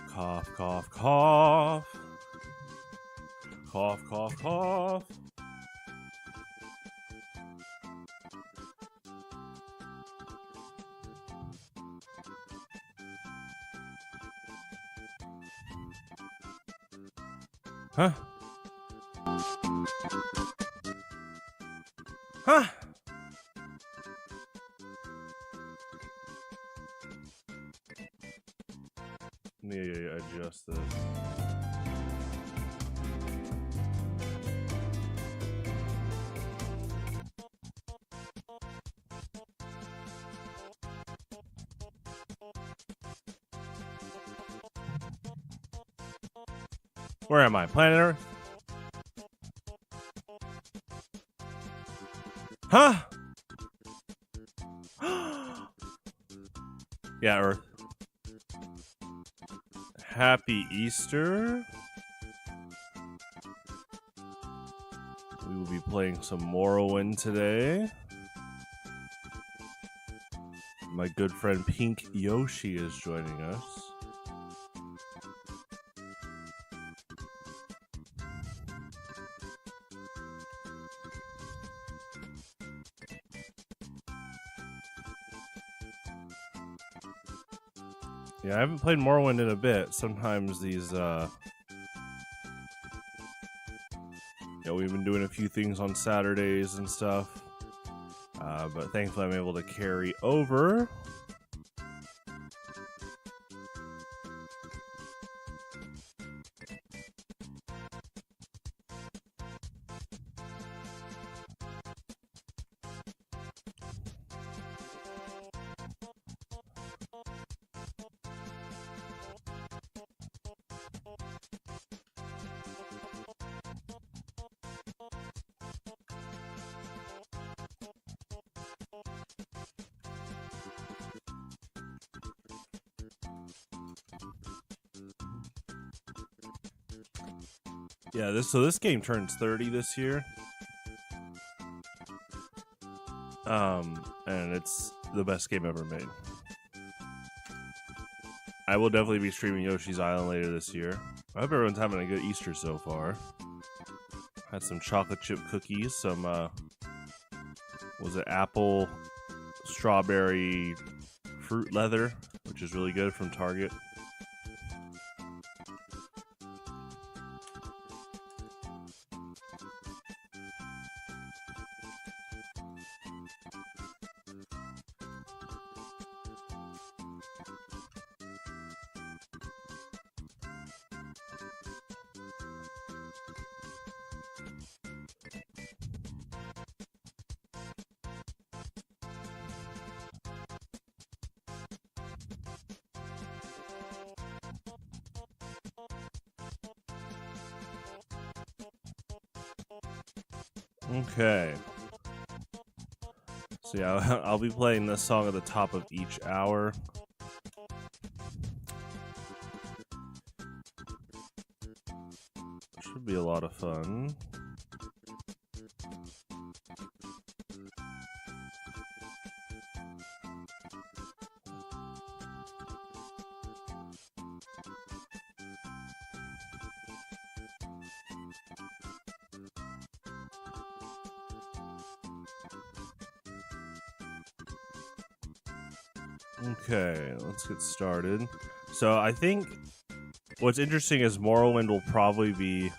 Cough, cough, cough. Cough, cough, cough. Huh? Huh? Let me adjust this. Where am I? Planet Earth? Huh? Yeah, Earth. Happy Easter. We will be playing some Morrowind today. My good friend Pink Yoshi is joining us. Yeah, I haven't played Morrowind in a bit. Sometimes these, we've been doing a few things on Saturdays and stuff. But thankfully I'm able to carry over. Yeah, this game turns 30 this year. And it's the best game ever made. I will definitely be streaming Yoshi's Island later this year. I hope everyone's having a good Easter so far. Had some chocolate chip cookies, some was it apple strawberry fruit leather, which is really good from Target. Okay. So yeah, I'll be playing this song at the top of each hour. Should be a lot of fun. Okay, let's get started. So I think what's interesting is Morrowind will probably be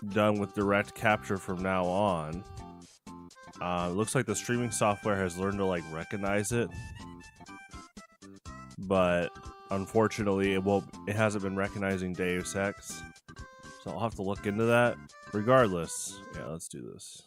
done with direct capture from now on. It looks like the streaming software has learned to recognize it, but unfortunately it hasn't been recognizing Deus Ex. So I'll have to look into that. Regardless, yeah, let's do this.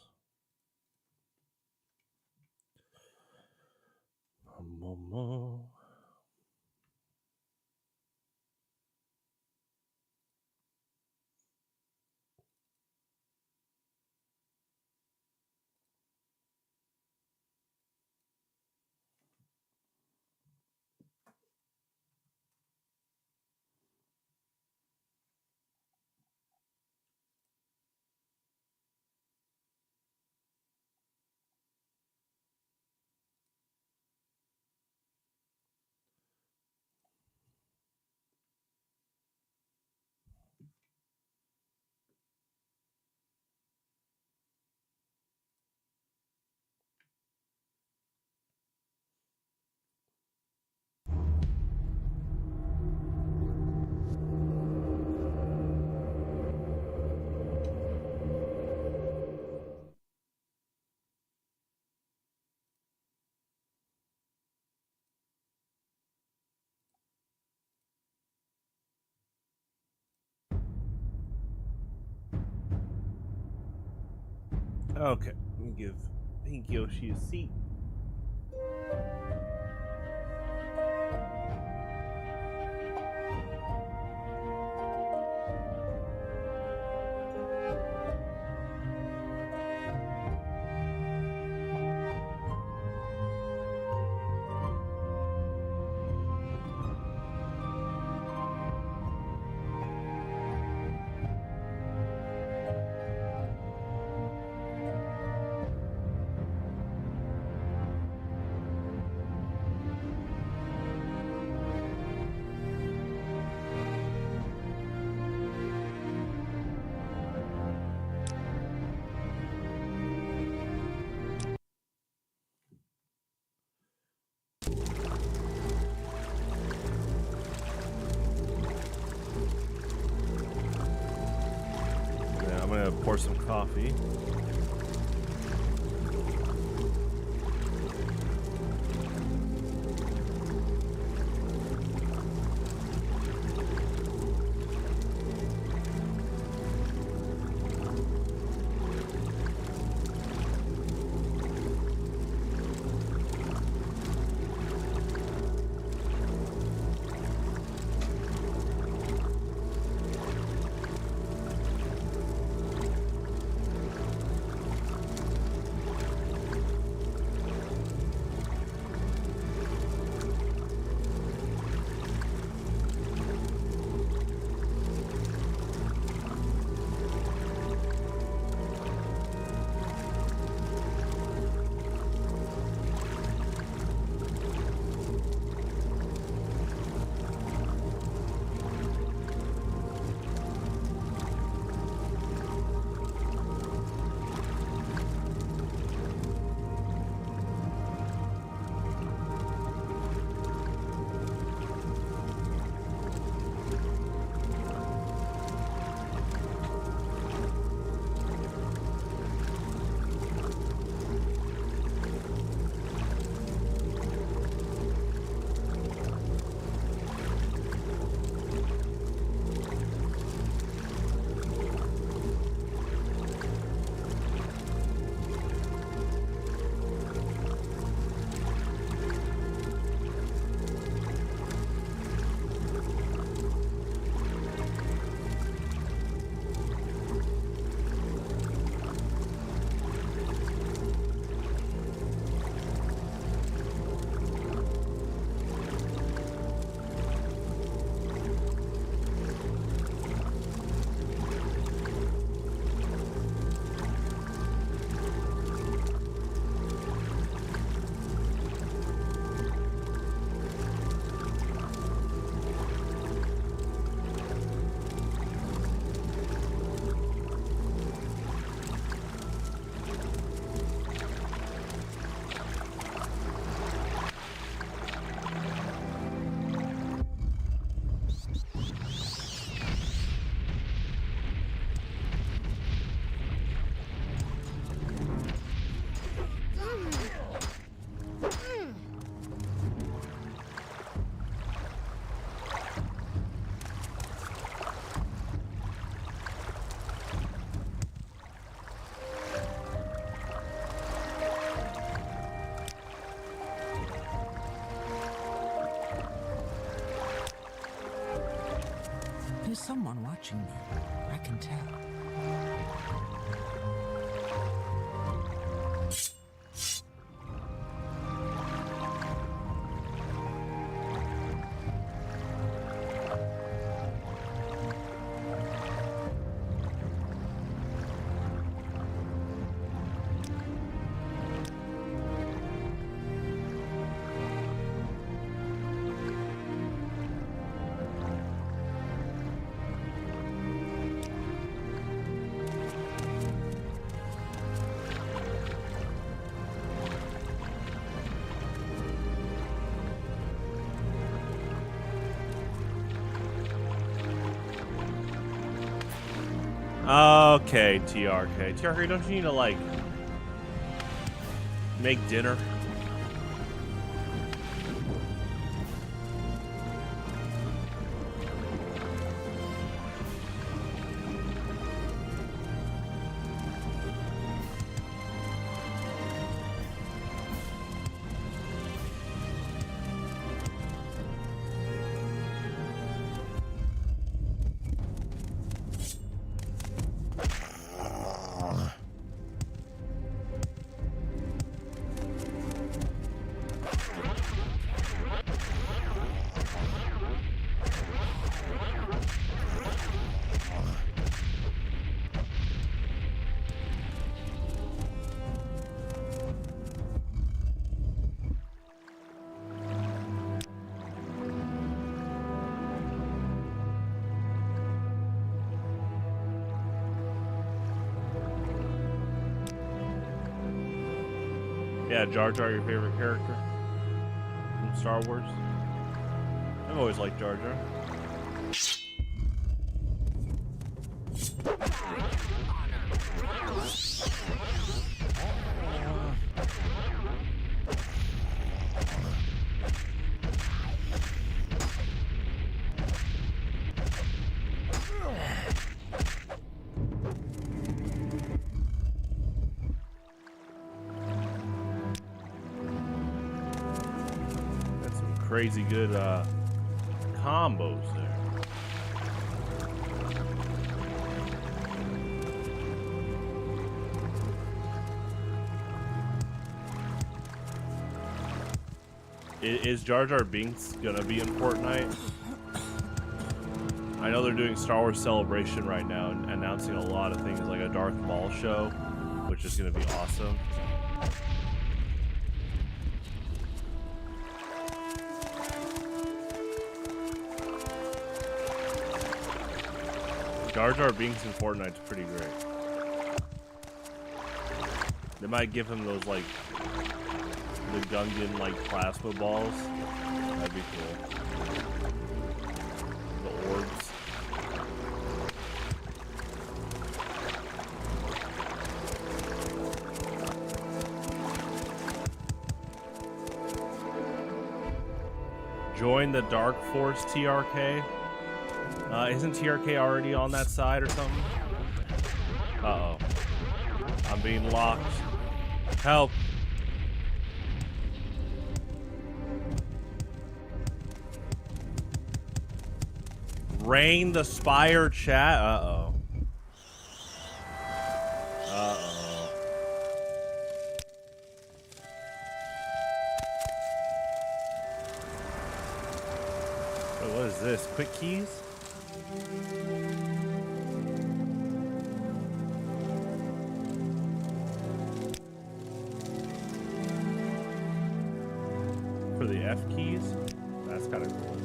Okay, let me give Pink Yoshi a seat. I'm gonna pour some coffee. There's someone watching me. I can tell. Okay, TRK. TRK, don't you need to, like, make dinner? Yeah, Jar Jar, your favorite character from Star Wars? I've always liked Jar Jar. That's some crazy good combos there. Is Jar Jar Binks gonna be in Fortnite? I know they're doing Star Wars Celebration right now and announcing a lot of things like a Darth Maul show, which is gonna be awesome. Jar Jar Binks in Fortnite's pretty great. They might give him those like the Gungan like plasma balls. That'd be cool. The orbs. Join the Dark Force TRK. Isn't TRK already on that side or something? Uh-oh. I'm being locked. Help. Rain the Spire chat? Uh-oh. Uh-oh. Wait, what is this? Quick keys? For the F keys? That's kind of cool.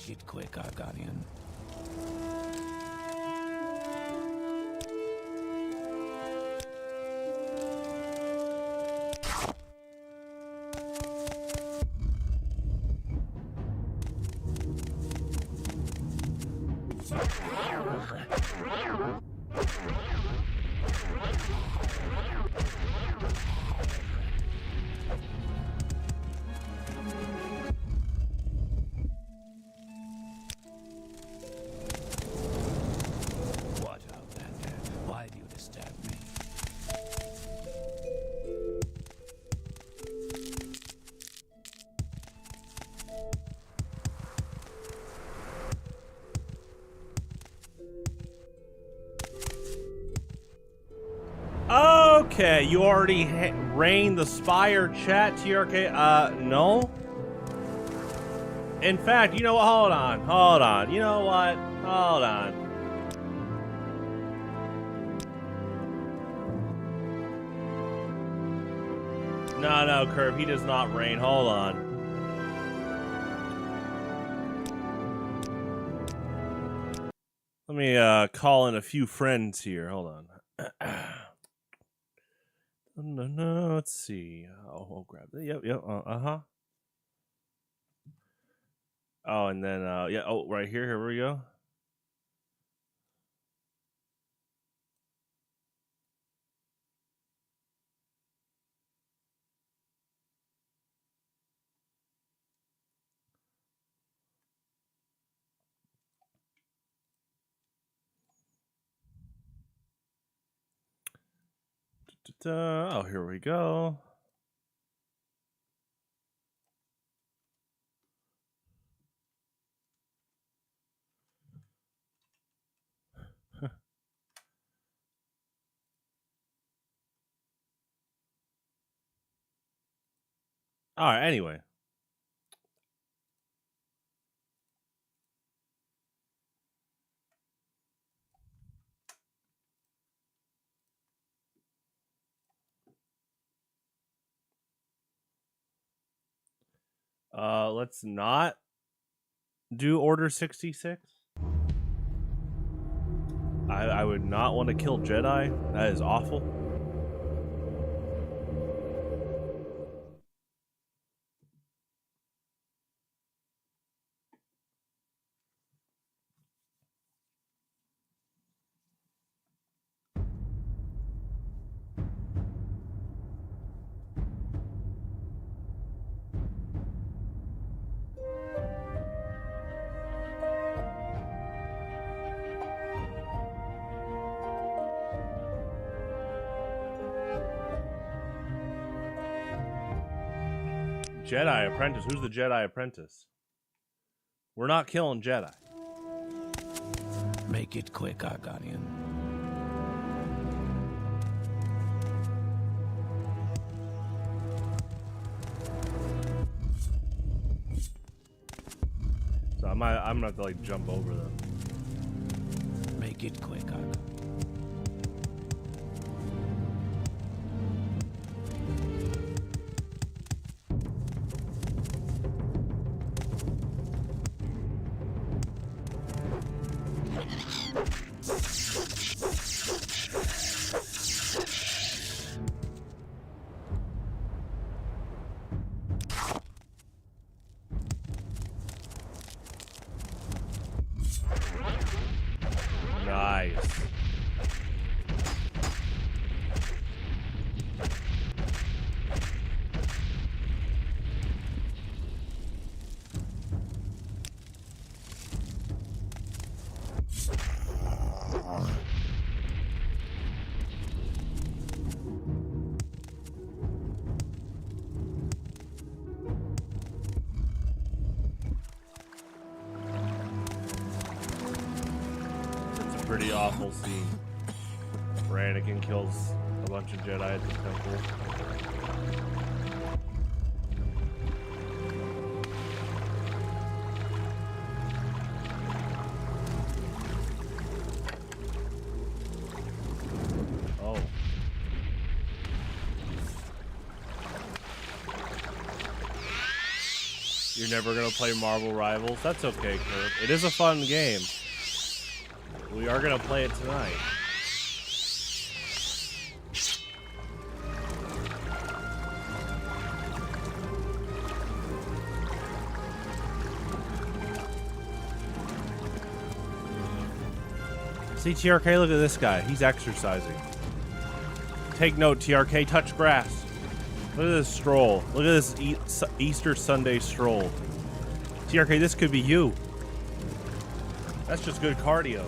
Make it quick, Argonian. What, Outlander? Why do you disturb me? Okay, you already rained the Spire chat, TRK. No. In fact, you know what? Hold on. You know what? Hold on. No, Curve, he does not rain. Hold on. Let me call in a few friends here. Hold on. No, let's see. I'll grab that. Yep. Uh-huh. Oh, and then yeah, oh, right here. Here we go. Oh, here we go. All right, anyway. Let's not do Order 66. I would not want to kill Jedi. That is awful. Jedi Apprentice. Who's the Jedi Apprentice? We're not killing Jedi. Make it quick, Argonian. So I'm gonna have to like jump over them. Make it quick, Argonian. Nice. Pretty awful scene where Anakin kills a bunch of Jedi at the temple. Oh. You're never gonna play Marvel Rivals? That's okay, Kurt. It is a fun game. We are gonna play it tonight. See, TRK, look at this guy. He's exercising. Take note, TRK, touch grass. Look at this stroll. Look at this Easter Sunday stroll. TRK, this could be you. That's just good cardio.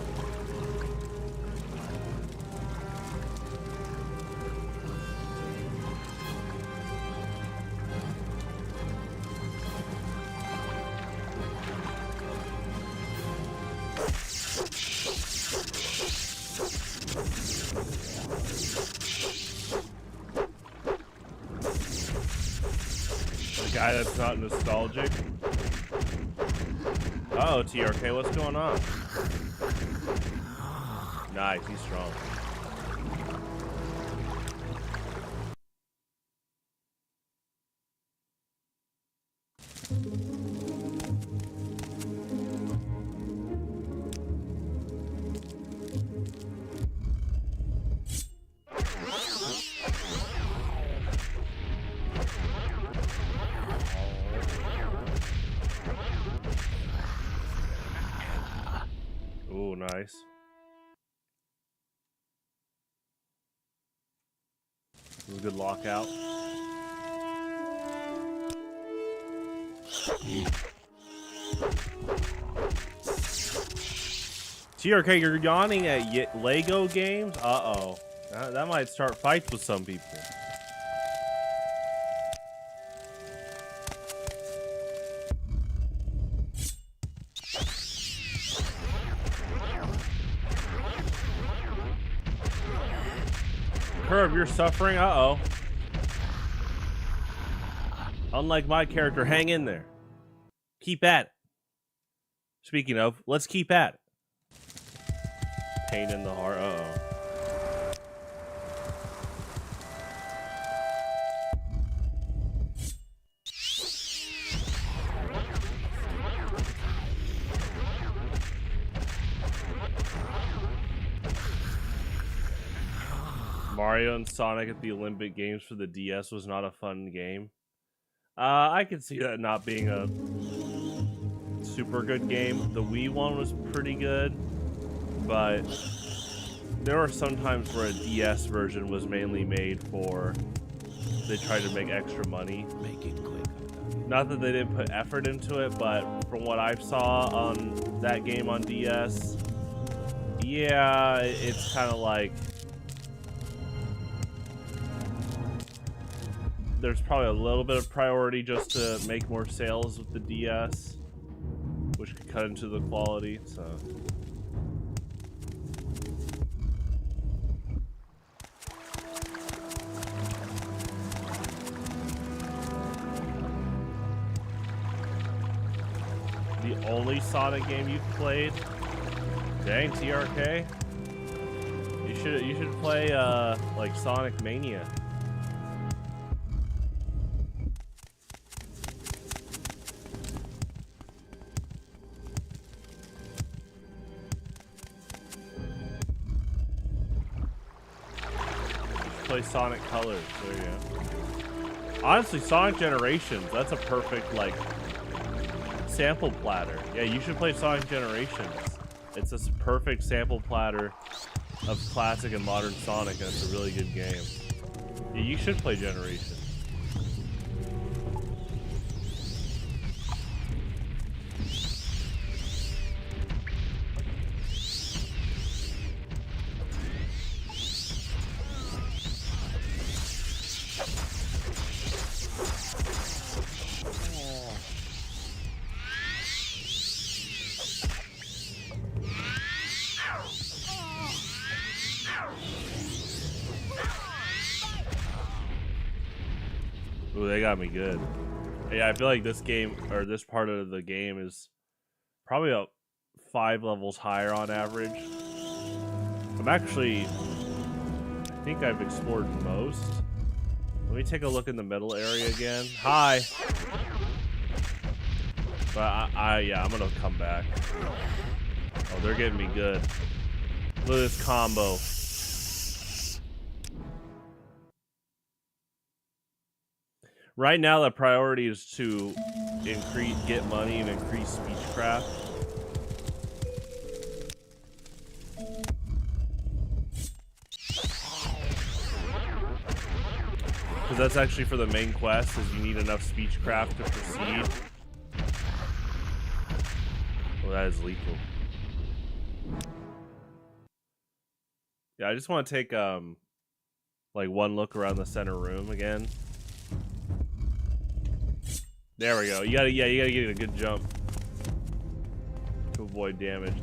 Guy that's not nostalgic. Uh oh, TRK, what's going on? Nice, he's strong. Ooh, nice. It was a good lockout. TRK, you're yawning at Lego games? Uh-oh. That might start fights with some people. Curve, you're suffering? Uh-oh. Unlike my character, hang in there. Keep at it. Speaking of, let's keep at it. Pain in the heart. Uh-oh. Mario and Sonic at the Olympic Games for the DS was not a fun game. I could see that not being a super good game. The Wii one was pretty good, but there were some times where a DS version was mainly made for, they tried to make extra money. Make it quick. Not that they didn't put effort into it, but from what I saw on that game on DS, yeah, it's kind of like there's probably a little bit of priority just to make more sales with the DS, which could cut into the quality, so. The only Sonic game you've played? Dang, TRK. You should play like Sonic Mania. Play Sonic Colors. There you go. Honestly, Sonic Generations, that's a perfect like sample platter. Yeah, you should play Sonic Generations. It's a perfect sample platter of classic and modern Sonic, and it's a really good game. Yeah, you should play Generations. Ooh, they got me good. Yeah, I feel like this game, or this part of the game, is probably about 5 levels higher on average. I think I've explored most. Let me take a look in the middle area again. Hi! But yeah, I'm gonna come back. Oh, they're getting me good. Look at this combo. Right now, the priority is to get money and increase speechcraft. Because that's actually for the main quest, is you need enough speechcraft to proceed. Well, that is lethal. Yeah, I just want to take like one look around the center room again. There we go. You gotta get a good jump to avoid damage.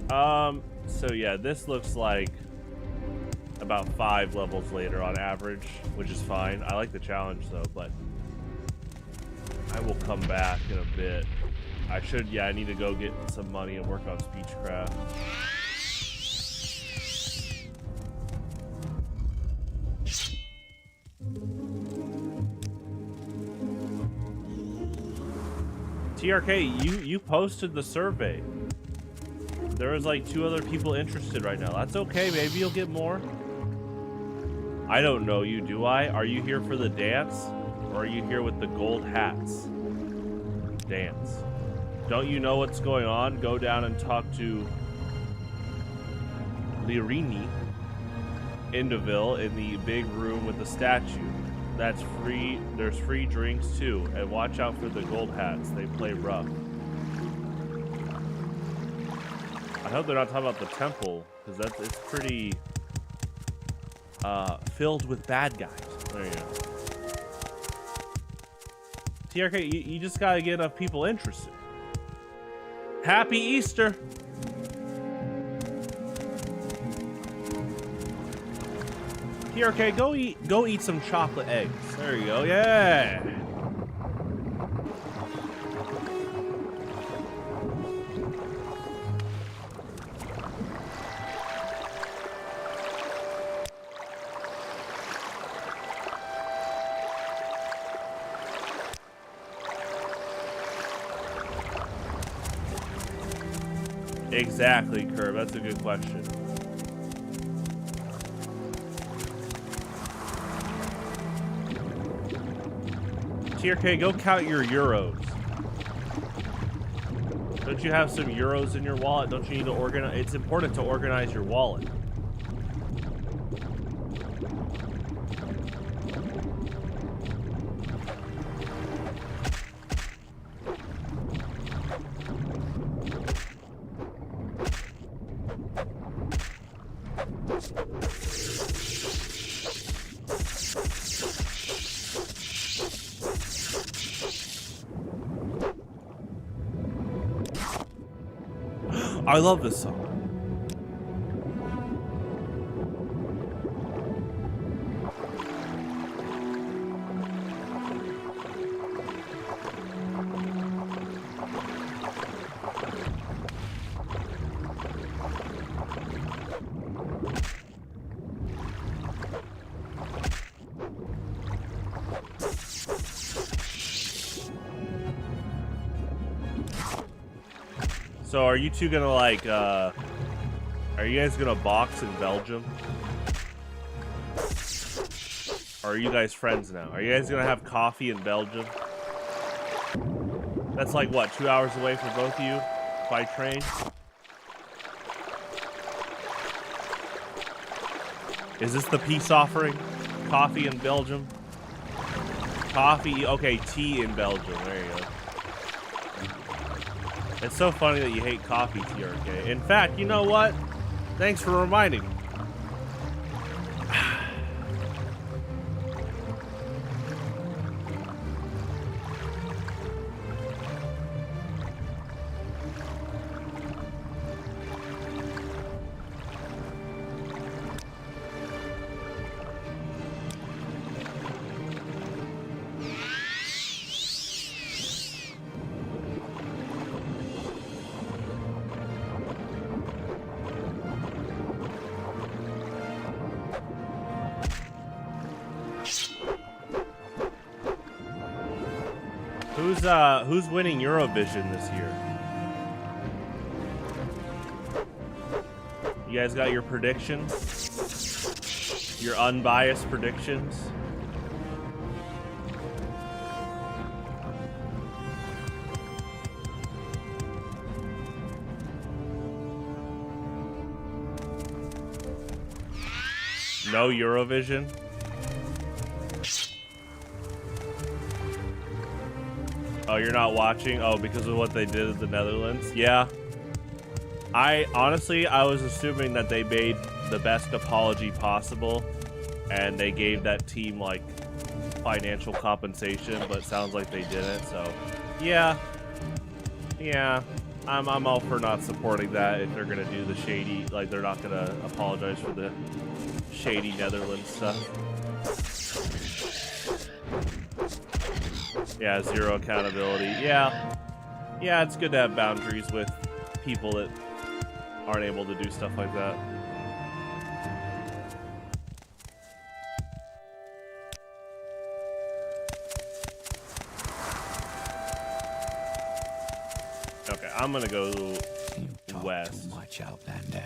So yeah, this looks like about 5 levels later on average, which is fine. I like the challenge though, but I will come back in a bit. I need to go get some money and work on speechcraft. TRK, you posted the survey. There was like 2 other people interested right now. That's okay, maybe you'll get more. I don't know you, do I? Are you here for the dance? Or are you here with the gold hats? Dance. Don't you know what's going on? Go down and talk to Lirini Indeville in the big room with the statue. That's free. There's free drinks too, and watch out for the gold hats. They play rough. I hope they're not talking about the temple, because it's pretty filled with bad guys. There you go. TRK, you just gotta get enough people interested. Happy Easter! TRK, go eat some chocolate eggs. There you go. Yeah. Exactly, Curb. That's a good question. TRK, go count your euros. Don't you have some euros in your wallet? Don't you need to organize? It's important to organize your wallet. I love this song. So are you two gonna like, are you guys gonna box in Belgium? Or are you guys friends now? Are you guys gonna have coffee in Belgium? That's like, what, 2 hours away from both of you by train? Is this the peace offering? Coffee in Belgium? Coffee, okay, tea in Belgium, there you go. It's so funny that you hate coffee, TRK. In fact, you know what? Thanks for reminding me. Who's winning Eurovision this year? You guys got your predictions? Your unbiased predictions? No Eurovision? Oh, you're not watching? Oh, because of what they did at the Netherlands? Yeah. I was assuming that they made the best apology possible and they gave that team like financial compensation, but it sounds like they didn't, so yeah. Yeah. I'm all for not supporting that if they're gonna do the shady, like they're not gonna apologize for the shady Netherlands stuff. Yeah, zero accountability. Yeah. Yeah, it's good to have boundaries with people that aren't able to do stuff like that. Okay, I'm gonna go west. Too much, Outlander.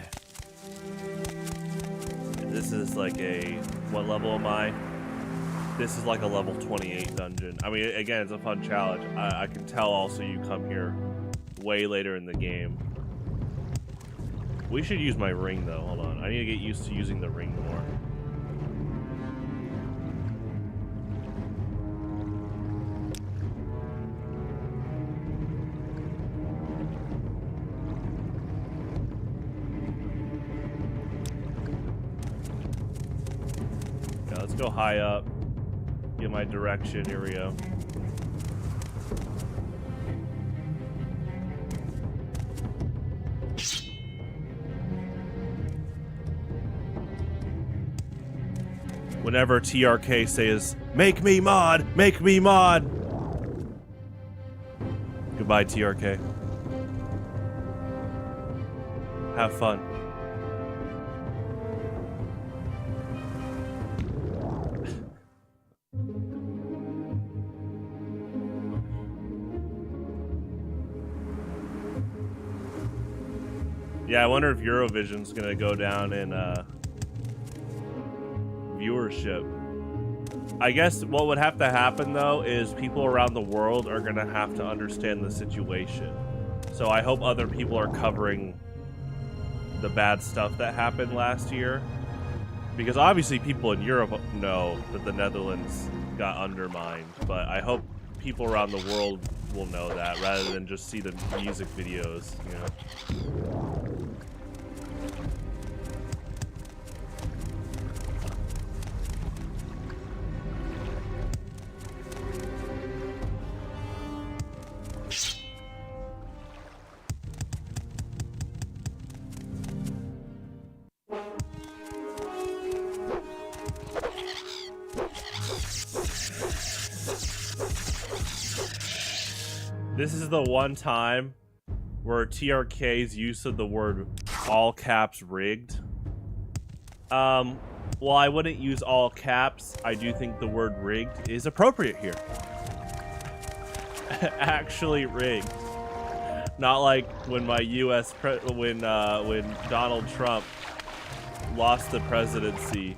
This is like a, what level am I? This is like a level 28 dungeon. I mean, again, it's a fun challenge. I can tell also you come here way later in the game. We should use my ring though, hold on. I need to get used to using the ring more. Yeah, let's go high up. Get my direction, here we go. Whenever TRK says, "Make me mod! Make me mod!" Goodbye, TRK. Have fun. Yeah, I wonder if Eurovision's gonna go down in viewership. I guess what would have to happen, though, is people around the world are going to have to understand the situation. So I hope other people are covering the bad stuff that happened last year. Because obviously people in Europe know that the Netherlands got undermined. But I hope people around the world will know that rather than just see the music videos, you know. This is the one time where TRK's use of the word all caps rigged. While I wouldn't use all caps, I do think the word rigged is appropriate here. Actually rigged. Not like when my when Donald Trump lost the presidency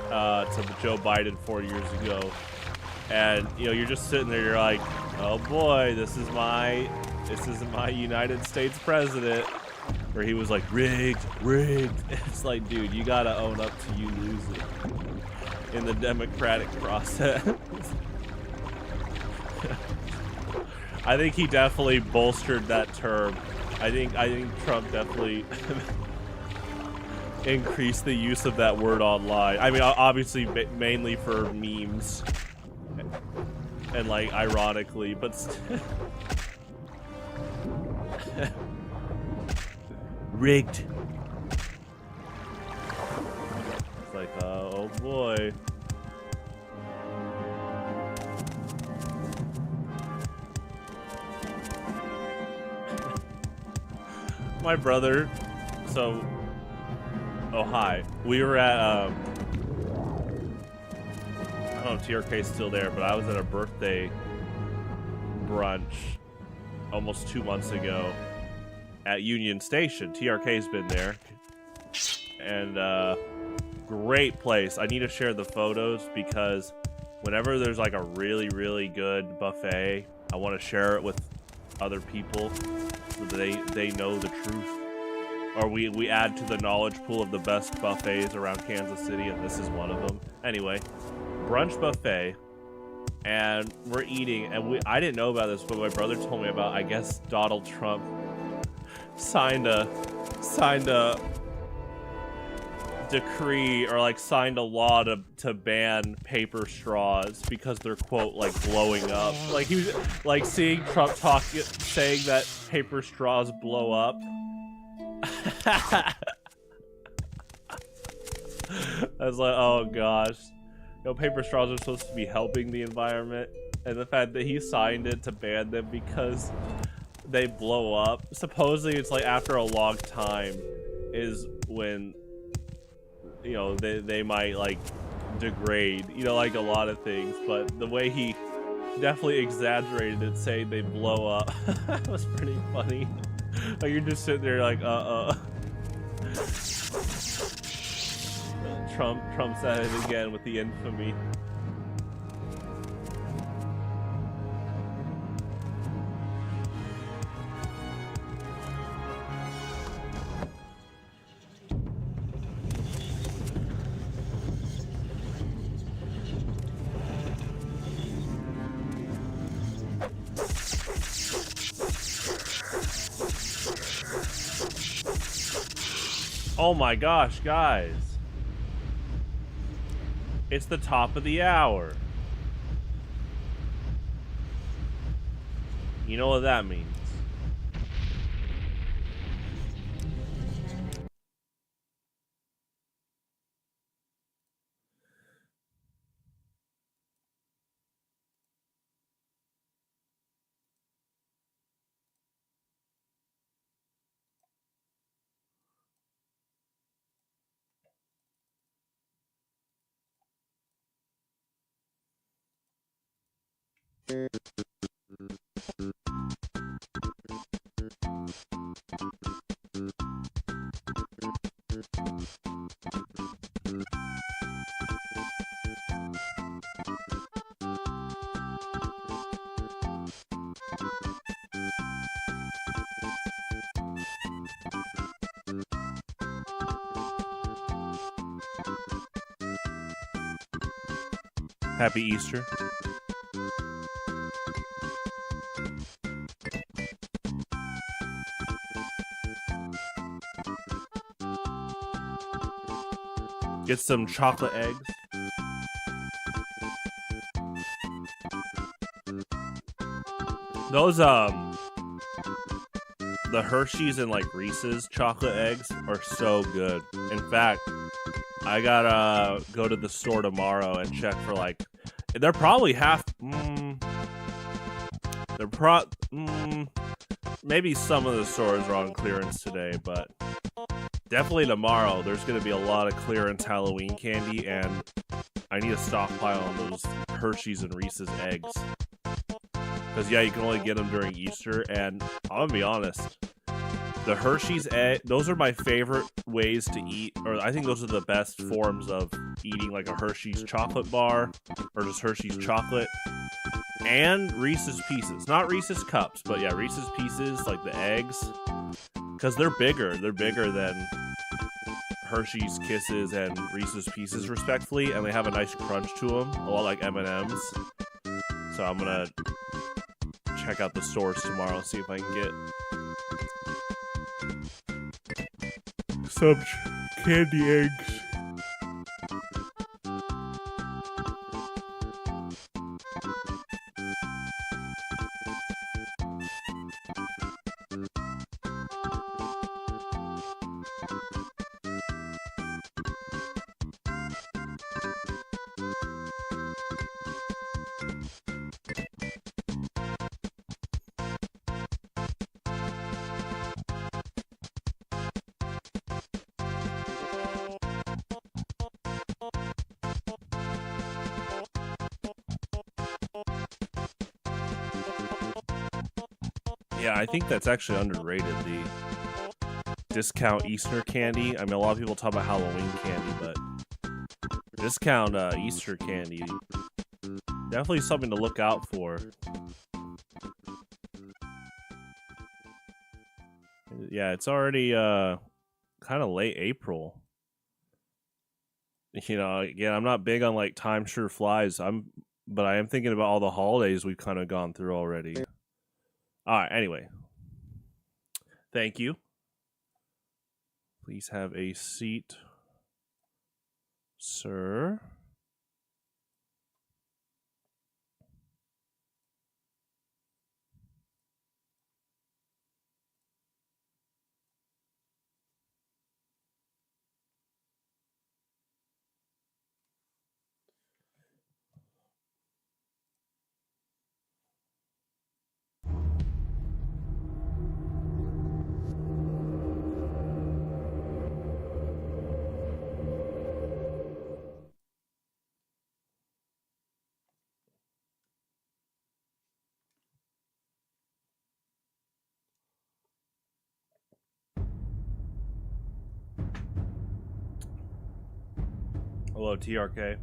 to Joe Biden 4 years ago. And you know, you're just sitting there, you're like, oh boy, this is my United States president. Where he was like, rigged. It's like, dude, you gotta own up to you losing in the democratic process. I think he definitely bolstered that term. I think Trump definitely increased the use of that word online. I mean, obviously mainly for memes. And like ironically, but rigged. It's like, oh boy. My brother, so, oh hi, we were at I don't know if TRK's still there, but I was at a birthday brunch almost 2 months ago at Union Station. TRK's been there. And great place. I need to share the photos because whenever there's like a really, really good buffet, I want to share it with other people so that they know the truth. Or we add to the knowledge pool of the best buffets around Kansas City, and this is one of them. Anyway, brunch buffet, and we're eating, and I didn't know about this, but my brother told me about, I guess Donald Trump signed a decree, or like signed a law to ban paper straws because they're, quote, like blowing up. Like he was like seeing Trump saying that paper straws blow up. I was like, oh gosh. You know, paper straws are supposed to be helping the environment, and the fact that he signed it to ban them because they blow up. Supposedly it's like after a long time is when, you know, they might like degrade, you know, like a lot of things, but the way he definitely exaggerated it, saying they blow up, was pretty funny. Like you're just sitting there like, Trump's at it again with the infamy. Oh my gosh, guys. It's the top of the hour. You know what that means. Happy Easter. Get some chocolate eggs. Those the Hershey's and like Reese's chocolate eggs are so good. In fact, I gotta go to the store tomorrow and check for like, they're probably maybe some of the stores are on clearance today, but definitely tomorrow there's gonna be a lot of clearance Halloween candy, and I need a stockpile on those Hershey's and Reese's eggs. Because, yeah, you can only get them during Easter, and I'm gonna be honest, the Hershey's egg, those are my favorite ways to eat, or I think those are the best forms of eating like a Hershey's chocolate bar, or just Hershey's chocolate, and Reese's Pieces. Not Reese's Cups, but yeah, Reese's Pieces, like the eggs, because they're bigger than Hershey's Kisses and Reese's Pieces, respectfully, and they have a nice crunch to them, a lot like M&M's. So I'm gonna check out the stores tomorrow, see if I can get some candy eggs. Yeah, I think that's actually underrated, the discount Easter candy. I mean, a lot of people talk about Halloween candy, but discount Easter candy, definitely something to look out for. Yeah, it's already kind of late April. You know, again, I'm not big on like time sure flies. But I am thinking about all the holidays we've kind of gone through already. All right, anyway. Thank you. Please have a seat, sir. Hello, TRK.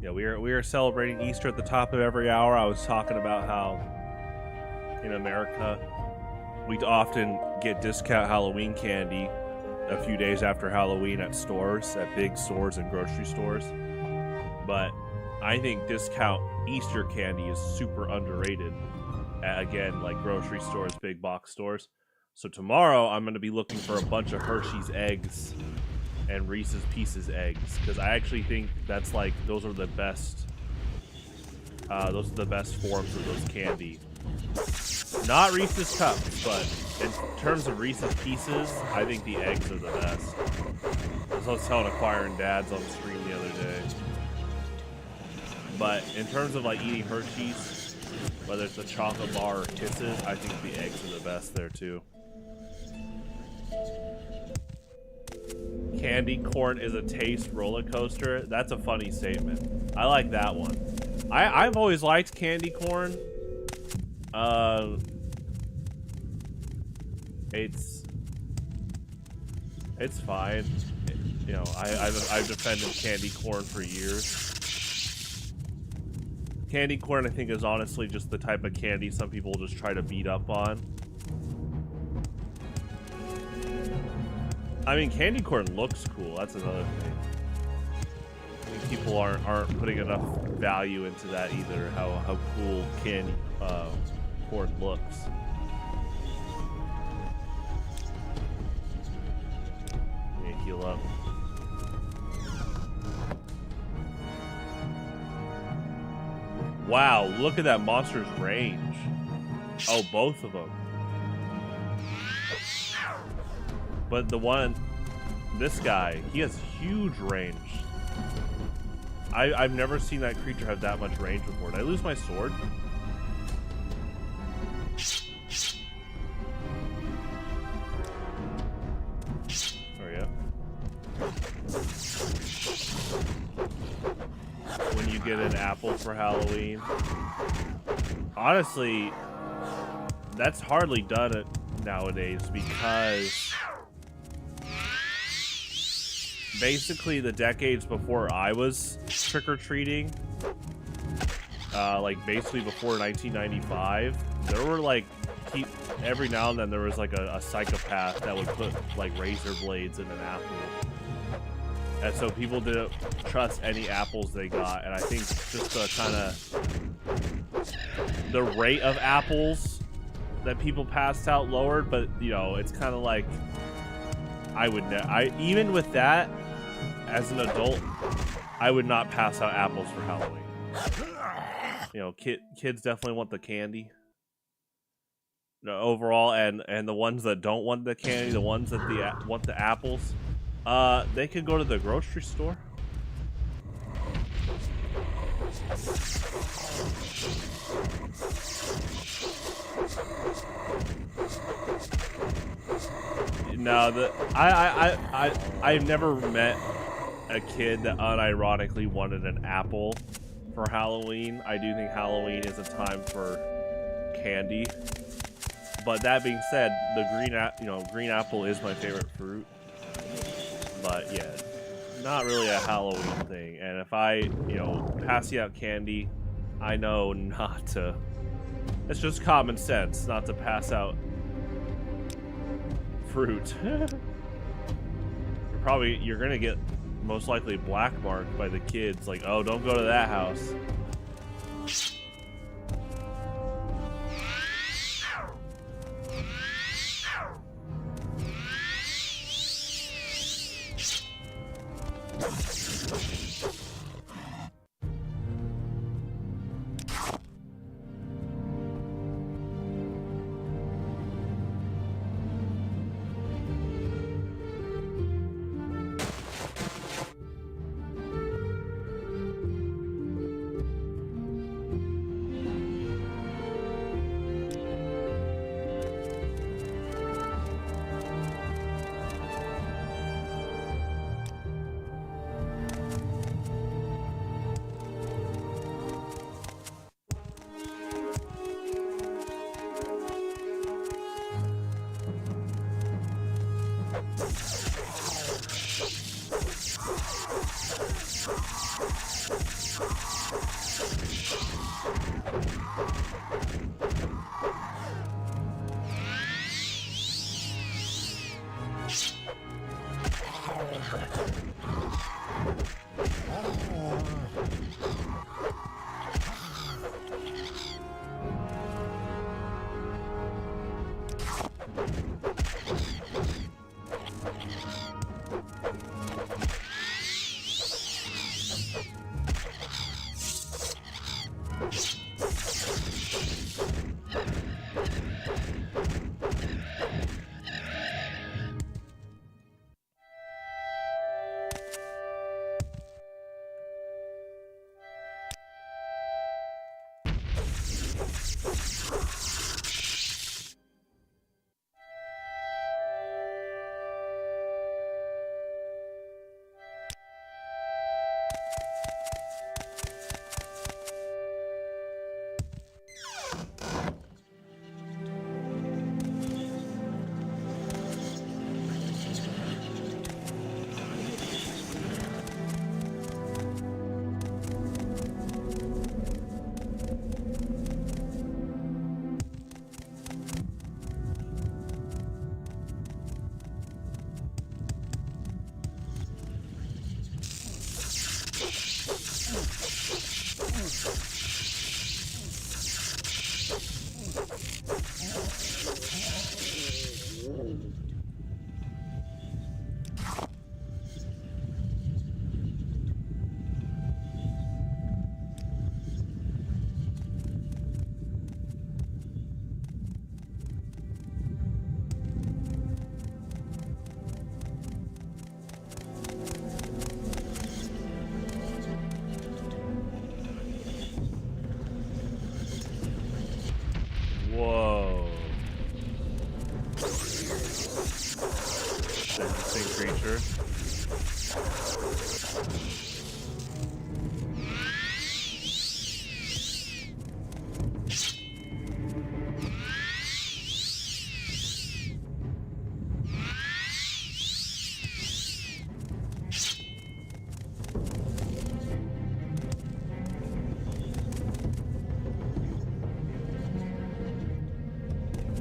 Yeah, we are celebrating Easter at the top of every hour. I was talking about how in America we often get discount Halloween candy a few days after Halloween at stores, at big stores and grocery stores. But I think discount Easter candy is super underrated at, again, like grocery stores, big box stores. So tomorrow I'm going to be looking for a bunch of Hershey's eggs and Reese's Pieces eggs, because I actually think that's like, those are the best forms of those candy. Not Reese's Cups, but in terms of Reese's Pieces, I think the eggs are the best. As I was telling Acquiring Dads on the stream the other day. But in terms of like eating Hershey's, whether it's a chocolate bar or Kisses, I think the eggs are the best there too. Candy corn is a taste roller coaster. That's a funny statement. I like that one. I've always liked candy corn. It's fine. You know, I've defended candy corn for years. Candy corn, I think, is honestly just the type of candy some people just try to beat up on. I mean, candy corn looks cool. That's another thing. think people aren't putting enough value into that either. How cool candy corn looks. Let me heal up. Wow, look at that monster's range. Oh, both of them. But the one, this guy, he has huge range. I've never seen that creature have that much range before. Did I lose my sword? There we go. When you get an apple for Halloween. Honestly, that's hardly done nowadays because basically the decades before I was trick-or-treating, like basically before 1995, there were like every now and then there was like a psychopath that would put like razor blades in an apple. And so people didn't trust any apples they got, and I think just the kind of the rate of apples that people passed out lowered, but you know, it's kind of like even with that, as an adult, I would not pass out apples for Halloween. You know, kids definitely want the candy. No, overall, and the ones that don't want the candy, the ones that want the apples, they could go to the grocery store. No, I've never met a kid that unironically wanted an apple for Halloween. I do think Halloween is a time for candy. But that being said, the green apple is my favorite fruit. But yeah, not really a Halloween thing. And if I, pass you out candy, I know not to. It's just common sense not to pass out fruit. You're gonna get most likely black marked by the kids. Like, oh, don't go to that house.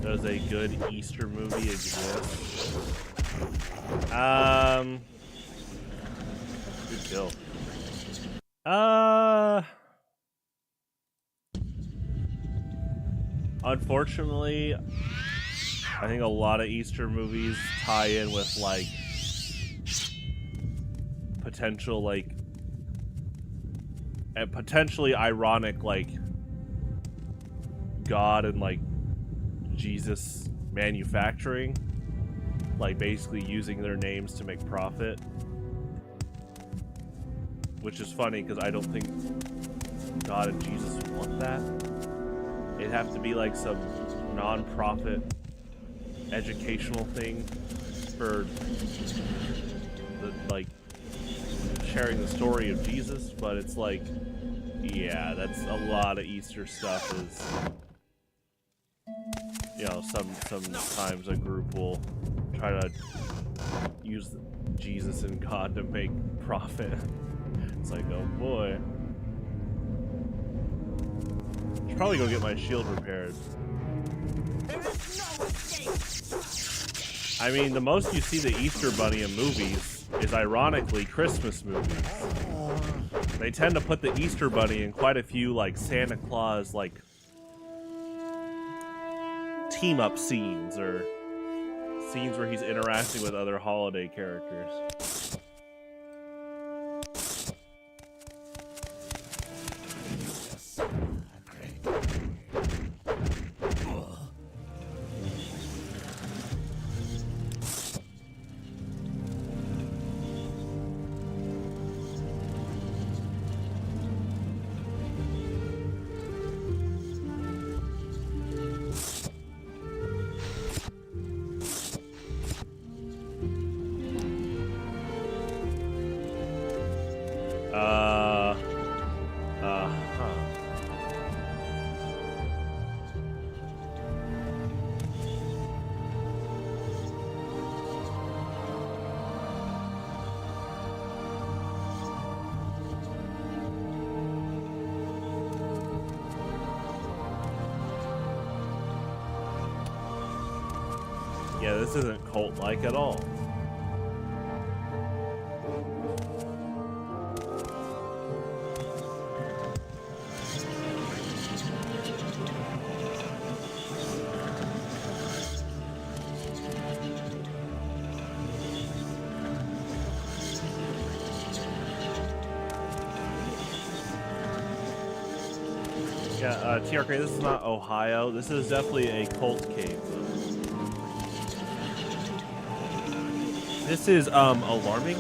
Does a good Easter movie exist? Good kill. Unfortunately, I think a lot of Easter movies tie in with like potential like and potentially ironic like God and like Jesus manufacturing, like basically using their names to make profit, which is funny because I don't think God and Jesus want that. It'd have to be like some non-profit educational thing for the, like sharing the story of Jesus, but it's like, yeah, that's a lot of Easter stuff is, you know, sometimes a group will try to use Jesus and God to make profit. It's like, oh boy. Should probably go get my shield repaired. There is no escape. I mean, the most you see the Easter Bunny in movies is ironically Christmas movies. They tend to put the Easter Bunny in quite a few like Santa Claus like team up scenes or scenes where he's interacting with other holiday characters. Yeah, this isn't cult-like at all. Yeah, TRK, this is not Ohio. This is definitely a cult cave, though. This is, alarming.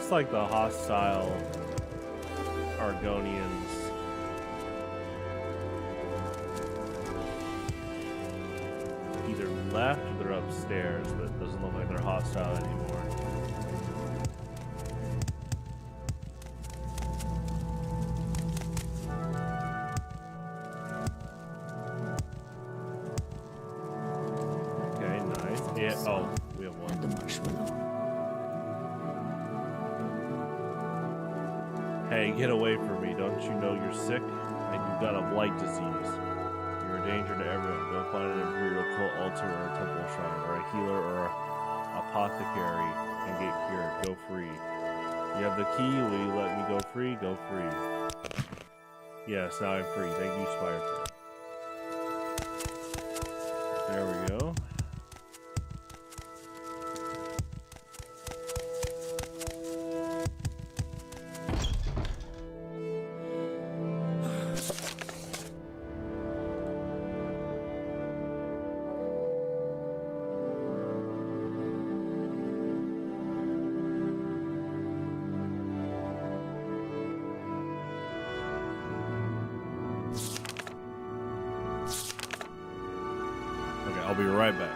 looks like the hostile Argonians either left or they're upstairs, but it doesn't look like they're hostile anymore. Okay, nice. Yeah, oh, we have one. And a marshmallow. Hey, get away from me. Don't you know you're sick? And you've got a blight disease. You're a danger to everyone. Go find an imperial cult altar or a temple shrine, or a healer or a apothecary, and get cured. Go free. You have the key. Will you let me go free? Go free. Yes, now I'm free. Thank you, Spider-Man. There we go. I'll be right back.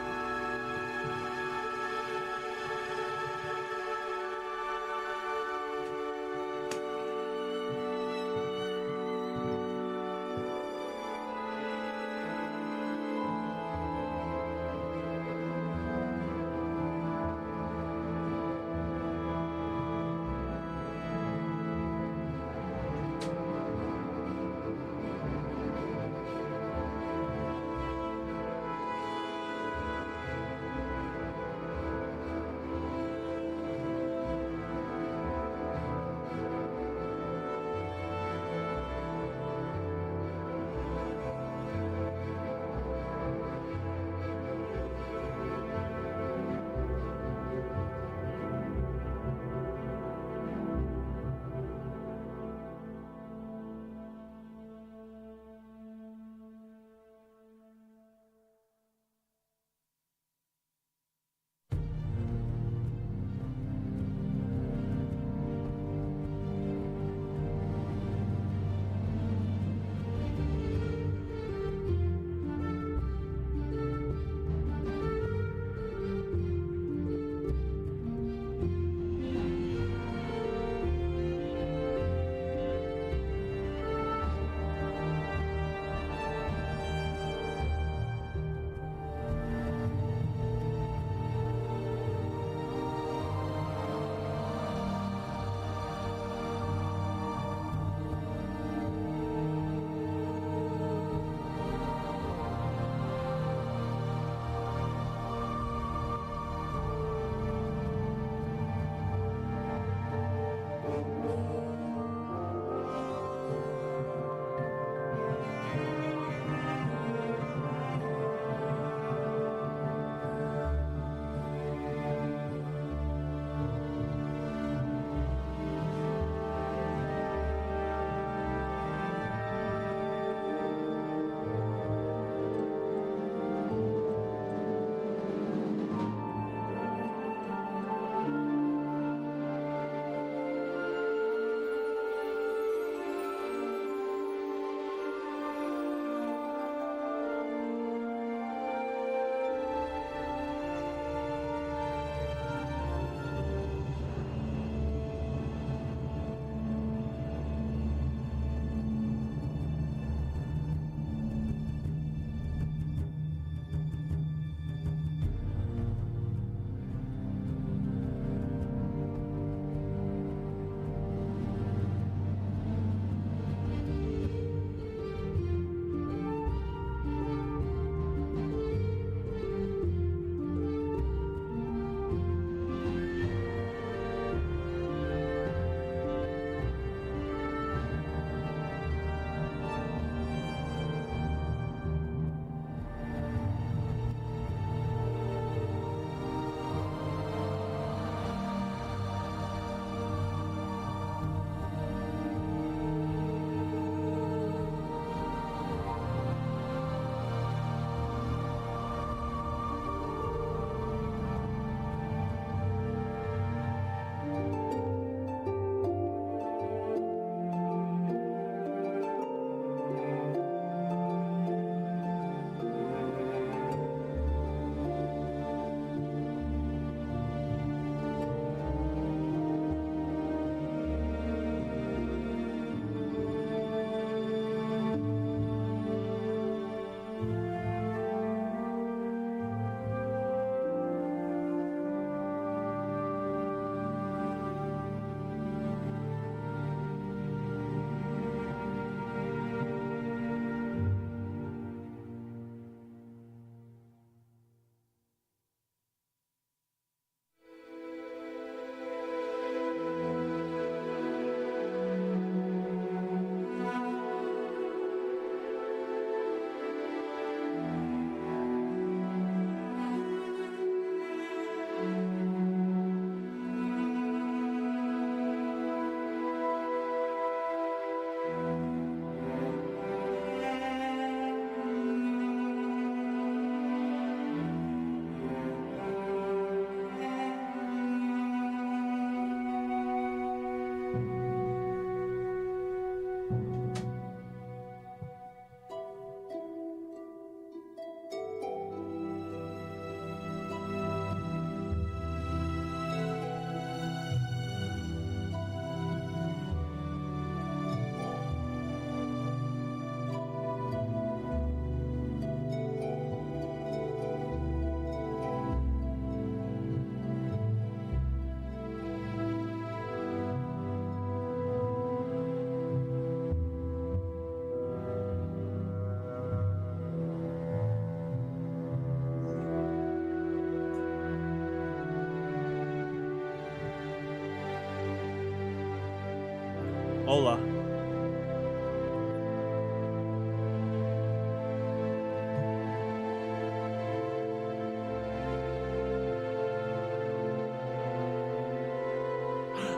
Hola.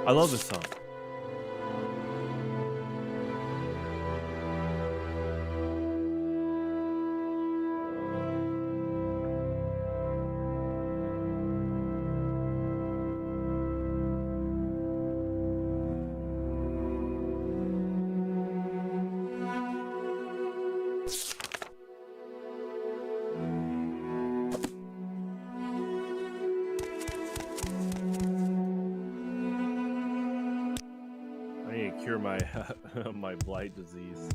I love this song. Cure my my blight disease.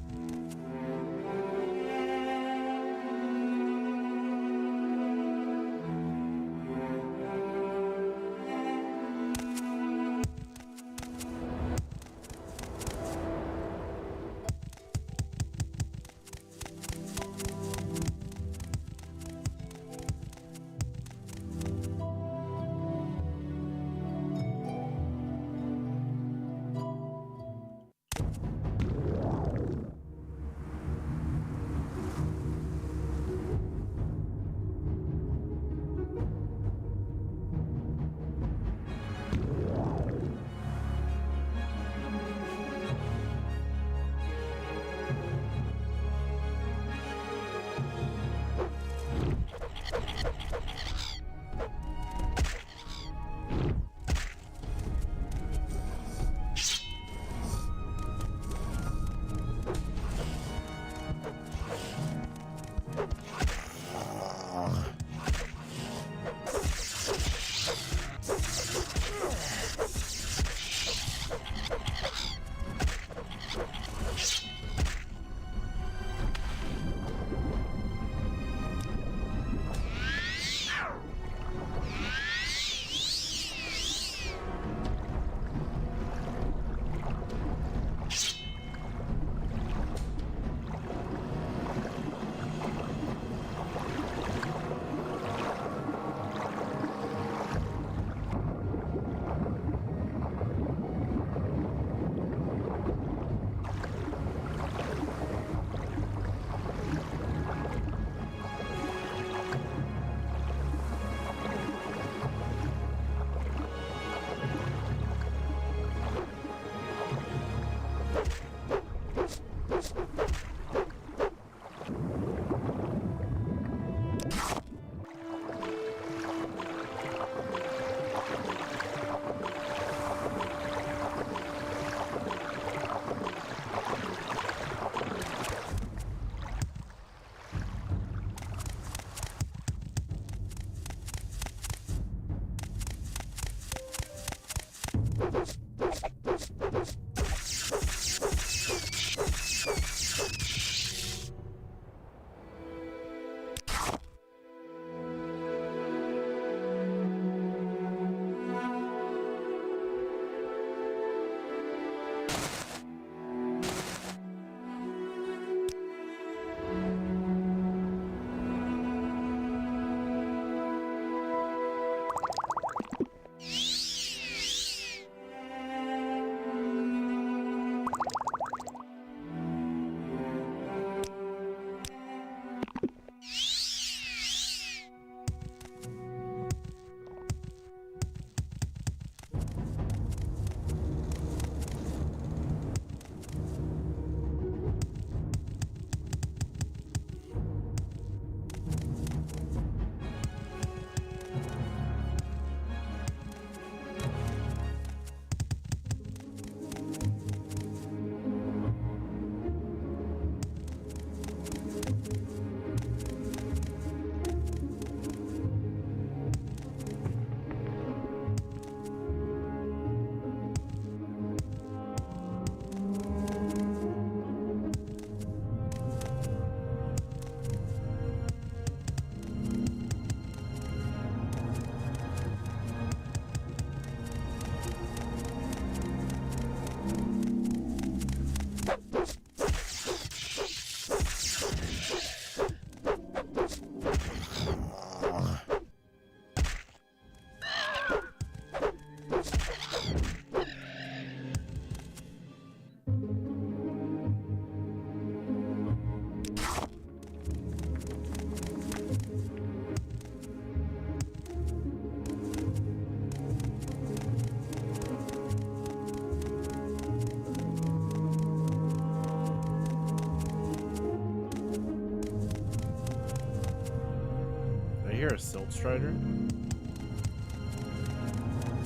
hear a silt strider?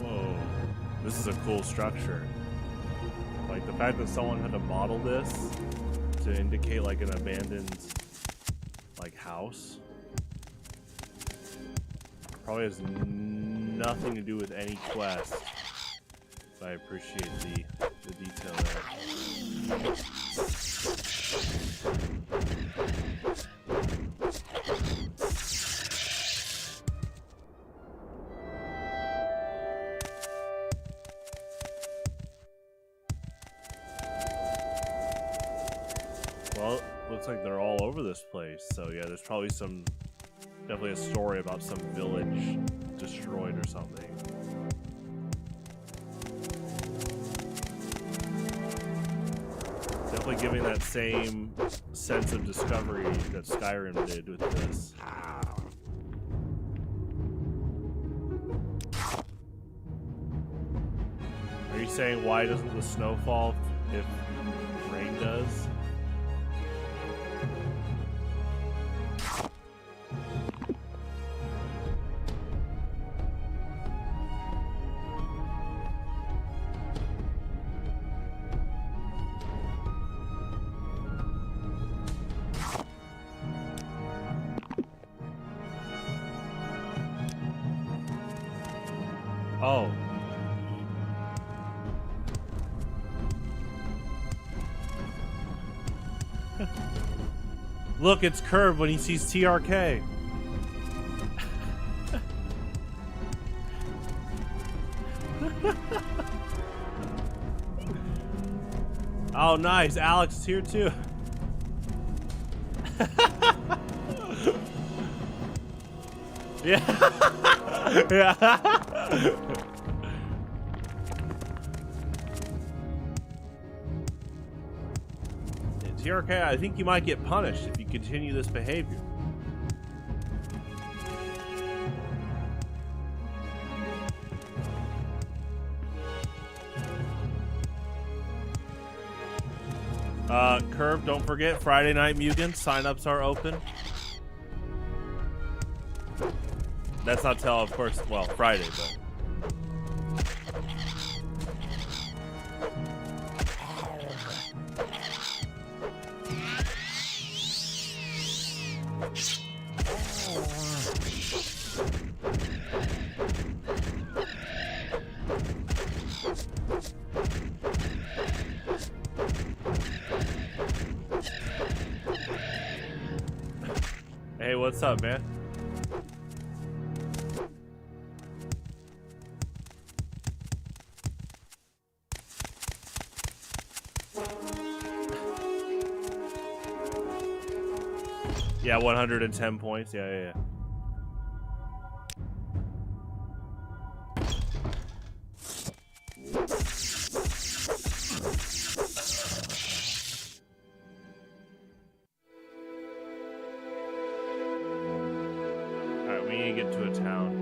Whoa. This is a cool structure. Like, the fact that someone had to model this to indicate, like, an abandoned, like, house. Probably has nothing to do with any quest. But I appreciate the detail there. Well, looks like they're all over this place. So yeah, there's probably definitely a story about some village destroyed or something. Definitely giving that same sense of discovery that Skyrim did with this. Are you saying why doesn't the snow fall if rain does? Oh. Look, it's Curb when he sees TRK. Oh, nice. Alex is here too. Yeah. Yeah. TRK, I think you might get punished if you continue this behavior. Curve, don't forget, Friday Night Mugen, sign-ups are open. That's not till, of course, well, Friday, but... Hey, what's up, man? Yeah, 110 points. Yeah. Alright, we need to get to a town.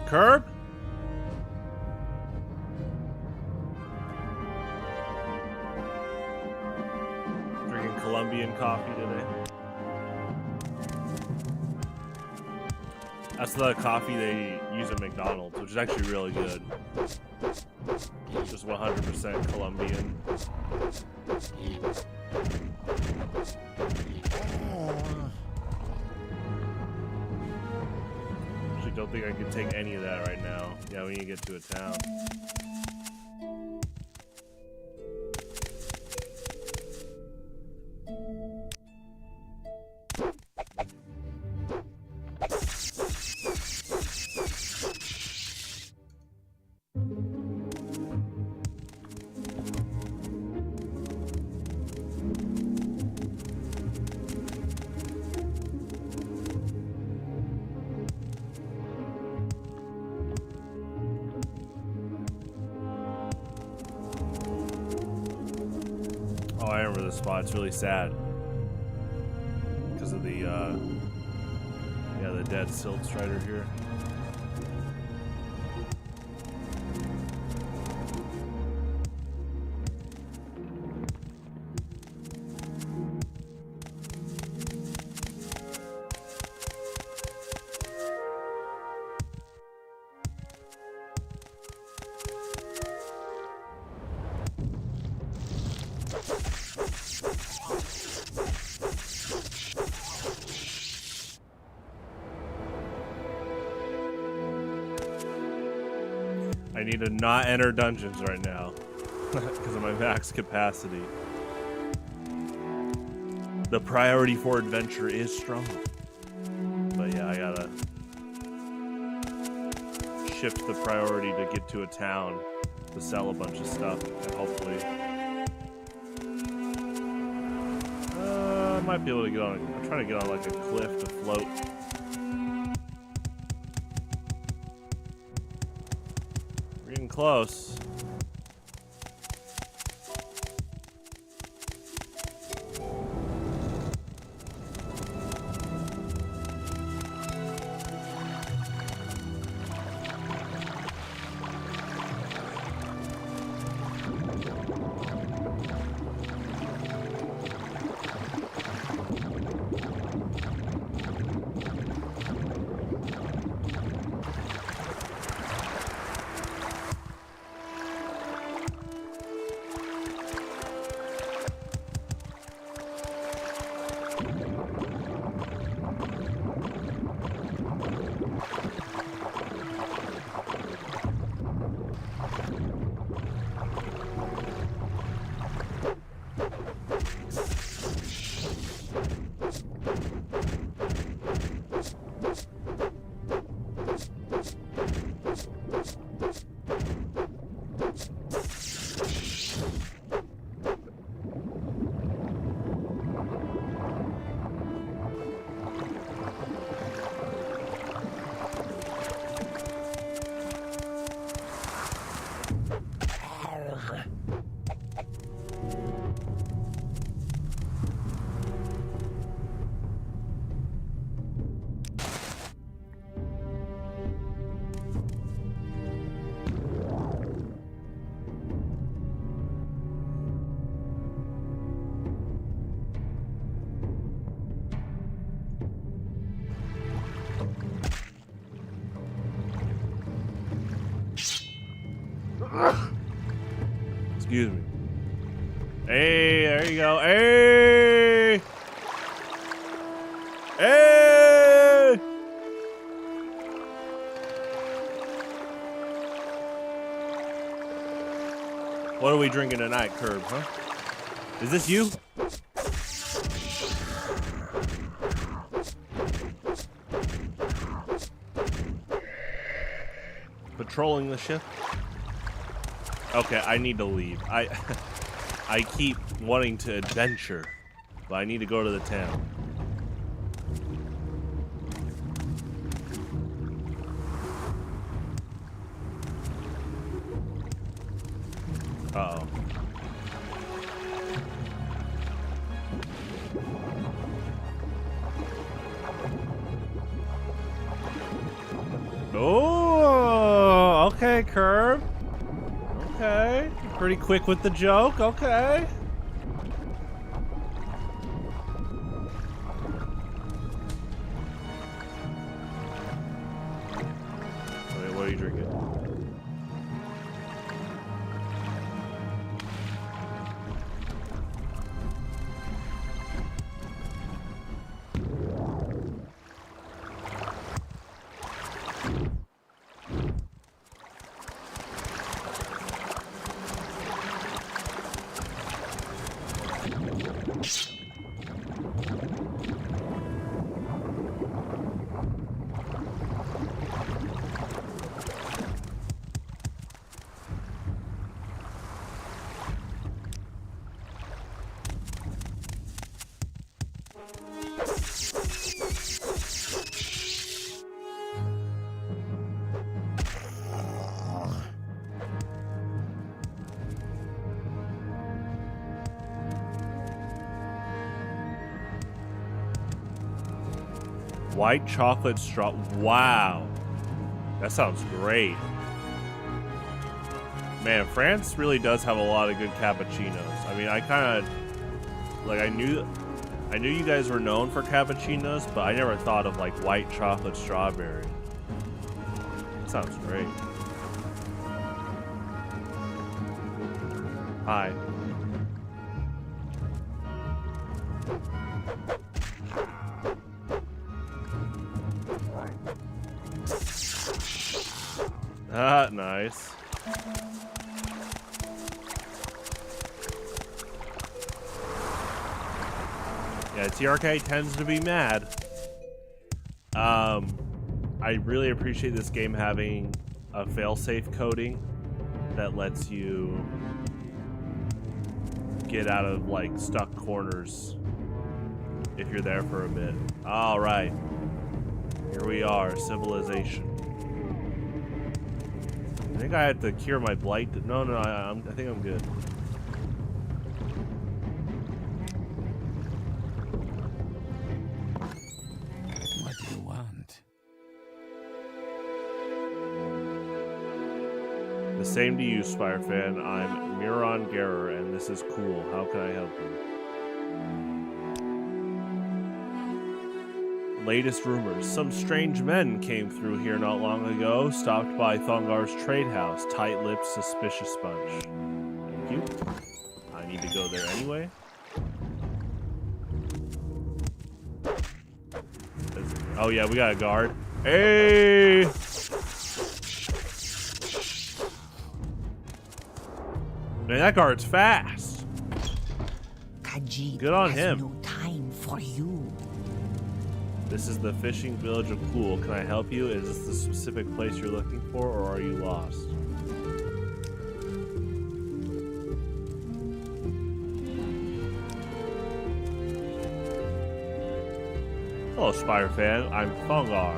Curb? Colombian coffee today. That's the coffee they use at McDonald's, which is actually really good. Just 100% Colombian. Actually, don't think I could take any of that right now. Yeah, we need to get to a town. Oh, I remember this spot. It's really sad because of the yeah, the dead silt strider here. I need to not enter dungeons right now because of my max capacity. The priority for adventure is strong. But yeah, I gotta shift the priority to get to a town to sell a bunch of stuff and hopefully I might be able to get on. I'm trying to get on like a cliff to float. We're getting close. Excuse me. Hey, there you go. Hey! Hey! What are we drinking tonight, Curb, huh? Is this you? Patrolling the ship? Okay, I need to leave. I keep wanting to adventure, but I need to go to the town. Uh-oh. Oh, okay, Curb. Okay, pretty quick with the joke, okay. What are you drinking? White chocolate straw. Wow. That sounds great. Man, France really does have a lot of good cappuccinos. I mean, I kind of like I knew you guys were known for cappuccinos, but I never thought of like white chocolate strawberry. That sounds great. Hi. Ah, nice. Yeah, TRK tends to be mad. I really appreciate this game having a failsafe coding that lets you get out of like stuck corners if you're there for a bit. All right, here we are, civilization. I think I had to cure my blight. No, I think I'm good. What do you want? The same to you, Spire fan. I'm Miron Gerer, and this is cool. How can I help you? Latest rumors. Some strange men came through here not long ago, stopped by Thongar's trade house. Tight-lipped, suspicious bunch. Thank you. I need to go there anyway. Oh yeah, we got a guard. Hey! Man, that guard's fast. Khajiit Good on has him. no time for you. This is the fishing village of Pool. Can I help you? Is this the specific place you're looking for, or are you lost? Hello, Spire fan. I'm Thongar.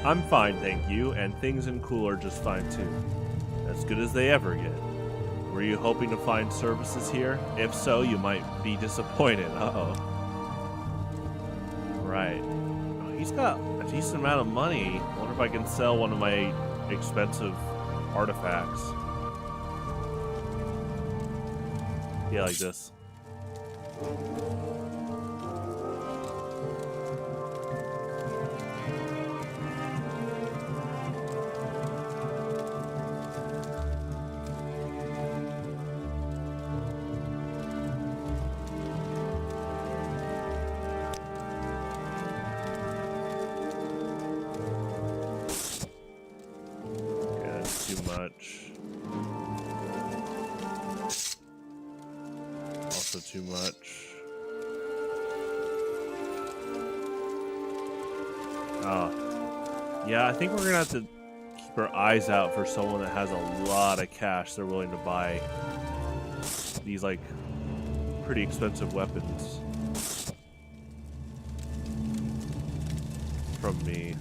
I'm fine, thank you, and things in Pool are just fine too. As good as they ever get. Were you hoping to find services here? If so, you might be disappointed. Uh-oh. Right. Oh, he's got a decent amount of money. I wonder if I can sell one of my expensive artifacts. Yeah, like this. Also too much. Yeah, I think we're gonna have to keep our eyes out for someone that has a lot of cash they're willing to buy these like pretty expensive weapons from me.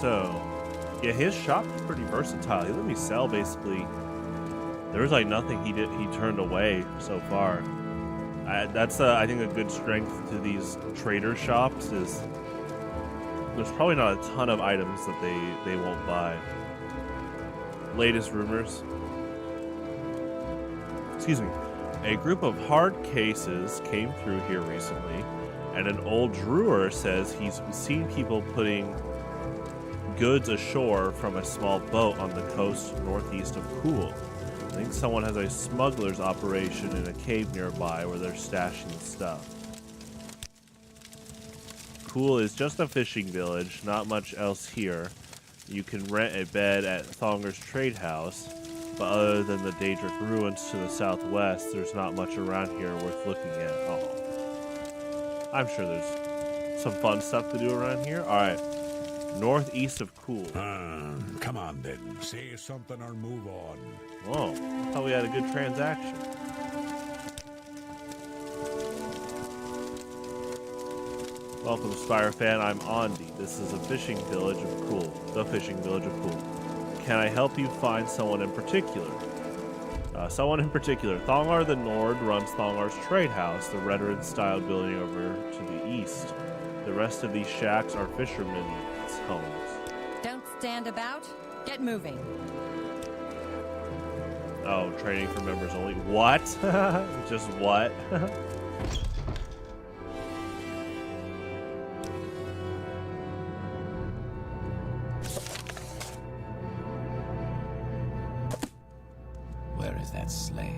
So, yeah, his shop is pretty versatile. He let me sell basically. There was like nothing he turned away so far. That's I think a good strength to these trader shops is there's probably not a ton of items that they won't buy. Latest rumors. Excuse me. A group of hard cases came through here recently, and an old drewer says he's seen people putting goods ashore from a small boat on the coast northeast of Pool. I think someone has a smugglers operation in a cave nearby where they're stashing stuff. Pool is just a fishing village, not much else here. You can rent a bed at Thonger's Trade House, but other than the Daedric ruins to the southwest, there's not much around here worth looking at. Oh, I'm sure there's some fun stuff to do around here. Alright, northeast of Cool. Come on then, say something or move on. Whoa, I thought we had a good transaction. Welcome, Spire fan. I'm Ondi. This is a fishing village of Cool. The fishing village of Cool. Can I help you find someone in particular? Someone in particular. Thongar the Nord runs Thongar's Trade House, the veteran-style building over to the east. The rest of these shacks are fishermen's homes. Don't stand about. Get moving. Oh, training for members only. What? Just what? Where is that slave?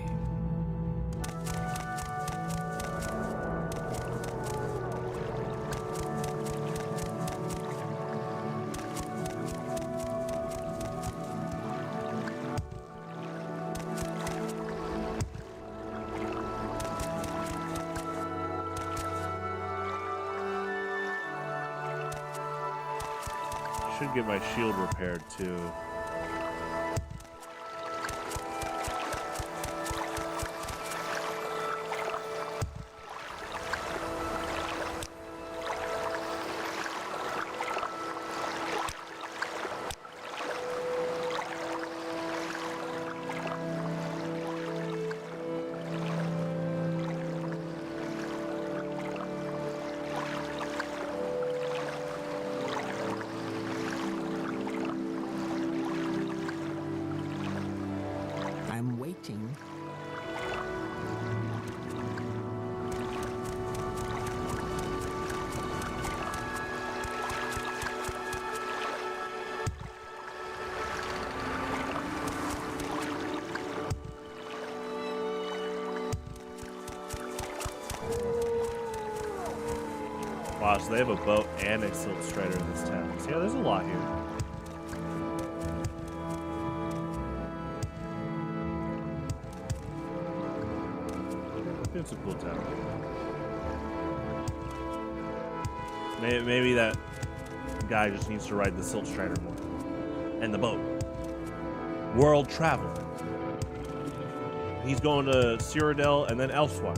Should get my shield repaired too. I'm waiting. Wow, so they have a boat and a silk strider in this town. So yeah, there's a lot here. It's a cool town. Maybe that guy just needs to ride the silk strider more. And the boat. World travel. He's going to Cyrodiil and then elsewhere.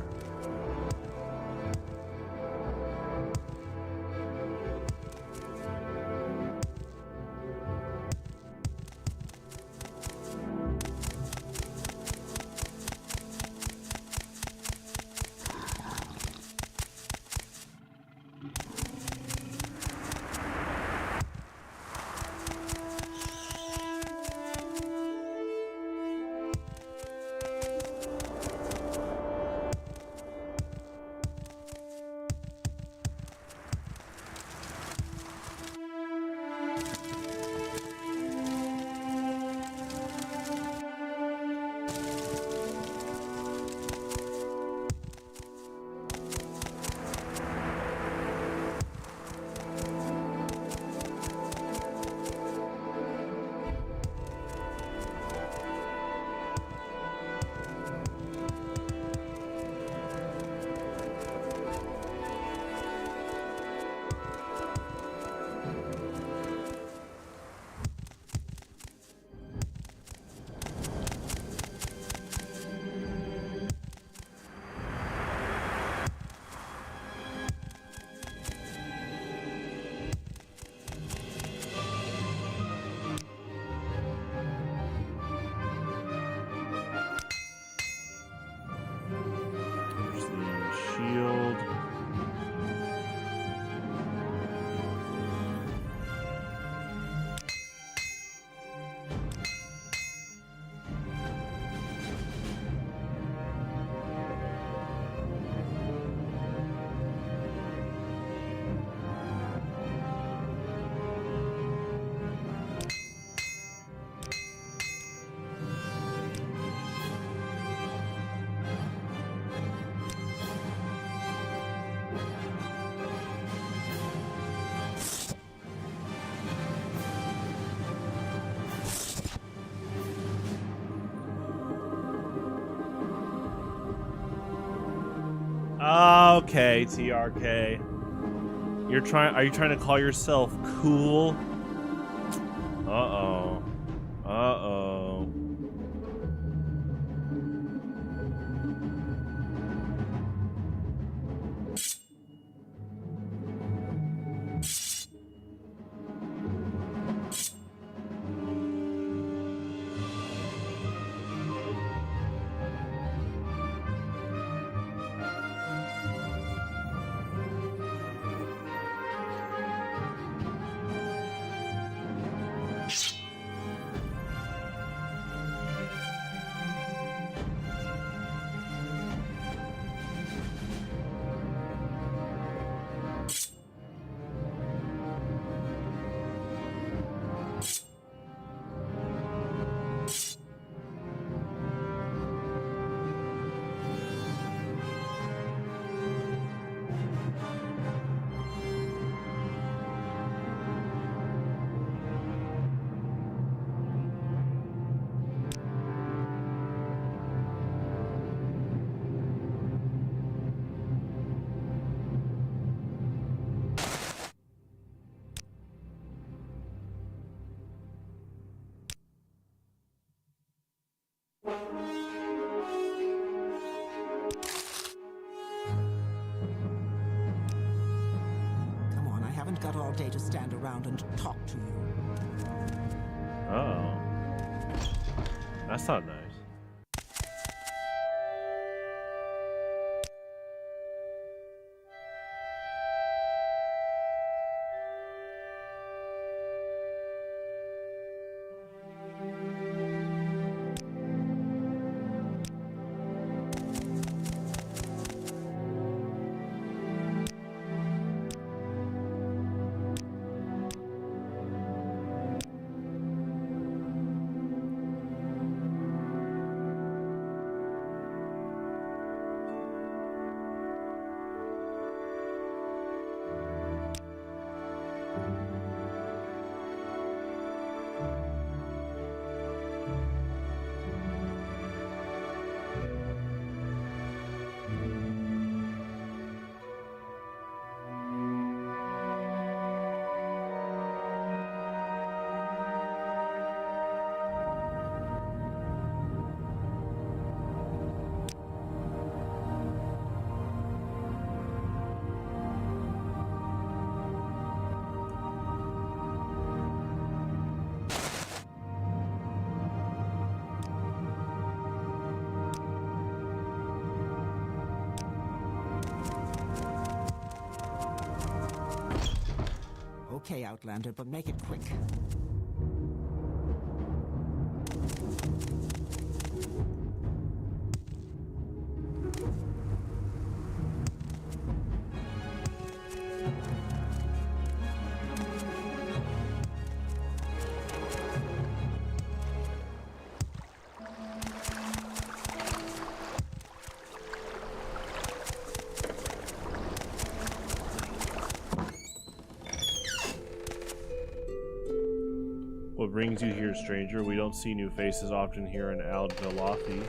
Okay, TRK. Are you trying to call yourself cool? Uh-oh. Uh-oh. Come on, I haven't got all day to stand around and talk to you. Oh. That's not nice. Okay, Outlander, but make it quick. What brings you here, stranger? We don't see new faces often here in Ald Valathi.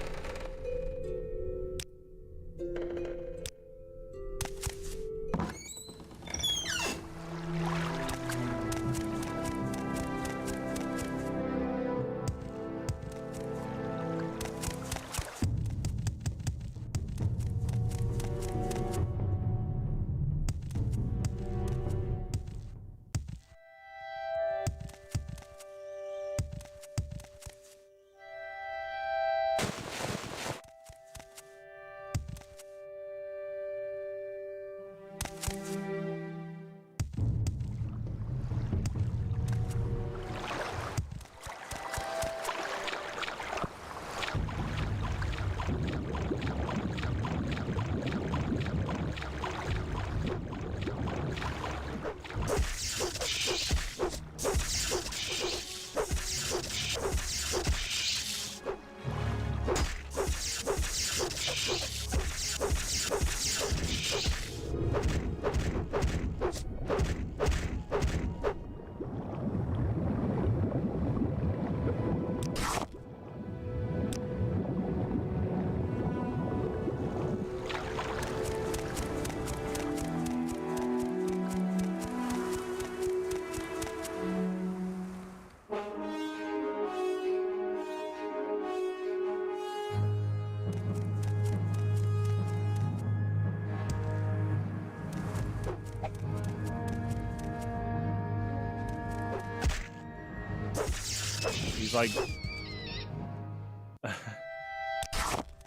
He's like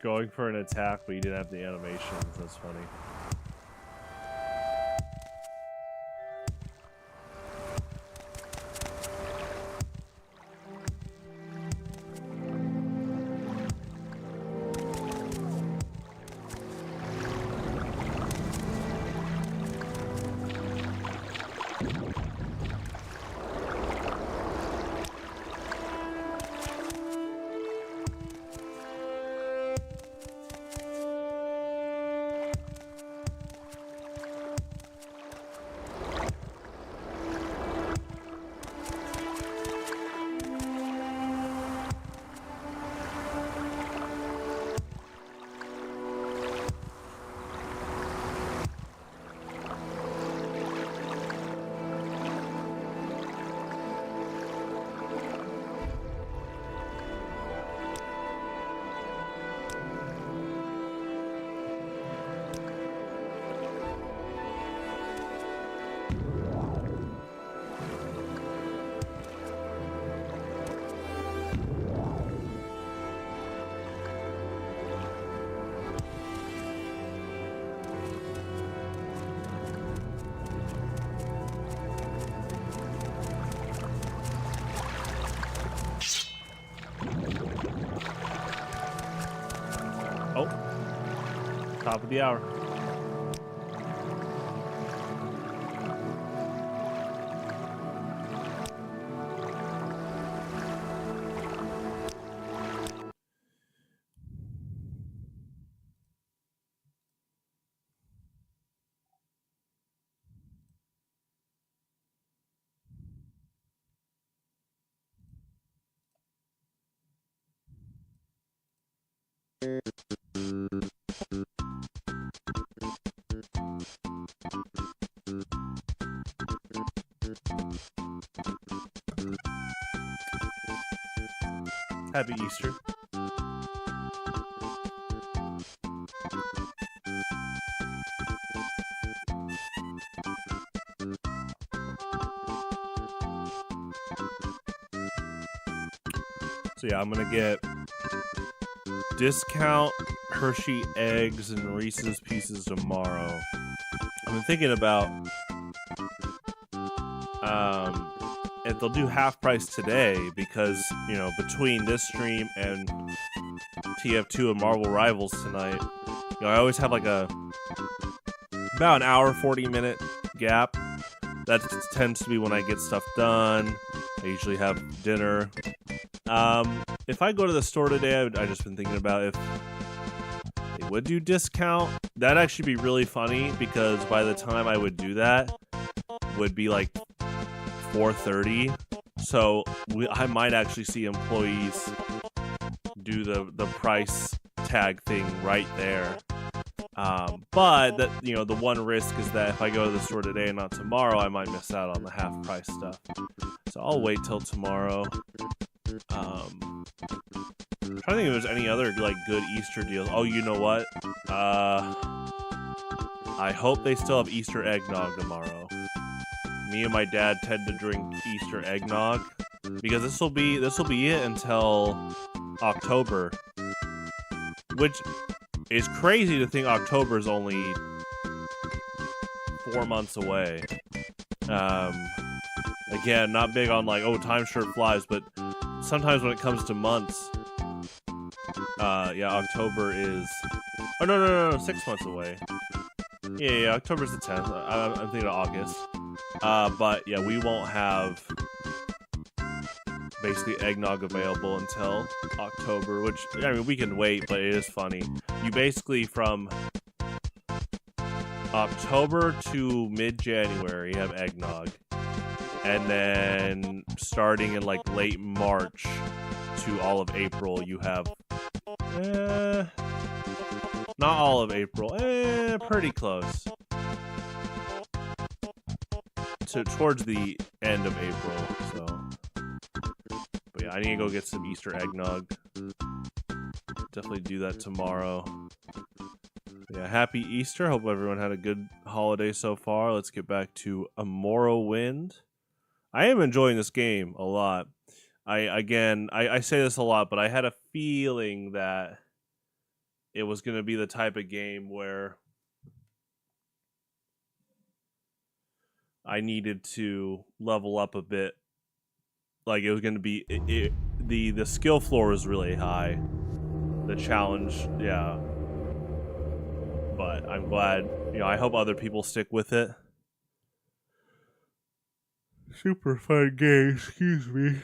going for an attack, but he didn't have the animations. That's funny. Oh, top of the hour. Happy Easter. So yeah, I'm gonna get discount Hershey eggs and Reese's Pieces tomorrow. I've been thinking about and they'll do half price today because, you know, between this stream and TF2 and Marvel Rivals tonight, you know, I always have like about an hour, 40-minute gap. That tends to be when I get stuff done. I usually have dinner. If I go to the store today, I've just been thinking about if they would do discount. That'd actually be really funny because by the time I would do that, would be like 4:30. So I might actually see employees do the price tag thing right there. But that, you know, the one risk is that if I go to the store today and not tomorrow, I might miss out on the half price stuff. So I'll wait till tomorrow. I'm trying to think if there's any other like good Easter deals. Oh, you know what? I hope they still have Easter eggnog tomorrow. Me and my dad tend to drink Easter eggnog because this will be it until October, which is crazy to think October is only 4 months away. Again, not big on like, oh, time sure flies, but sometimes when it comes to months, yeah, October is, oh no, 6 months away. Yeah, October's the 10th. I'm thinking of August. But yeah, we won't have basically eggnog available until October, which, I mean, we can wait, but it is funny. You basically, from October to mid-January, have eggnog. And then starting in like late March to all of April, you have, not all of April, pretty close. Towards the end of April, so. But yeah, I need to go get some Easter eggnog. Definitely do that tomorrow. But yeah, happy Easter. Hope everyone had a good holiday so far. Let's get back to a Morrowind. I am enjoying this game a lot. I say this a lot, but I had a feeling that it was going to be the type of game where I needed to level up a bit. Like it was going to be the skill floor is really high. The challenge, yeah. But I'm glad, I hope other people stick with it. Super fun game, excuse me.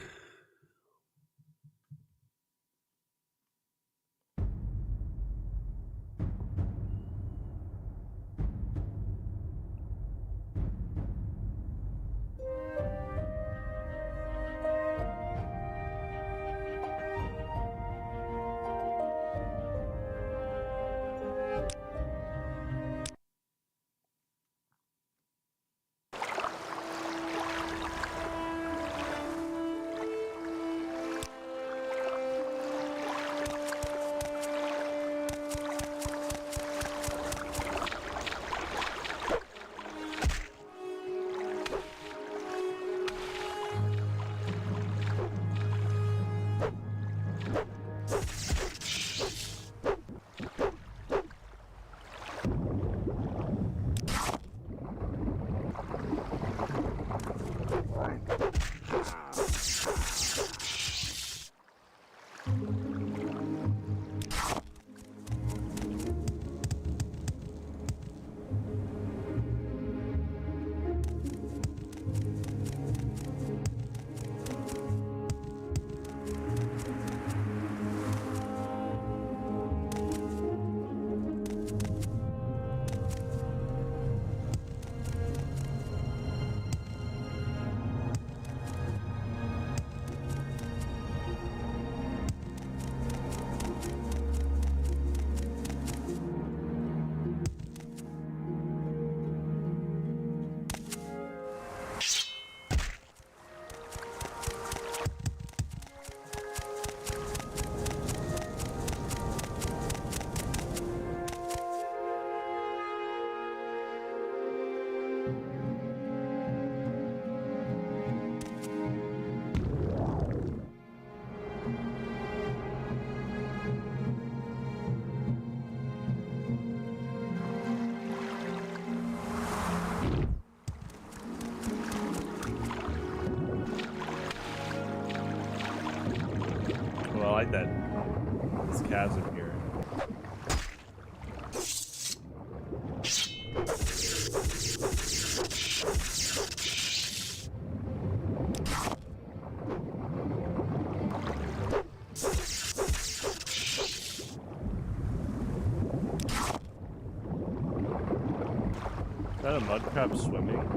I like this chasm here. Is that a mud crab swimming?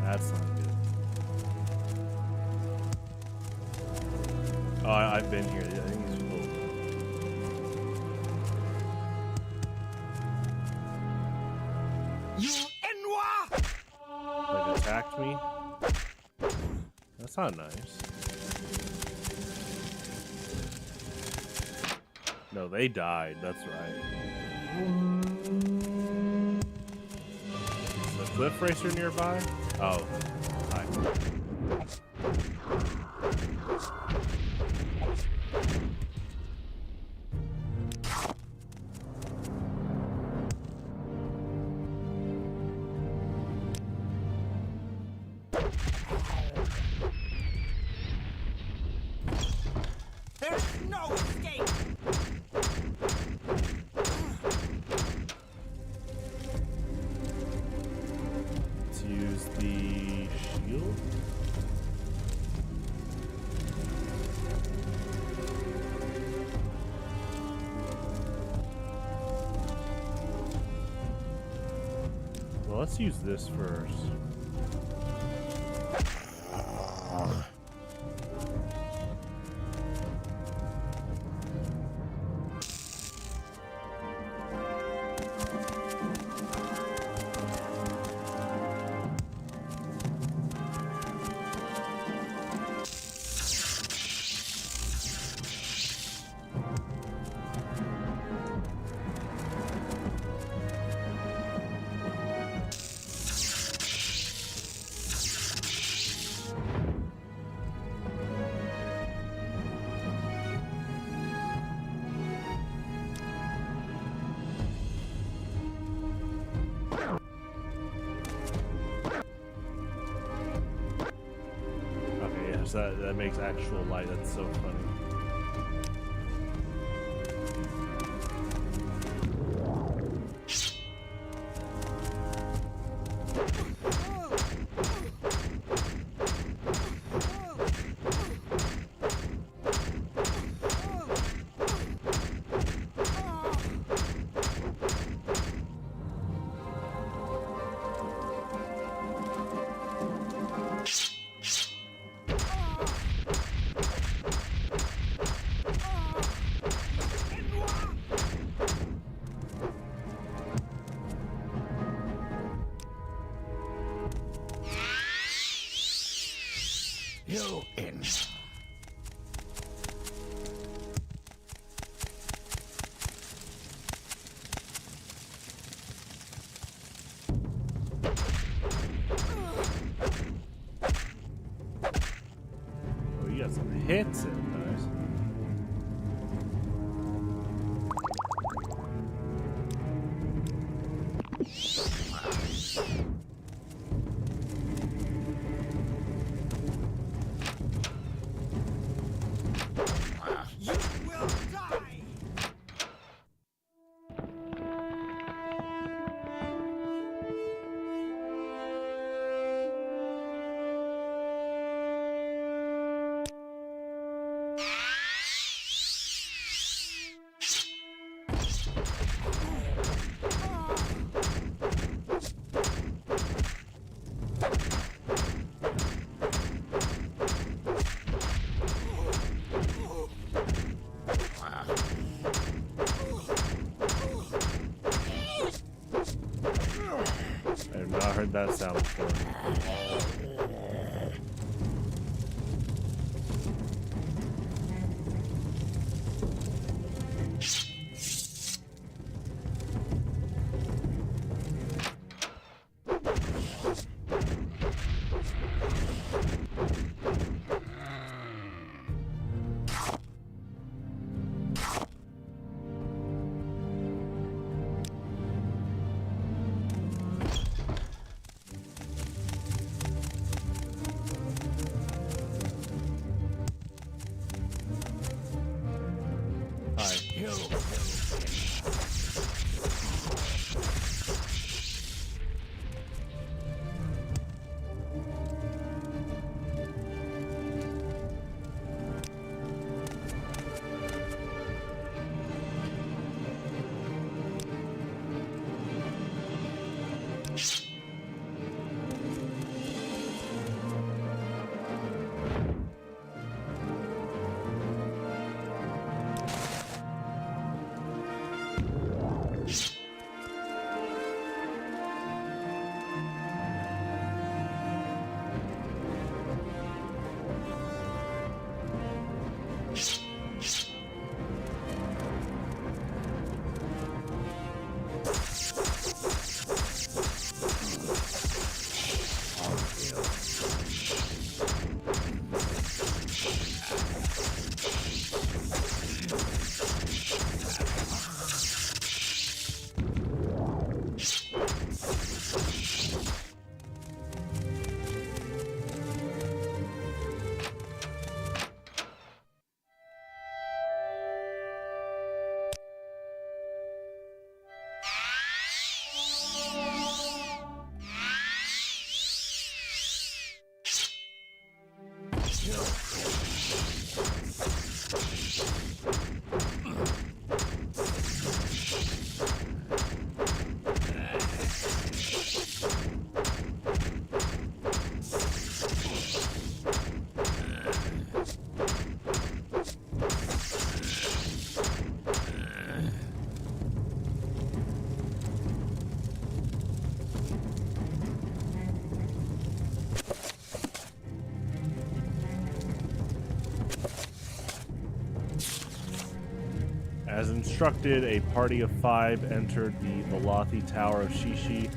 That's not good. Oh, I've been here. I think he's full. You Enwa! Like attacked me? That's not nice. No, they died. That's right. Is the cliff racer nearby? Oh, hi. There's no escape! Let's use the shield. Well, let's use this first. that makes actual light. That's so funny. You in. Oh, you got some hits in. Nice. I have not heard that sound before. As instructed, a party of 5 entered the Velothi Tower of Shishi.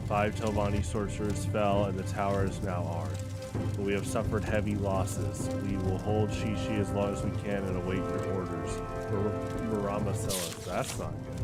5 Telvanni sorcerers fell, and the tower is now ours. But we have suffered heavy losses. We will hold Shishi as long as we can and await your orders. Murama Celis. That's not good.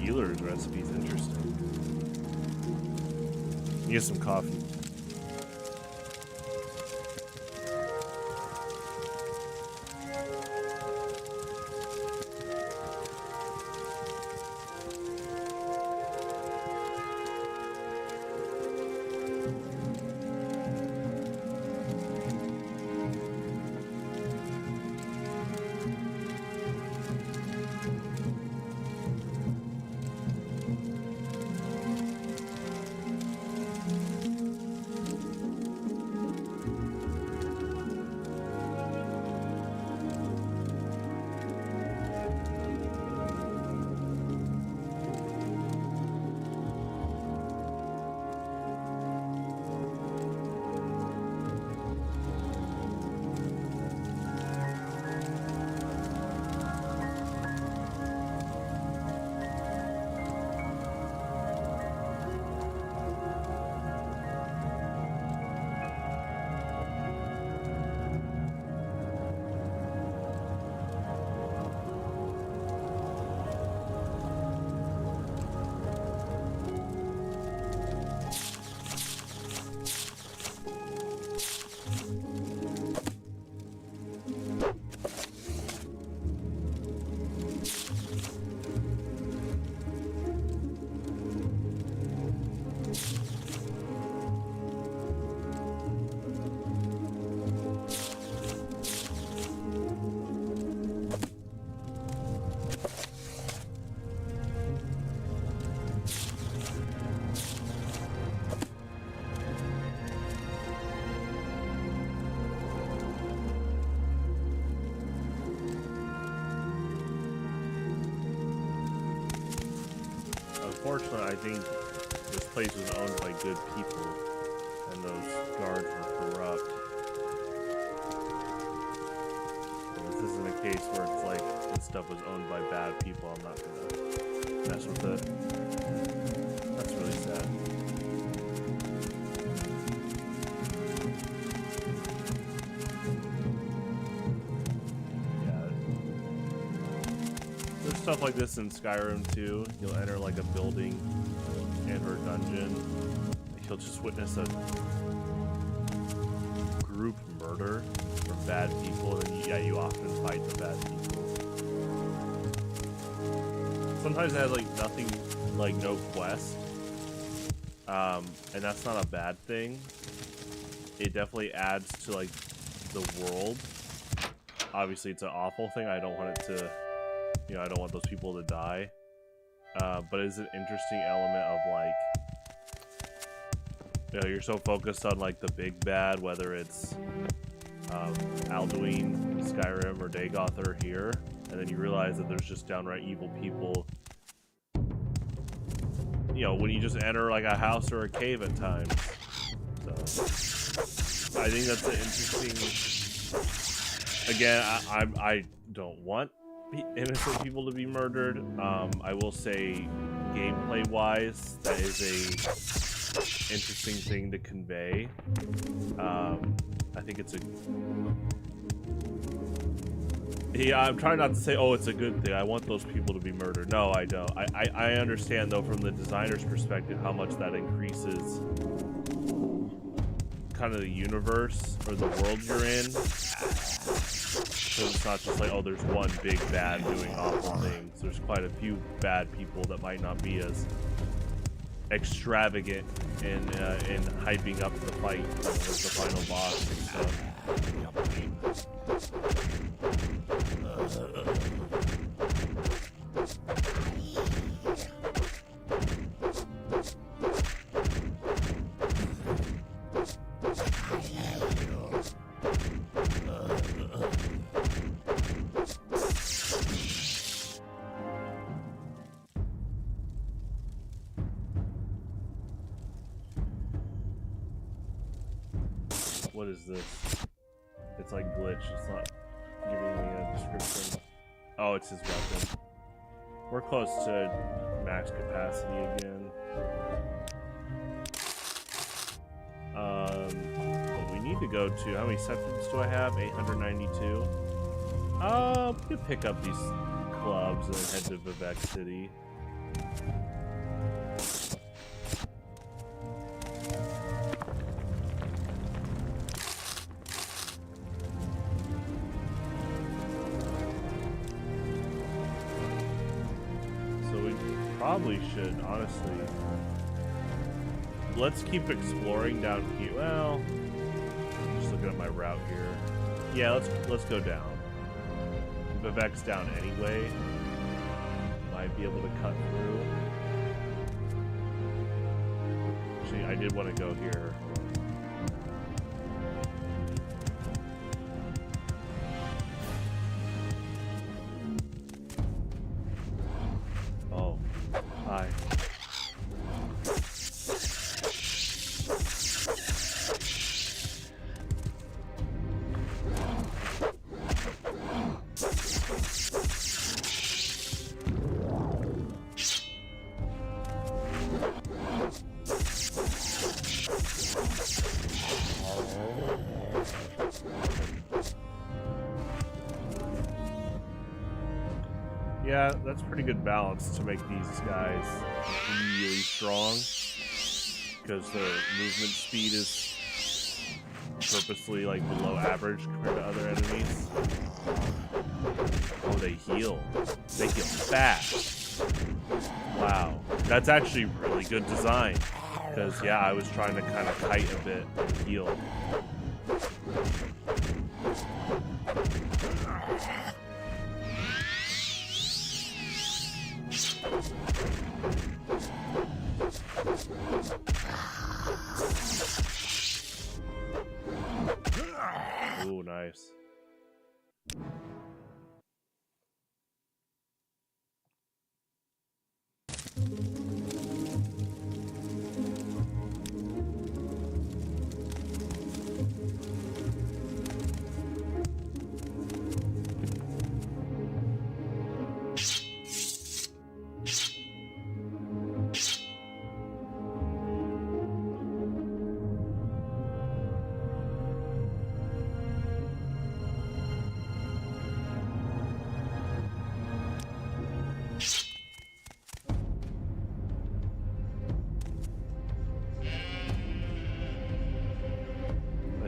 healer's recipe is interesting. Get some coffee. Unfortunately, I think this place was owned by good people, and those guards were corrupt. And this isn't a case where it's like this stuff was owned by bad people. I'm not gonna mess with it. That's really sad. There's stuff like this in Skyrim too. You'll enter like a building and or dungeon. You'll just witness a group murder from bad people, and yeah, you often fight the bad people. Sometimes it has like nothing, like no quest, and that's not a bad thing. It definitely adds to like the world. Obviously, it's an awful thing. I don't want it to. You know, I don't want those people to die, but it's an interesting element of like, you know, you're so focused on like the big bad, whether it's Alduin, Skyrim, or Dagoth are here, and then you realize that there's just downright evil people. You know, when you just enter like a house or a cave at times. So I think that's an interesting. Again, I don't want innocent people to be murdered. I will say, gameplay wise, that is a interesting thing to convey. I think it's a I'm trying not to say, oh, it's a good thing. I want those people to be murdered. No, I don't. I understand though, from the designer's perspective, how much that increases kind of the universe or the world you're in. So it's not just like, oh, there's one big bad doing awful things. There's quite a few bad people that might not be as extravagant in hyping up the fight with the final boss and stuff. What is this? It's like glitch. It's not giving me a description. Oh, it's his weapon. We're close to max capacity again. But we need to go to, how many sections do I have? 892. We could pick up these clubs and then head to Vivec City. Probably should, honestly. Let's keep exploring down here. Well, just looking at my route here. Yeah, let's go down. Vivec's down anyway. Might be able to cut through. Actually, I did want to go here. Hi. Yeah, that's pretty good balance to make these guys really strong, because their movement speed is purposely like below average compared to other enemies. Oh, they heal. They heal fast. Wow, that's actually really good design. Because yeah, I was trying to kind of kite a bit and heal. Ooh, nice.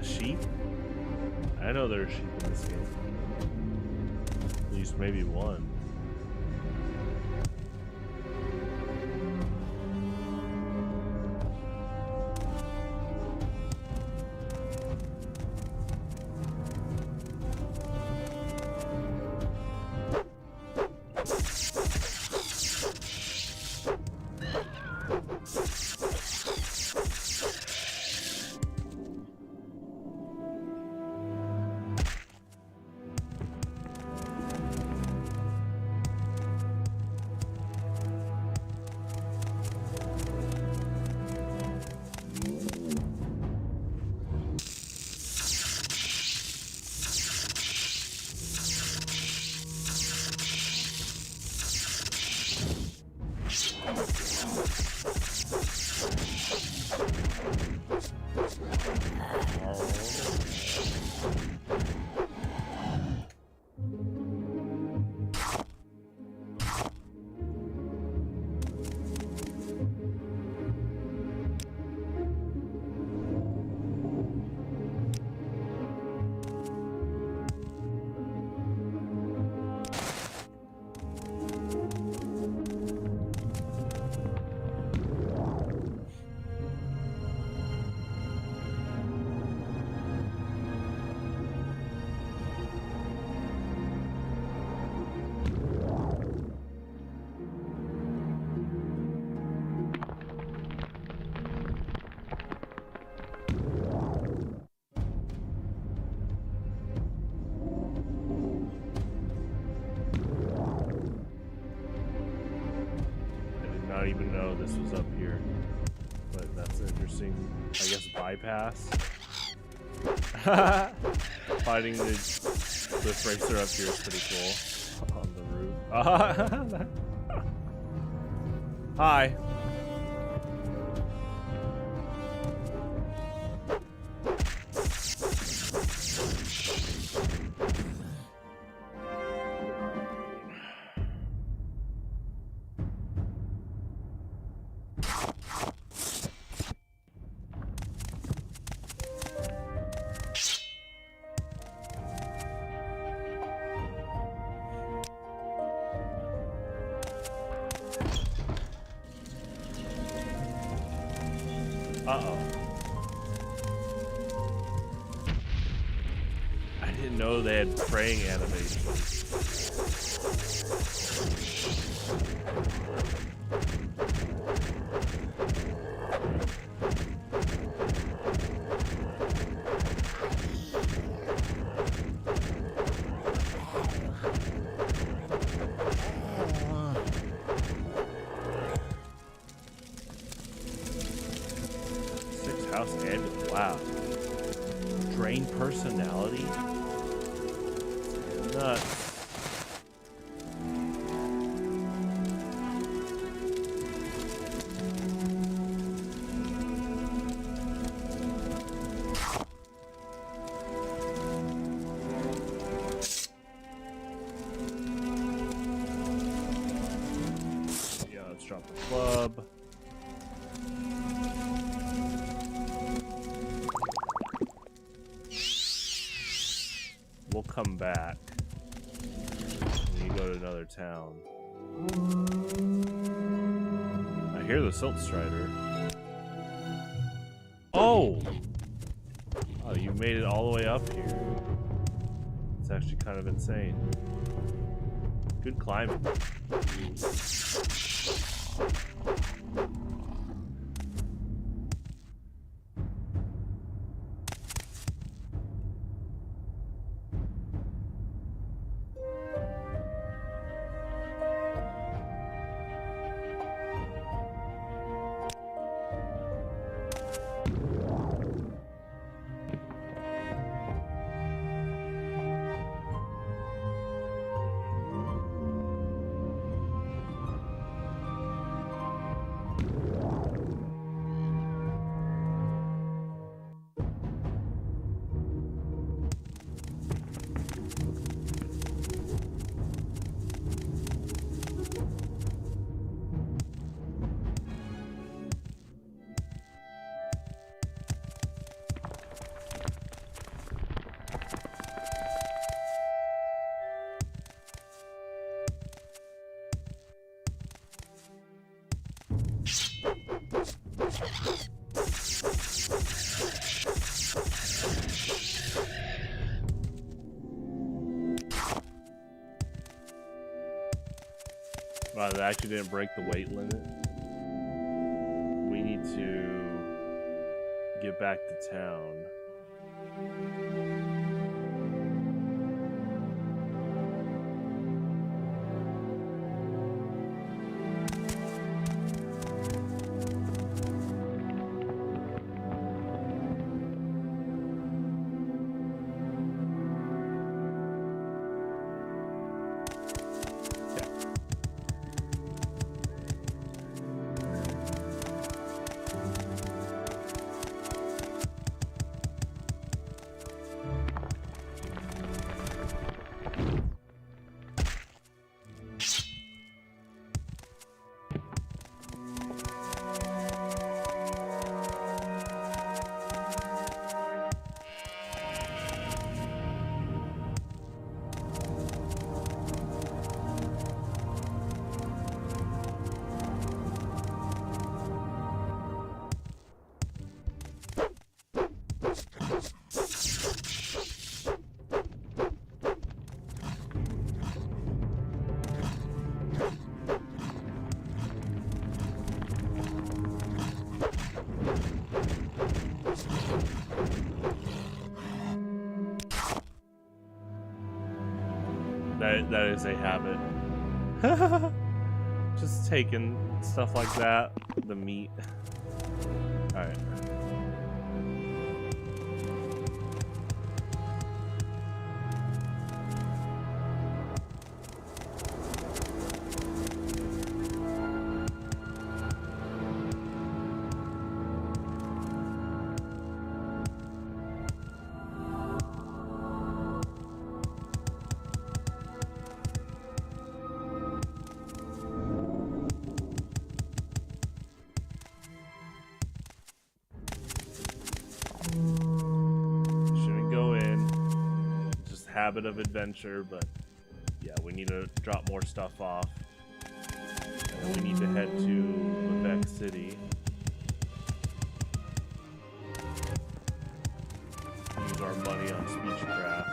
Sheep? I know there are sheep in this game. At least maybe one. Even know this was up here, but that's an interesting, I guess, bypass. Finding the cliff racer up here is pretty cool. On the roof. Hi. Uh-oh. I didn't know they had praying animations. 6 house and wow. Drain personality? Nuts. Drop the club. We'll come back when you go to another town. I hear the Silt Strider. Oh! Oh, you made it all the way up here. It's actually kind of insane. Good climbing. Wow, that actually didn't break the weight limit. We need to get back to town. That is a habit. Just taking stuff like that, the meat. Alright. Habit of adventure, but yeah, we need to drop more stuff off, and we need to head to Vivec City. use our money on speechcraft.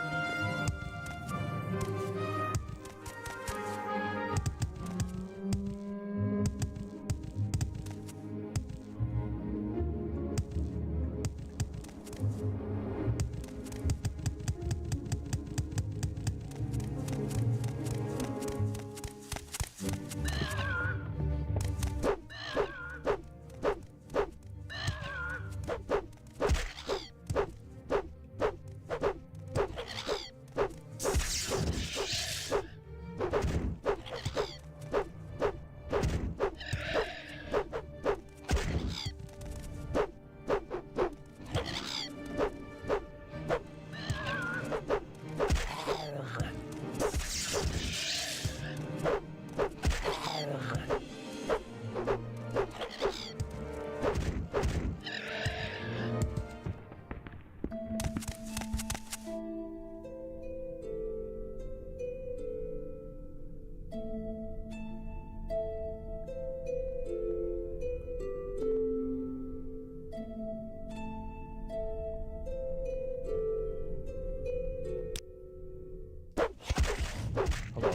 Hello.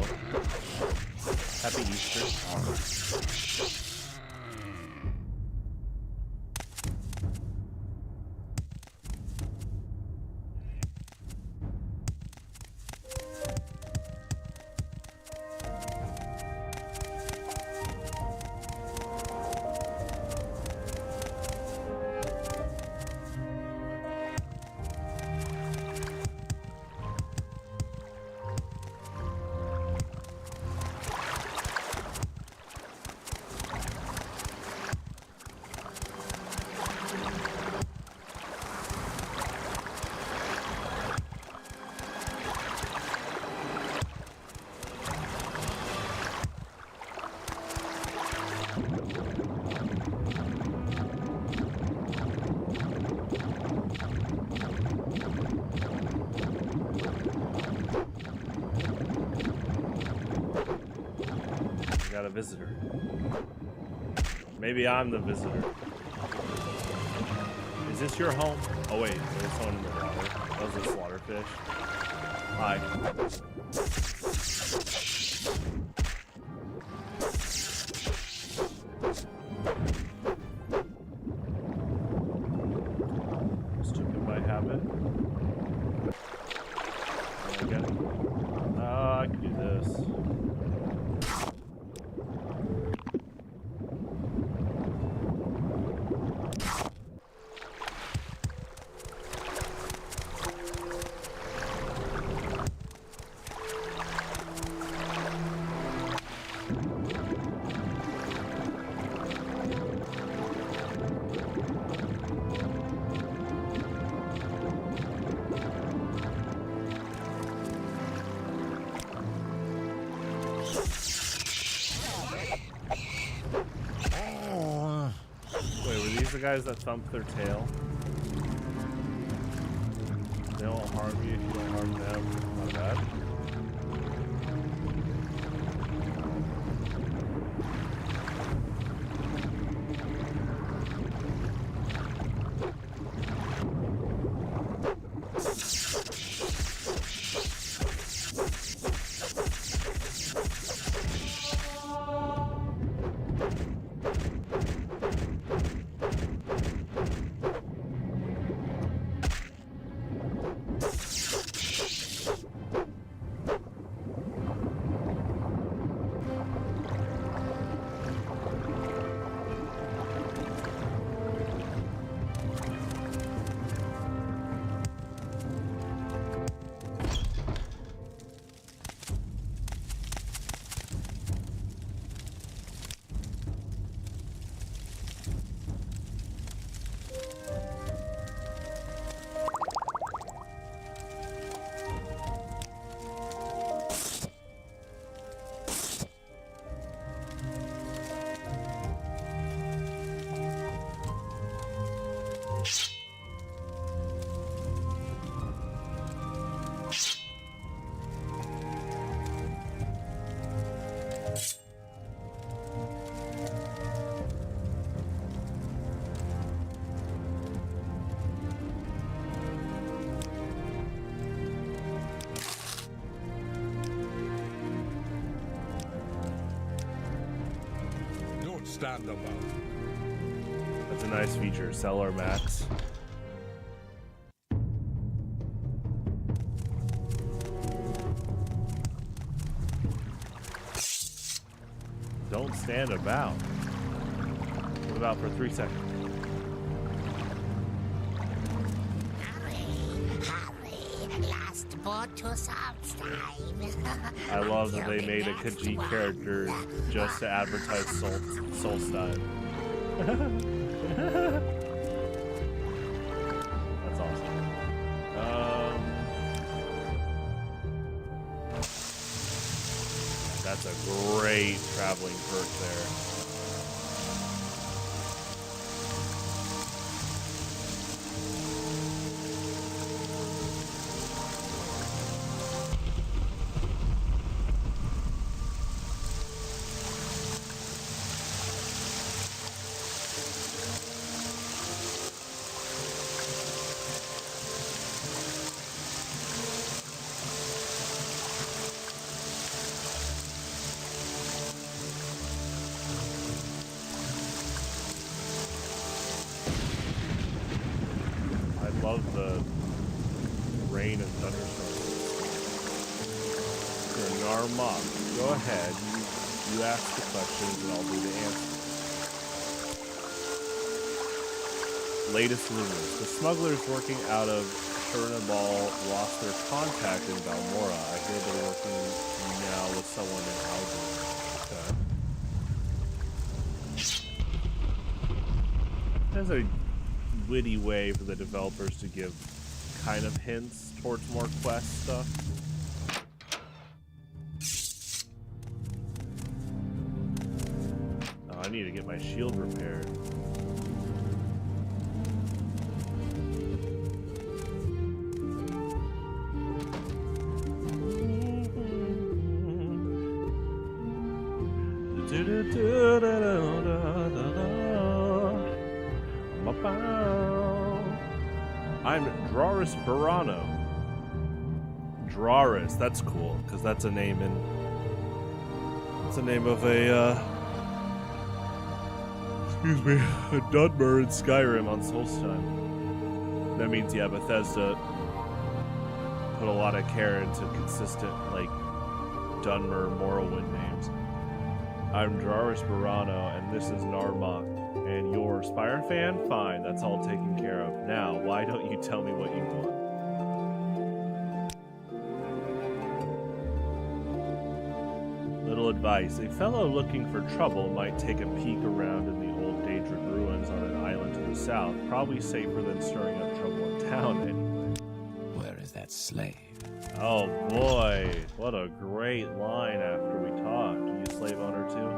Happy Easter. Got a visitor. Maybe I'm the visitor. Is this your home? Oh wait, there's someone in the water. That was a slaughterfish. Hi. Mistook it by habit. I can do this. The guys that thump their tail. They won't harm you if you don't harm them. Not bad. stand about. That's a nice feature. Sell our mats. Don't stand about. What about for 3 seconds? Hurry, last boat to Saltstein. I love that they made a Khajiit character just to advertise Solstein. That's awesome. That's a great traveling perk there. Love the rain and thunderstorms. Narmok, go ahead. You ask the questions and I'll do the answers. Latest rumors. The smugglers working out of Chernobal lost their contact in Balmora. I hear they're working now with someone in Algier. Okay. There's a witty way for the developers to give kind of hints towards more quest stuff. Oh, I need to get my shield repaired. I'm Draris Barano. Draris, that's cool, because that's a name in. It's a name of a. Excuse me, a Dunmer in Skyrim on Solstheim. That means, yeah, Bethesda put a lot of care into consistent, like, Dunmer Morrowind names. I'm Draris Barano, and this is Narmok. And you're a Spire fan? Fine, that's all taken care of. Now, why don't you tell me what you want? Little advice. A fellow looking for trouble might take a peek around in the old Daedric ruins on an island to the south. Probably safer than stirring up trouble in town anyway. Where is that slave? Oh boy, what a great line after we talked. Are you a slave owner too?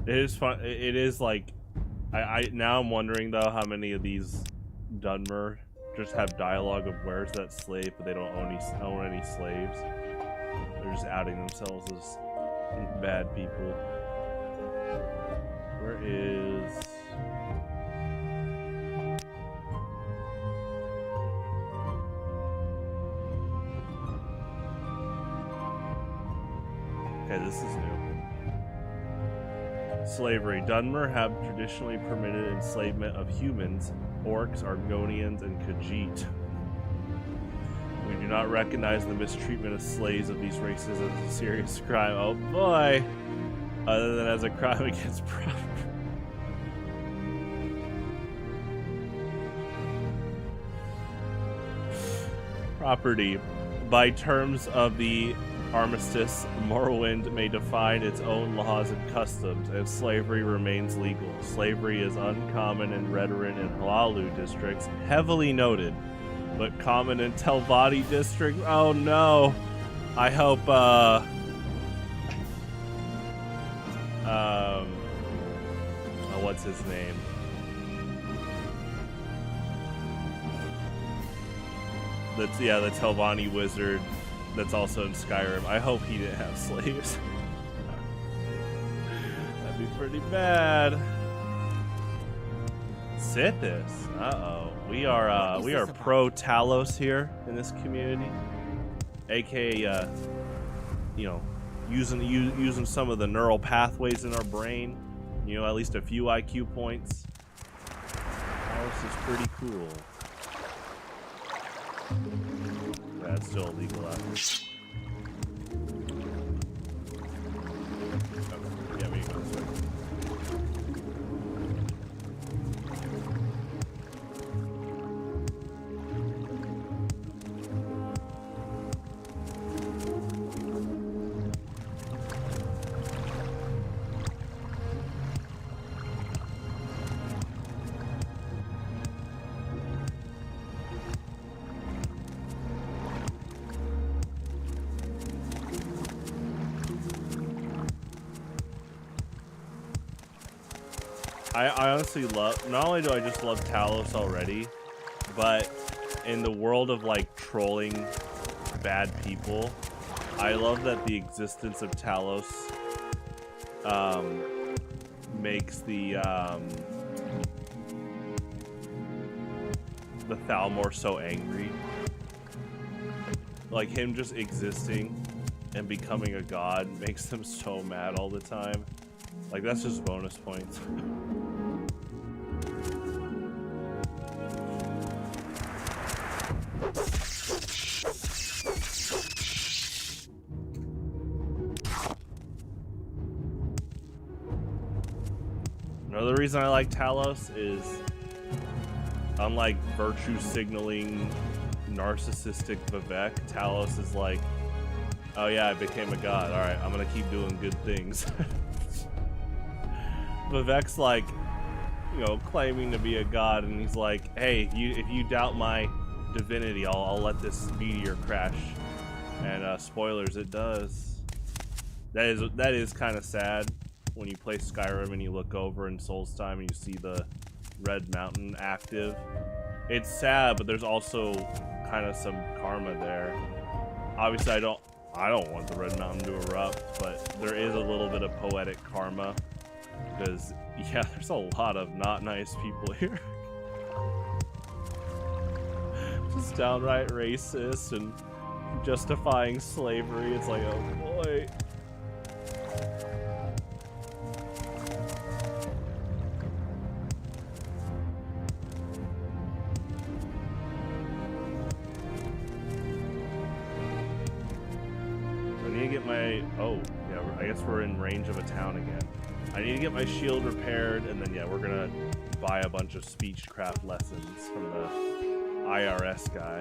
It is fun. It is like, I now I'm wondering though how many of these Dunmer just have dialogue of where's that slave, but they don't own any slaves. They're just outing themselves as bad people. Where is? Okay, this is new. Slavery. Dunmer have traditionally permitted enslavement of humans, orcs, Argonians, and Khajiit. We do not recognize the mistreatment of slaves of these races as a serious crime. Oh boy! Other than as a crime against property. Property. By terms of the Armistice, Morrowind may define its own laws and customs, and slavery remains legal. Slavery is uncommon in Redoran and Hlaalu districts, heavily noted, but common in Telvanni district. Oh no! I hope, what's his name? That's, yeah, the Telvanni wizard. That's also in Skyrim. I hope he didn't have slaves. That'd be be pretty bad. Sithis. Uh-oh. We are pro Talos here in this community. AKA you know, using some of the neural pathways in our brain. You know, at least a few IQ points. Talos is pretty cool. That's still illegal out here. Yeah, we can go this way. I honestly love, not only do I just love Talos already, but in the world of like trolling bad people, I love that the existence of Talos makes the Thalmor so angry. Like him just existing and becoming a god makes them so mad all the time. Like that's just bonus points. Another reason I like Talos is, unlike virtue signaling narcissistic Vivec, Talos is like, oh yeah, I became a god, alright, I'm gonna keep doing good things. Vivec's like, you know, claiming to be a god, and he's like, hey, if you doubt my divinity, I'll let this meteor crash. And spoilers, it does. That is kind of sad when you play Skyrim and you look over in Souls Time and you see the Red Mountain active. It's sad, but there's also kind of some karma there. Obviously, I don't want the Red Mountain to erupt, but there is a little bit of poetic karma. Because, yeah, there's a lot of not nice people here. Just downright racist and justifying slavery. It's like, oh boy. So I need to get my... Oh, yeah, I guess we're in range of a town again. I need to get my shield repaired, and then, yeah, we're gonna buy a bunch of speechcraft lessons from the IRS guy.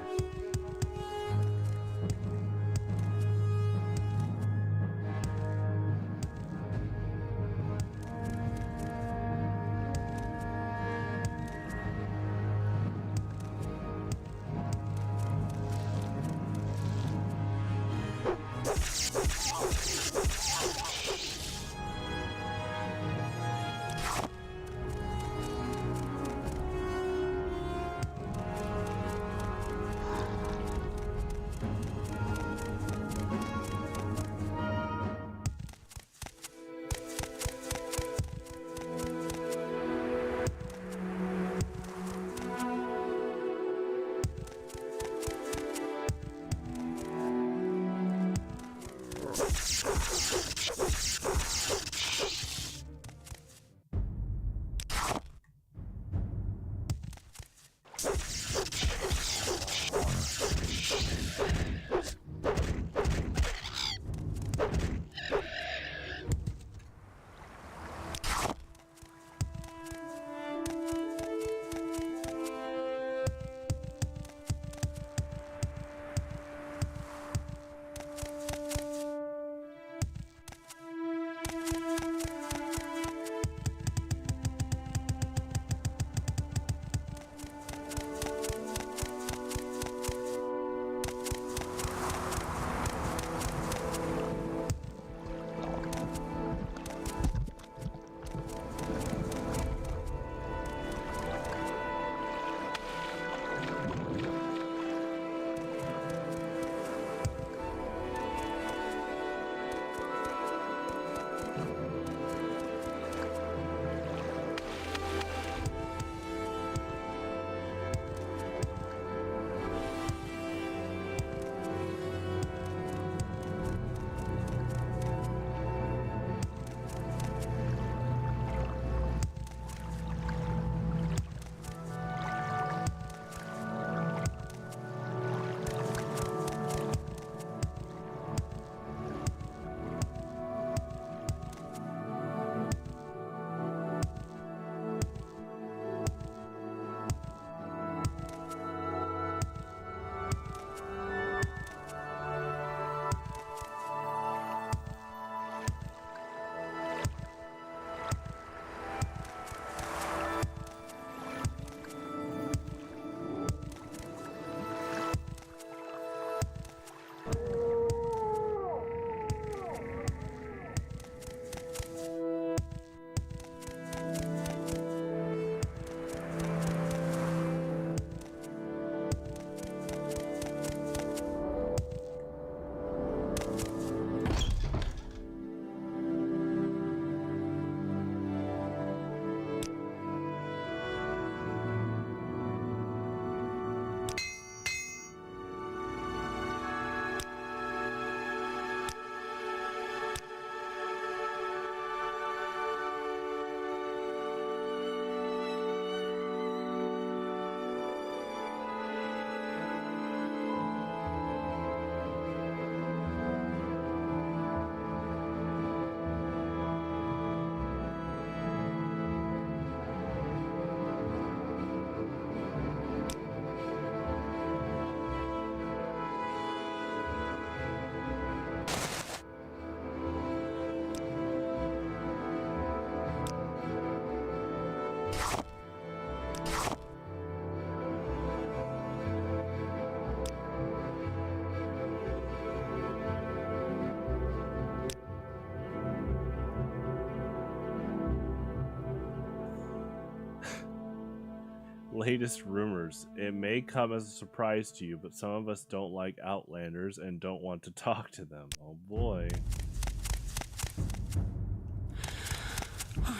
latest rumors. It may come as a surprise to you, but some of us don't like Outlanders and don't want to talk to them. Oh boy.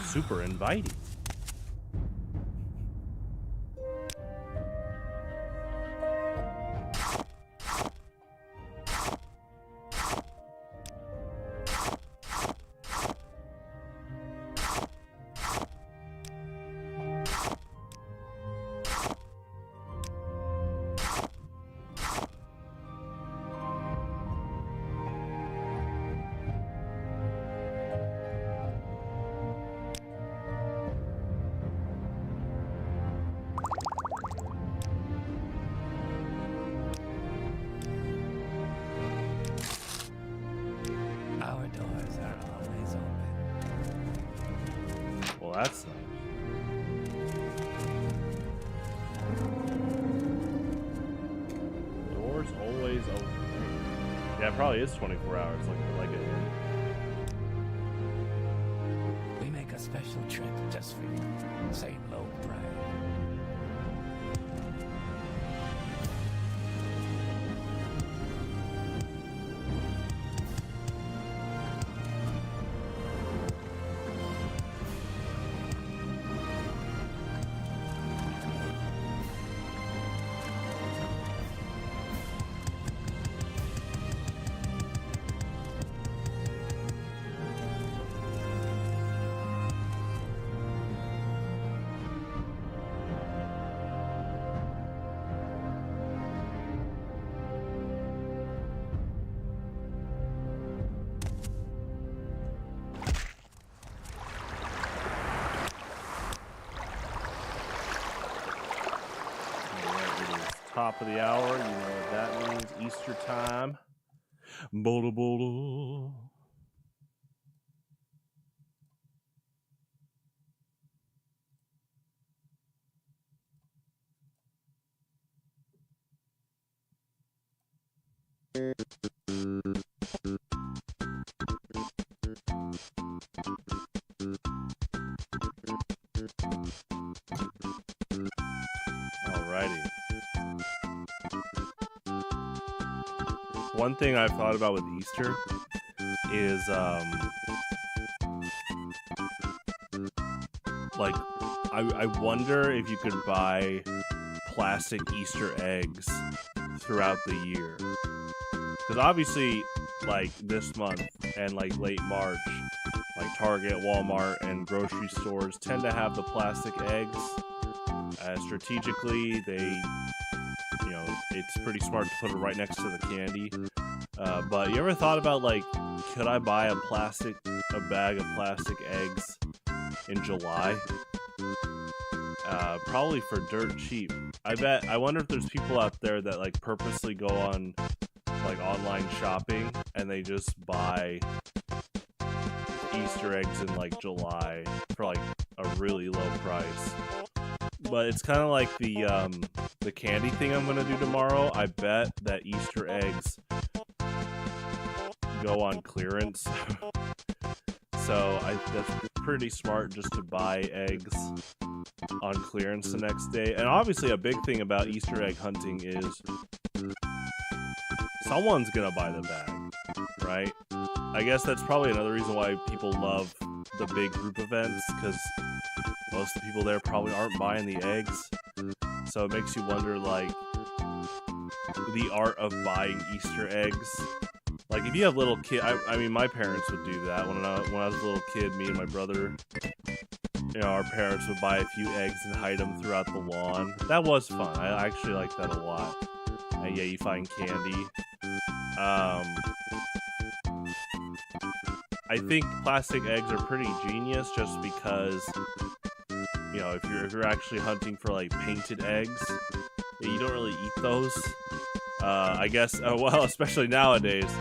Super inviting. Our doors are always open. Well, that's nice. Doors always open. Yeah, it probably is 24 hours, like it. We make a special trip just for you. Same low price. Top of the hour, you know what that means. Easter time. Bola bola. Alrighty. One thing I've thought about with Easter is like I wonder if you could buy plastic Easter eggs throughout the year, because obviously like this month and like late March, like Target, Walmart, and grocery stores tend to have the plastic eggs. Strategically, they, you know, it's pretty smart to put it right next to the candy. But you ever thought about, like, could I buy a bag of plastic eggs in July? Probably for dirt cheap. I wonder if there's people out there that, like, purposely go on, like, online shopping and they just buy Easter eggs in, like, July for, like, a really low price. But it's kind of like the candy thing I'm gonna do tomorrow. I bet that Easter eggs go on clearance, so that's pretty smart just to buy eggs on clearance the next day. And obviously, a big thing about Easter egg hunting is someone's gonna buy the bag, right? I guess that's probably another reason why people love the big group events, because most of the people there probably aren't buying the eggs. So it makes you wonder, like, the art of buying Easter eggs. Like, if you have little kids, I mean, my parents would do that. When I was a little kid, me and my brother, you know, our parents would buy a few eggs and hide them throughout the lawn. That was fun. I actually liked that a lot. And yeah, you find candy. I think plastic eggs are pretty genius just because, you know, if you're actually hunting for, like, painted eggs, you don't really eat those. I guess, well, especially nowadays.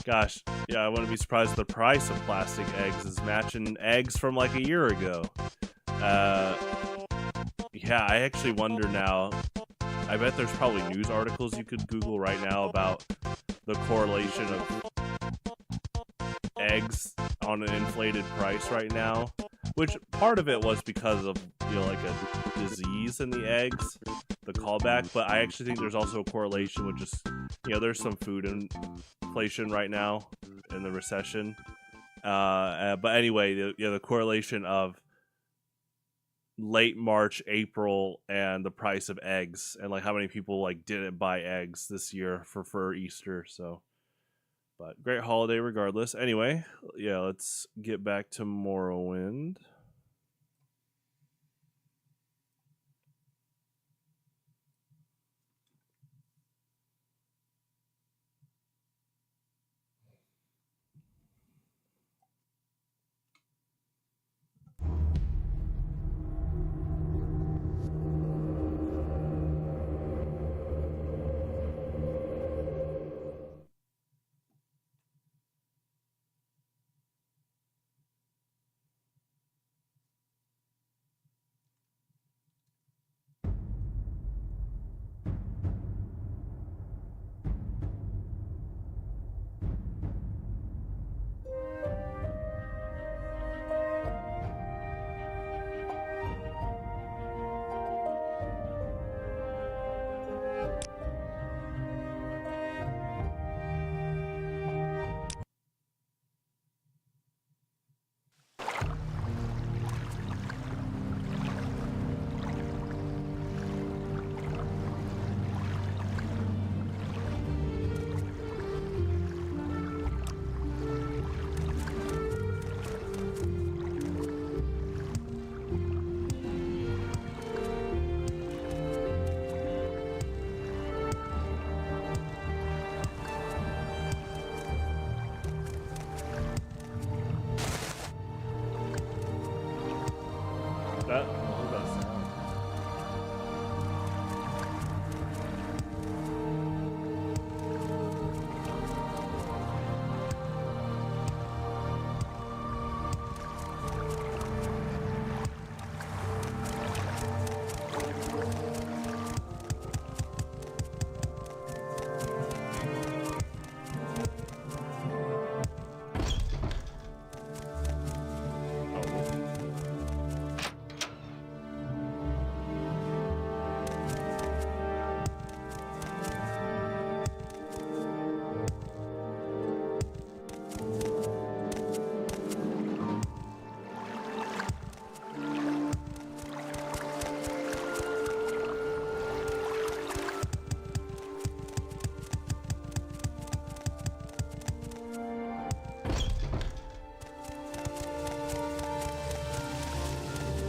Gosh, yeah, I wouldn't be surprised if the price of plastic eggs is matching eggs from, like, a year ago. Yeah, I actually wonder now. I bet there's probably news articles you could Google right now about the correlation of eggs on an inflated price right now. Which part of it was because of like a disease in the eggs, the callback. But I actually think there's also a correlation with just, there's some food inflation right now in the recession. But anyway, the correlation of late March, April, and the price of eggs, and like how many people like didn't buy eggs this year for Easter. So, but great holiday regardless. Anyway, yeah, let's get back to Morrowind.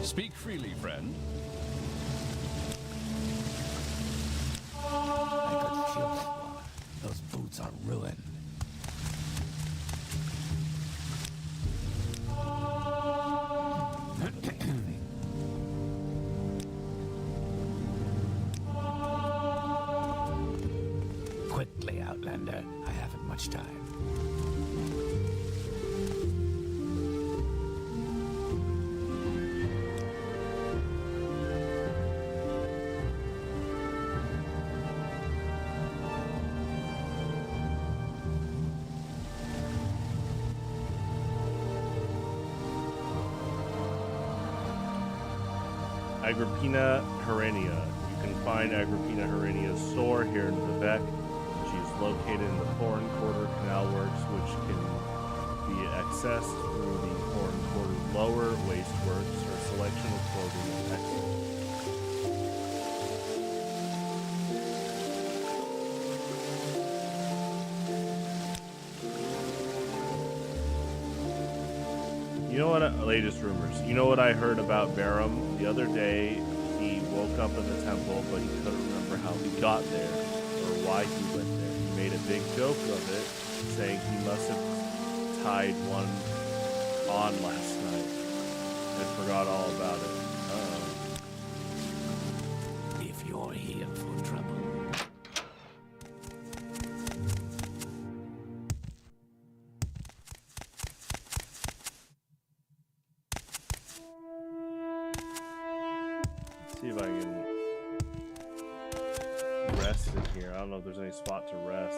Speak freely, friend. I could kill that one. Those boots are ruined. Quickly, Outlander. I haven't much time. Agrippina Herenia. You can find Agrippina Herenia's store here in Vivec. She is located in the Foreign Quarter Canal Works, which can be accessed through the Foreign Quarter Lower Waste Works. Her selection of clothing is excellent. You know what? Latest rumors. You know what I heard about Barum? The other day, he woke up in the temple, but he couldn't remember how he got there or why he went there. He made a big joke of it, saying he must have tied one on last night and forgot all about it. If you're here for trouble. See if I can rest in here. I don't know if there's any spot to rest.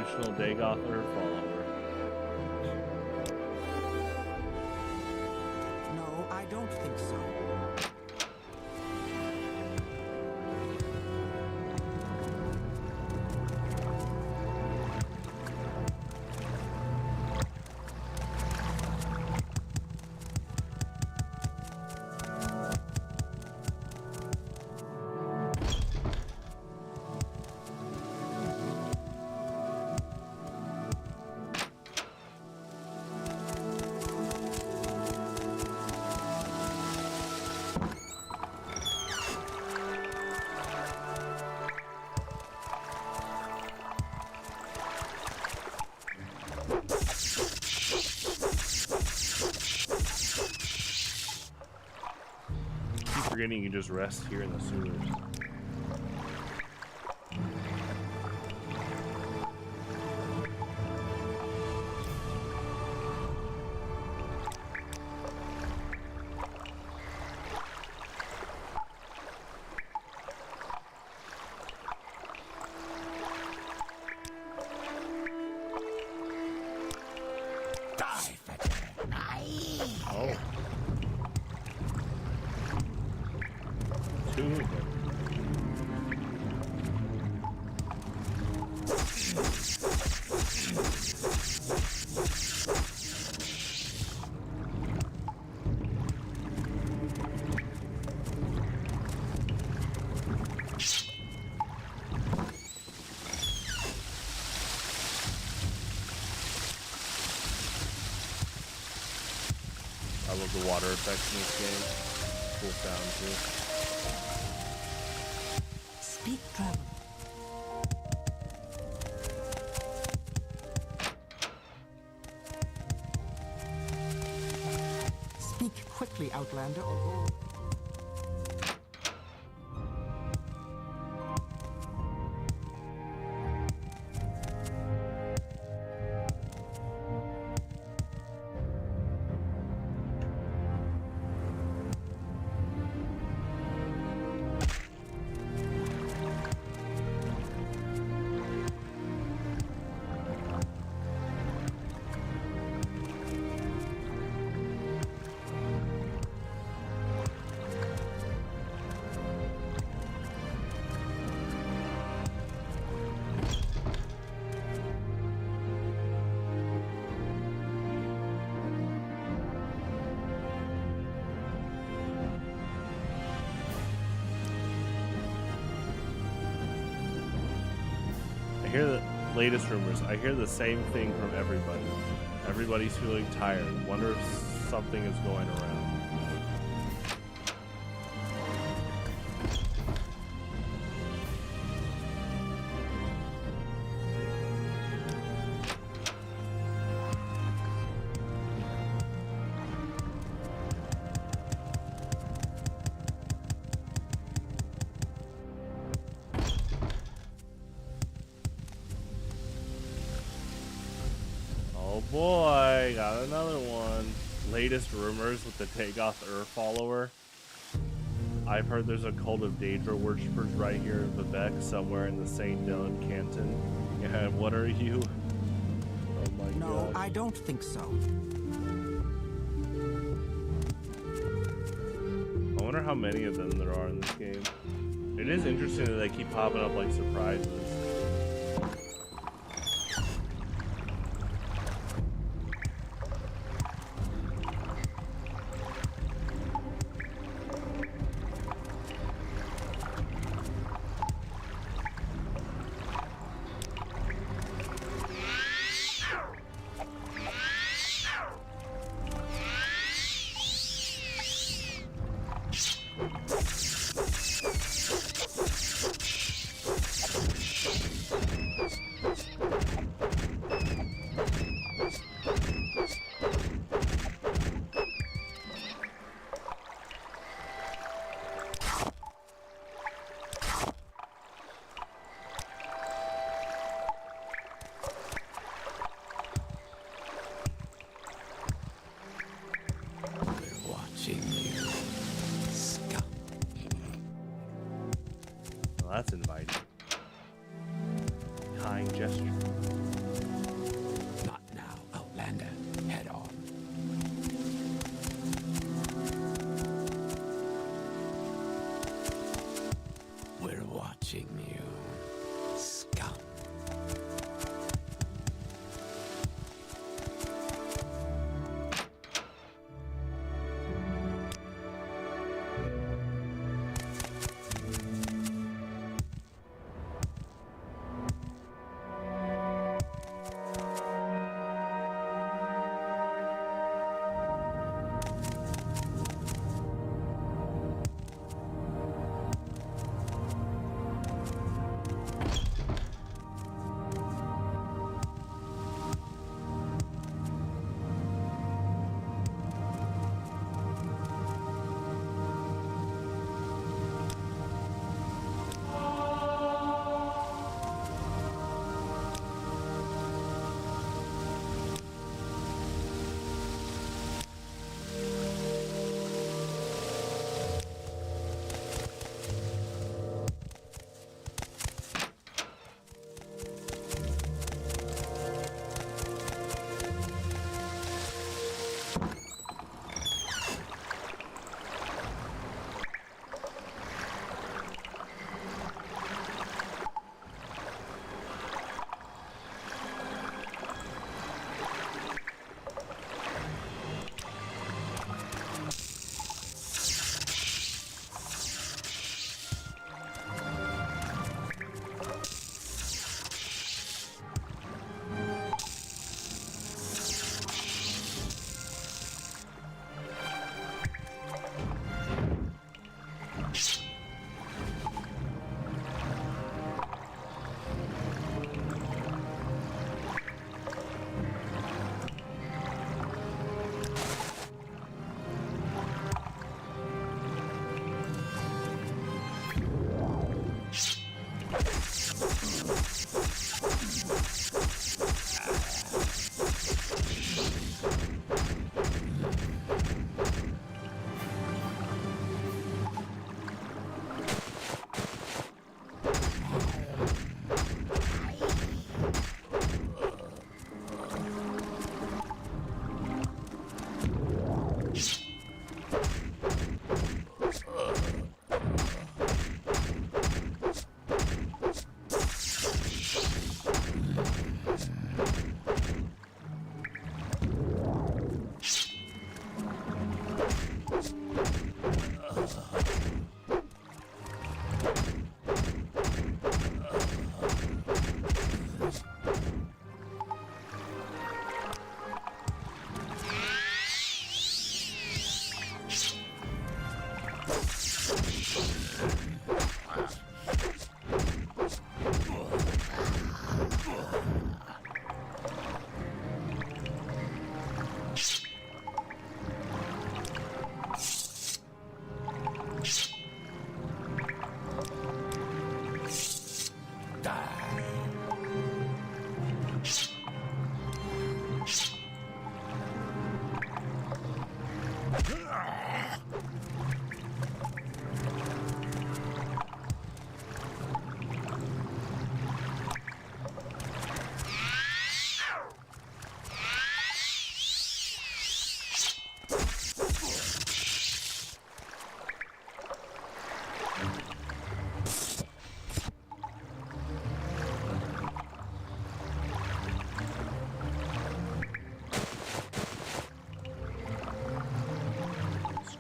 Delusional Dagoth or follower. No, I don't think so. Forgetting you just rest here in the sewers. Die, Fetcher. Oh. Two of them. I love the water effects in this game. Cool sound too. Speak travel. Speak quickly, Outlander. I hear the latest rumors. I hear the same thing from everybody. Everybody's feeling tired. Wonder if something is going around. Oh boy, got another one. Latest rumors with the Takeoff Ur follower. I've heard there's a cult of Daedra worshippers right here in Vivec, somewhere in the St. Dylan Canton. Yeah, what are you? Oh my No, gosh. I don't think so. I wonder how many of them there are in this game. It is interesting that they keep popping up like surprises. Well, that's inviting. Kind gesture. watching you, scum.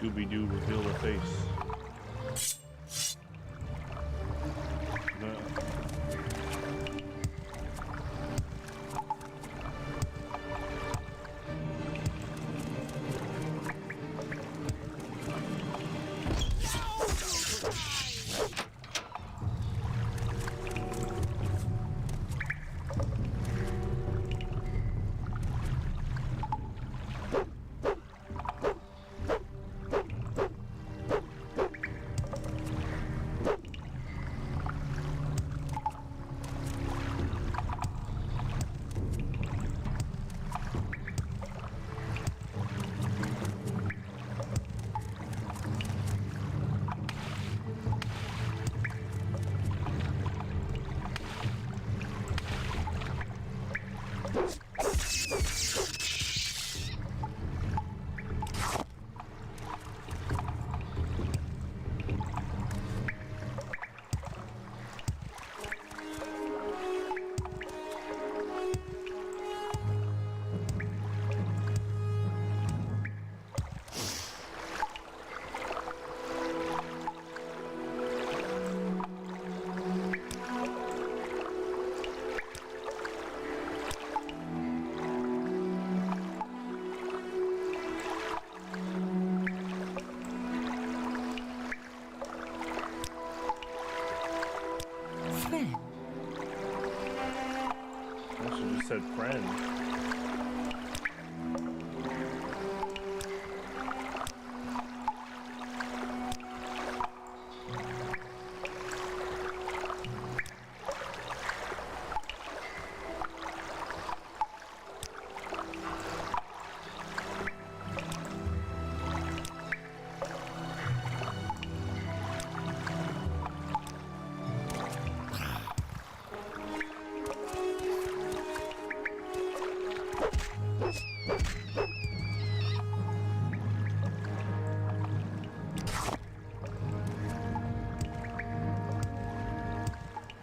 Scooby-Doo reveal the face. I should have just said friend.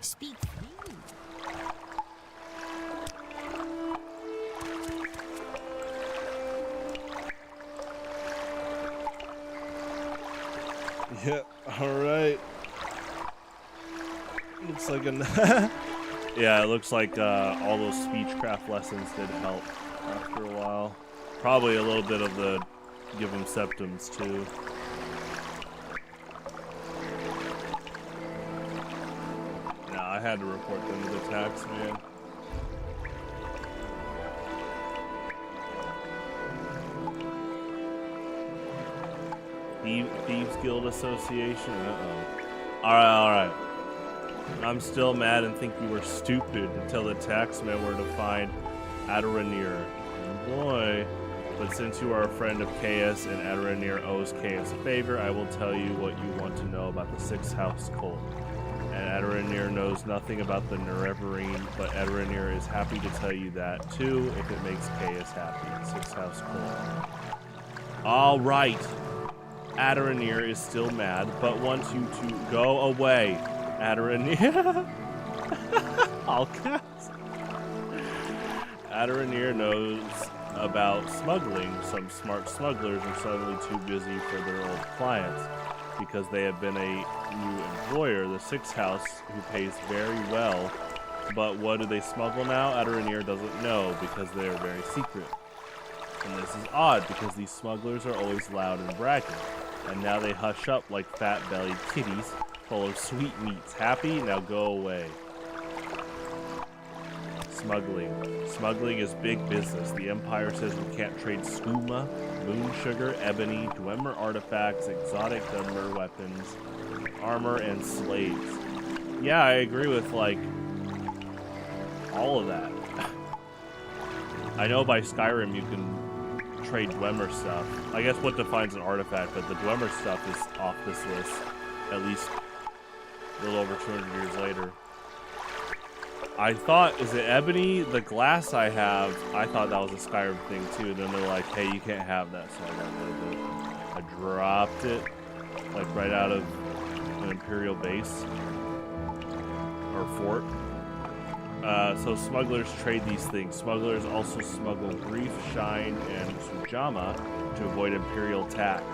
Speak freely. Yeah, alright. Looks like a... Yeah, it looks like all those speechcraft lessons did help after a while. Probably a little bit of the give them septums too. Nah, I had to report them to the tax man. Thieves Guild Association? Uh-oh. Alright. I'm still mad and think you were stupid until the taxmen were to find Adoranir. Oh boy. But since you are a friend of Chaos and Adoranir owes Chaos a favor, I will tell you what you want to know about the Sixth House cult. And Adoranir knows nothing about the Nerevarine, but Adoranir is happy to tell you that too if it makes Chaos happy. Sixth House cult. Alright. Adoranir is still mad, but wants you to go away. Adoranir. All caps. Adoranir knows about smuggling. Some smart smugglers are suddenly too busy for their old clients because they have been a new employer, the Sixth House, who pays very well. But what do they smuggle now? Adoranir doesn't know because they are very secret. And this is odd because these smugglers are always loud and bragging. And now they hush up like fat-bellied kitties full of sweetmeats. Happy? Now go away. Smuggling. Smuggling is big business. The Empire says we can't trade skooma, moon sugar, ebony, Dwemer artifacts, exotic Dunmer weapons, armor, and slaves. Yeah, I agree with, like, all of that. I know by Skyrim you can trade Dwemer stuff. I guess what defines an artifact, but the Dwemer stuff is off this list, at least a little over 200 years later. I thought, is it ebony? The glass I have, I thought that was a Skyrim thing too. Then they're like, hey, you can't have that, so I got rid of it. I dropped it, like right out of an Imperial base, or fort. So smugglers trade these things. Smugglers also smuggle grief, shine, and sujama to avoid Imperial tax.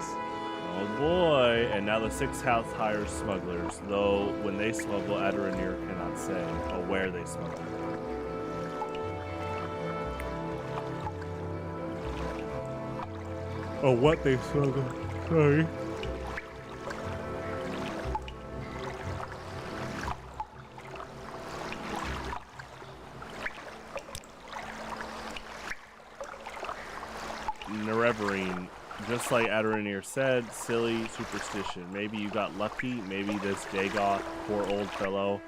Oh boy, and now the Sixth House hires smugglers, though when they smuggle, Adoranir cannot say where they smuggle. Oh, what they smuggle. Sorry. Nerevarine. Just like Adoranir said, silly superstition. Maybe you got lucky, maybe this Dagoth, poor old fellow,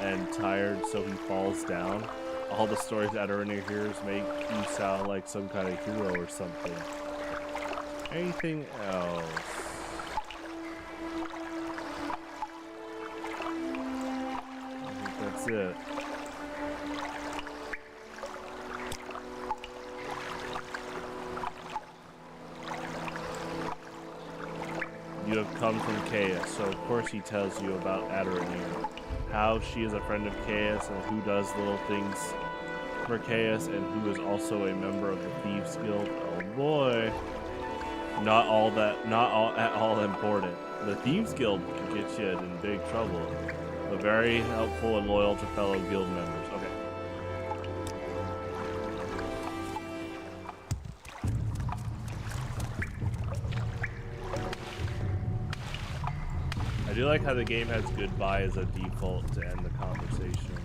and tired so he falls down. All the stories Adoranir hears make you sound like some kind of hero or something. Anything else? I think that's it. You have come from Chaos, so of course he tells you about Adoranir. How she is a friend of Chaos and who does little things for Chaos and who is also a member of the Thieves Guild. Oh boy. Not at all important. The Thieves Guild can get you in big trouble. But very helpful and loyal to fellow guild members. Okay. I do like how the game has goodbye as a default to end the conversation.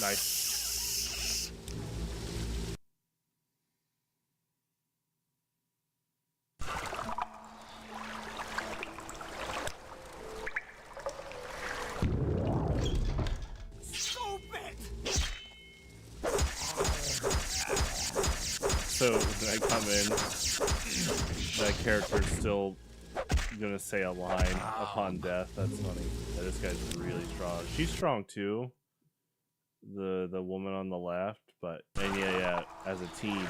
Nice. So when I come in, that character's still gonna say a line upon death. That's funny. Yeah, this guy's really strong. She's strong too. The woman on the left, but and yeah, as a team,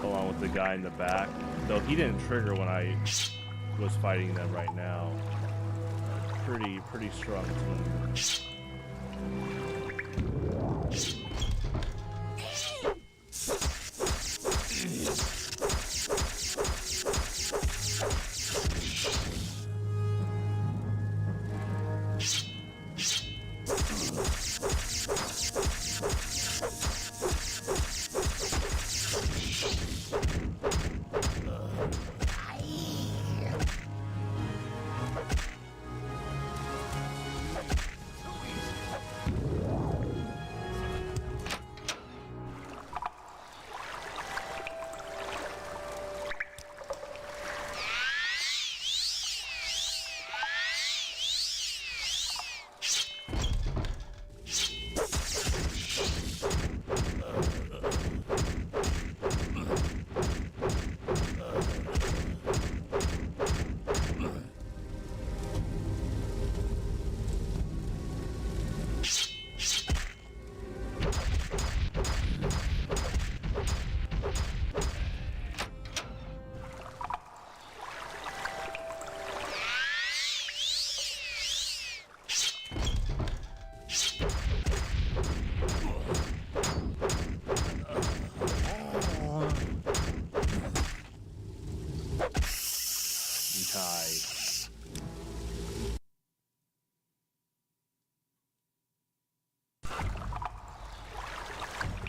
along with the guy in the back. Though he didn't trigger when I was fighting them right now. Pretty strong team.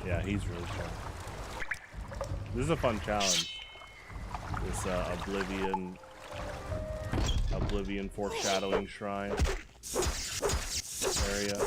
Yeah, he's really strong. This is a fun challenge. This Oblivion foreshadowing shrine area.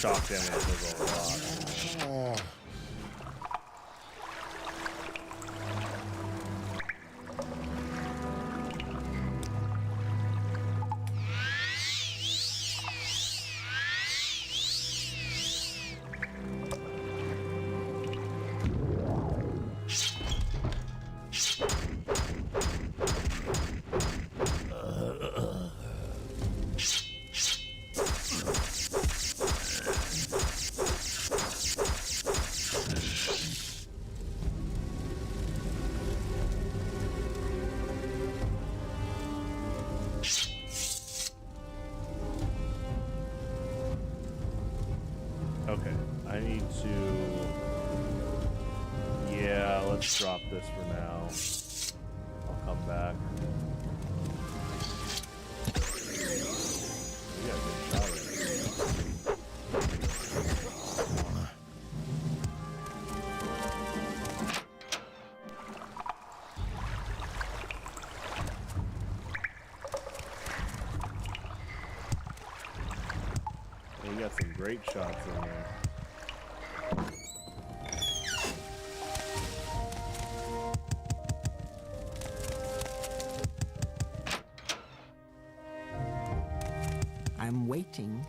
Shock damage is a lot. let's drop this for now. I'll come back. We got a good shot at it. You got some great shots in there. I'm waiting.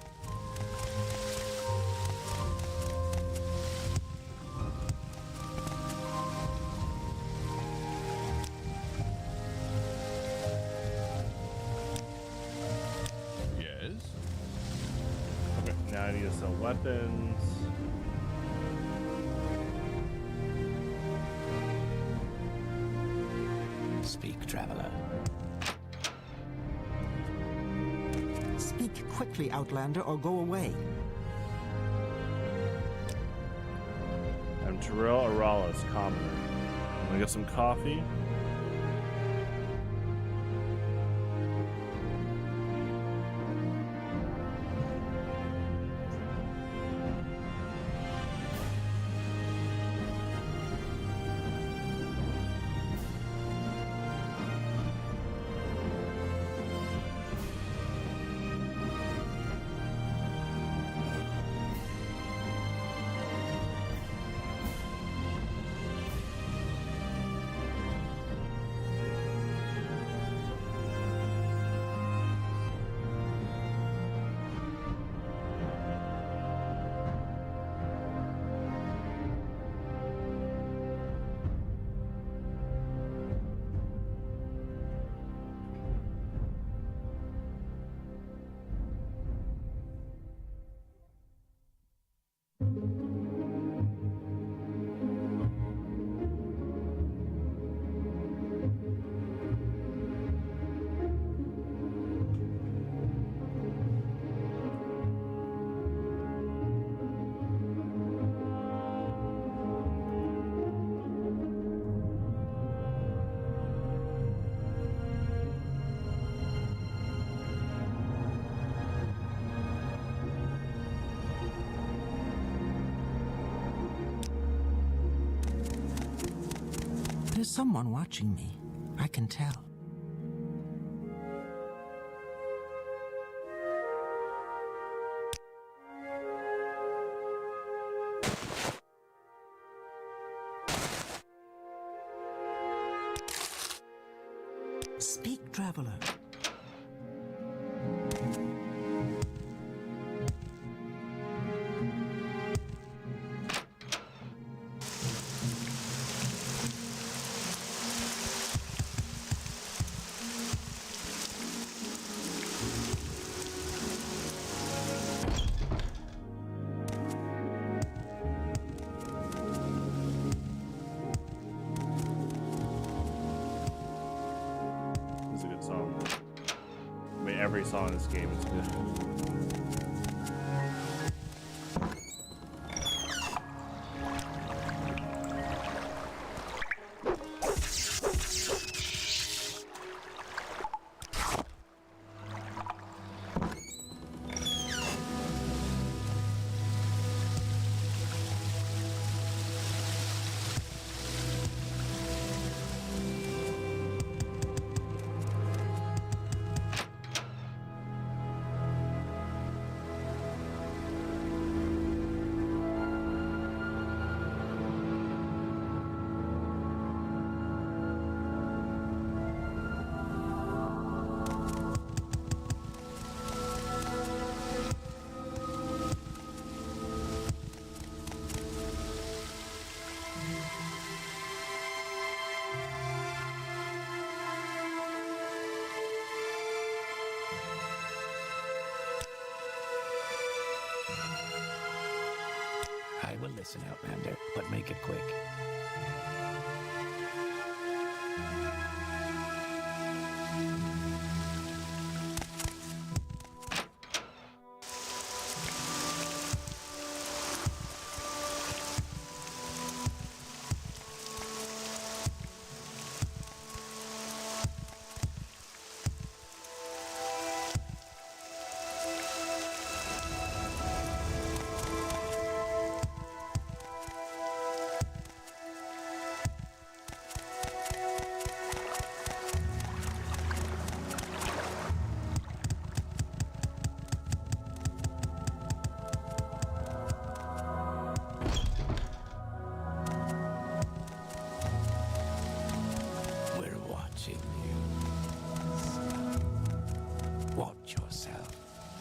Yes? Okay, now I need to sell weapons. Speak, traveler. Speak quickly, Outlander, or go away. I'm Terrell Aralis, commoner. Wanna get some coffee? There's someone watching me. I can tell. Speak, traveler. It's a good song. I mean, every song in this game is good. I will listen, Outlander, but make it quick.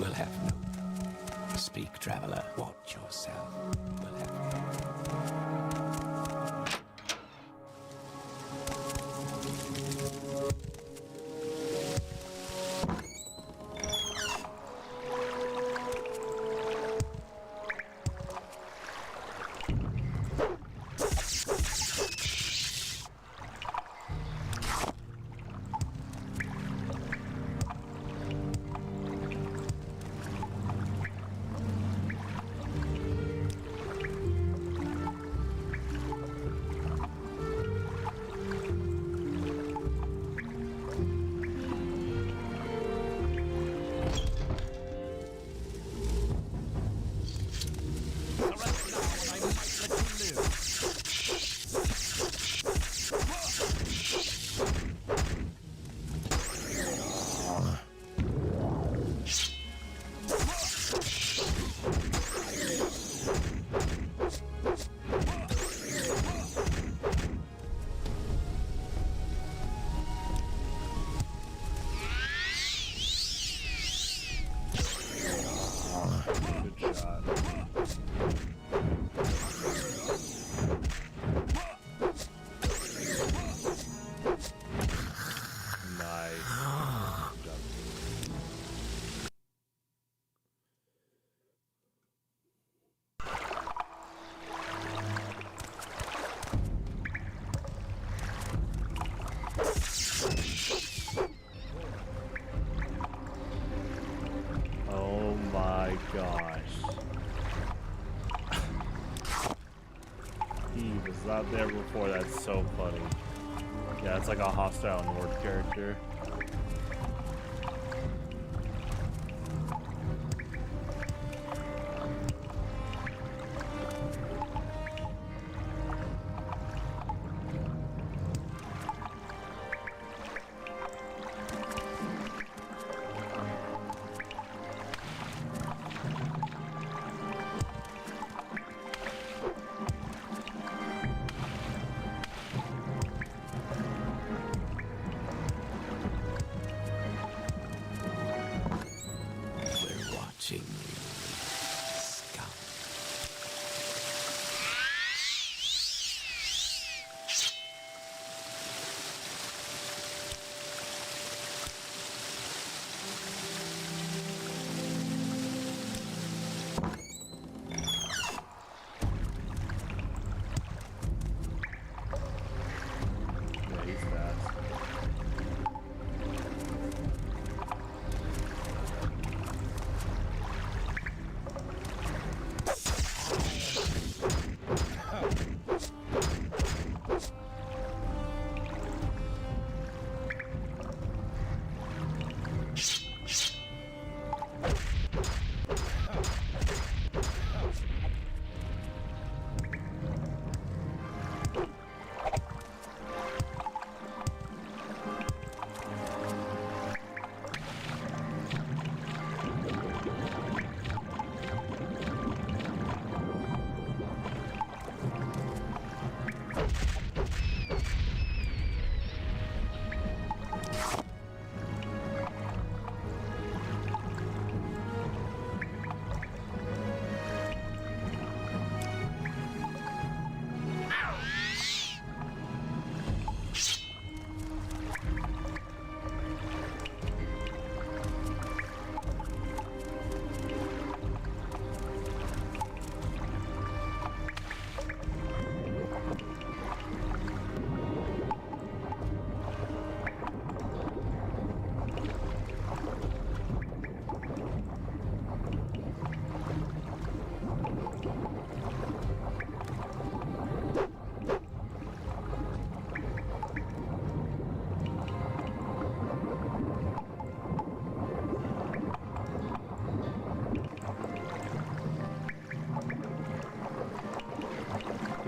We'll have no. Speak, traveler. Watch yourself. We'll have Not there before. That's so funny. Yeah, it's like a hostile Nord character.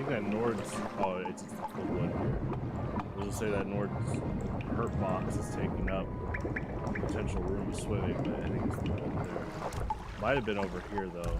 That Nord's, oh, it's the one here. We'll say that Nord's hurt box is taking up potential room swimming, but I think it's the one there. Might have been over here though.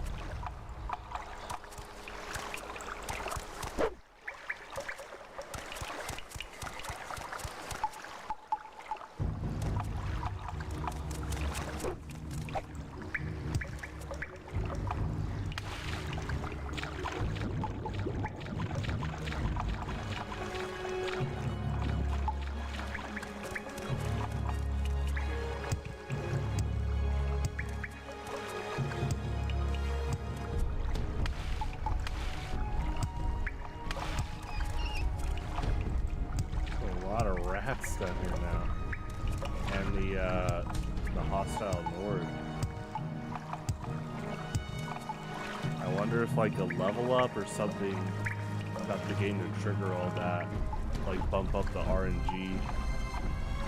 rats down here now. And the hostile Nord. I wonder if like a level up or something got the game to trigger all that. Like bump up the RNG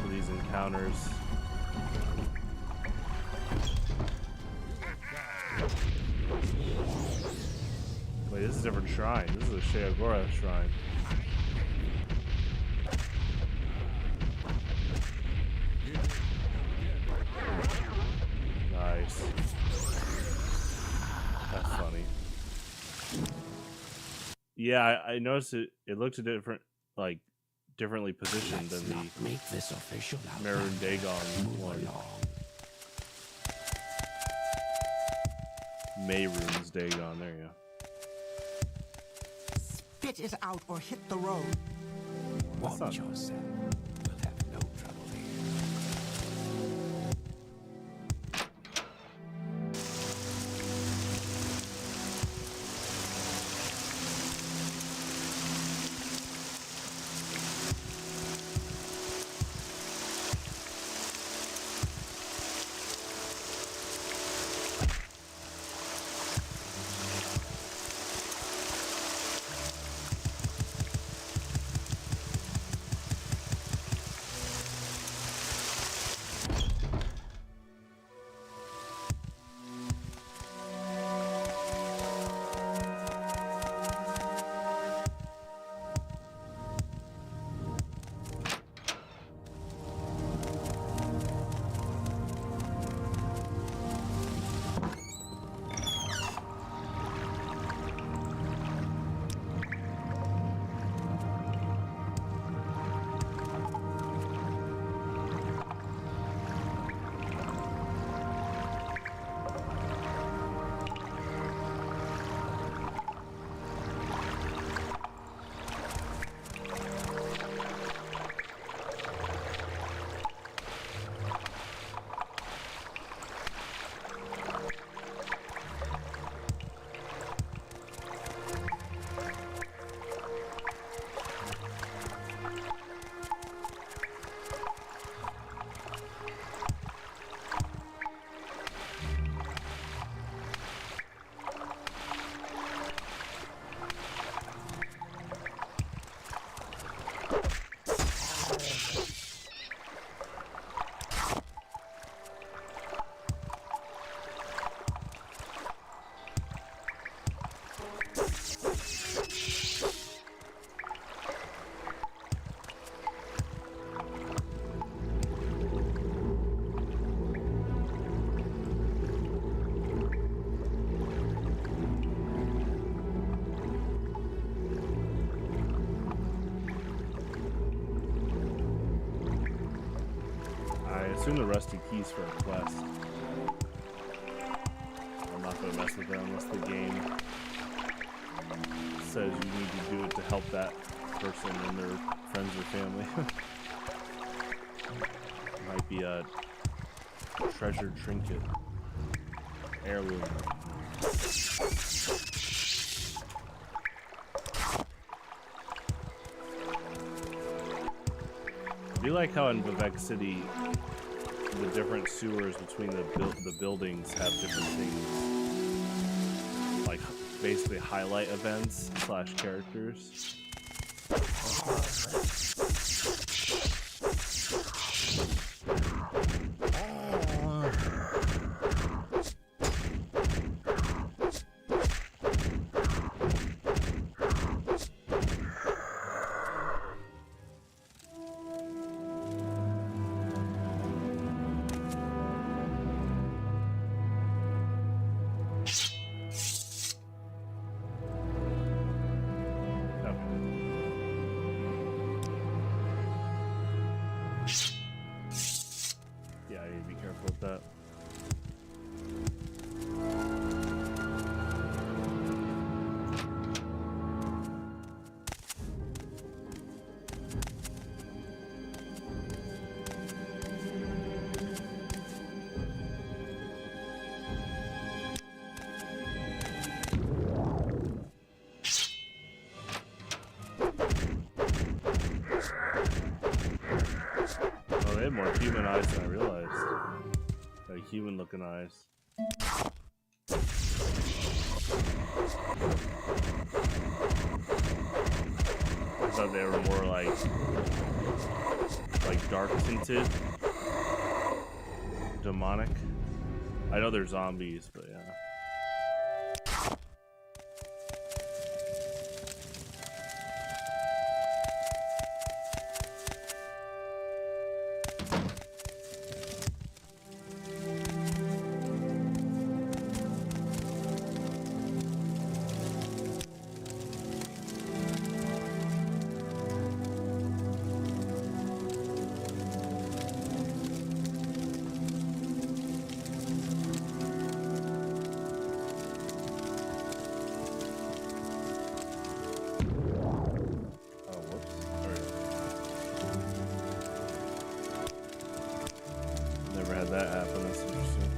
for these encounters. Wait, this is a different shrine. This is a Sheagora shrine. Nice. That's funny. Yeah, I noticed it looked a different, like, differently positioned than the make this official. Maroon Dagon one. Mayrune's Dagon, there you go. Spit it out or hit the road. Watch yourself. We'll have no trouble here. Assume the rusty keys for a quest. I'm not gonna mess with that unless the game says you need to do it to help that person and their friends or family. Might be a treasured trinket. Heirloom. I do like how in Vivec City the different sewers between the buildings have different things, like basically highlight events / characters. they have more human eyes than I realized. Like human looking eyes. I thought they were more like dark tinted, demonic. I know they're zombies, but yeah. That happened. That's interesting.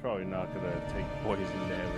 Probably not gonna take poison damage.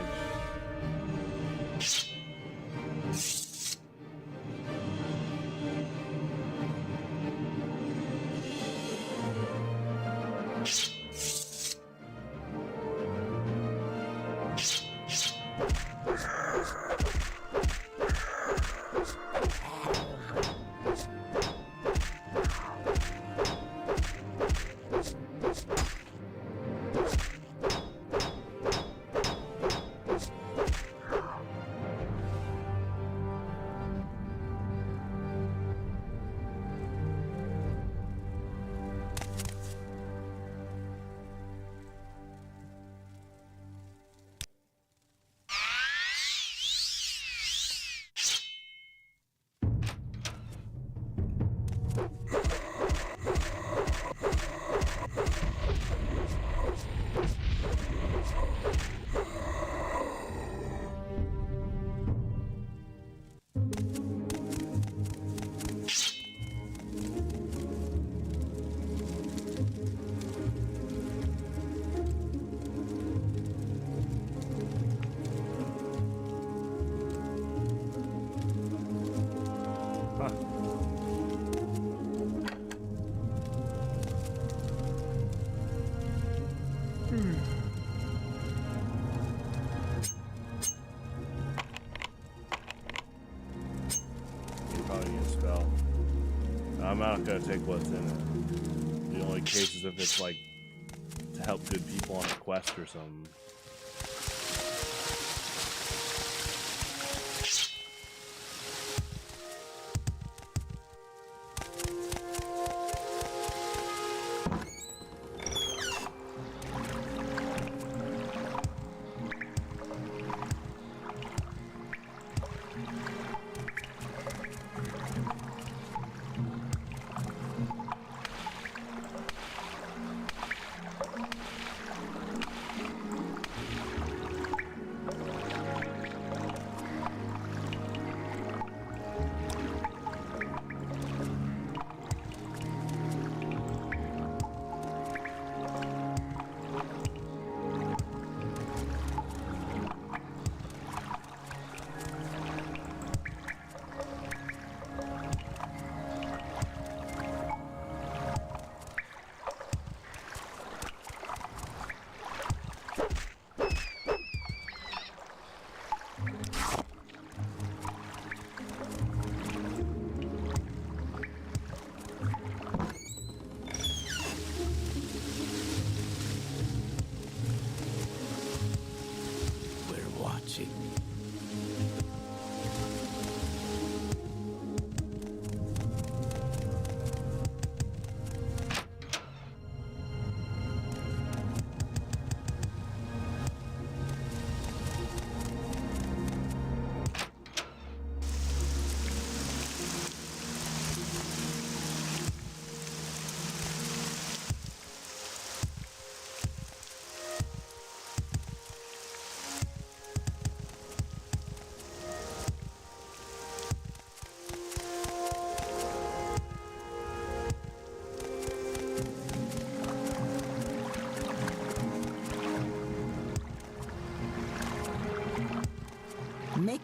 I'm not gonna take what's in it. The only case is if it's like to help good people on a quest or something.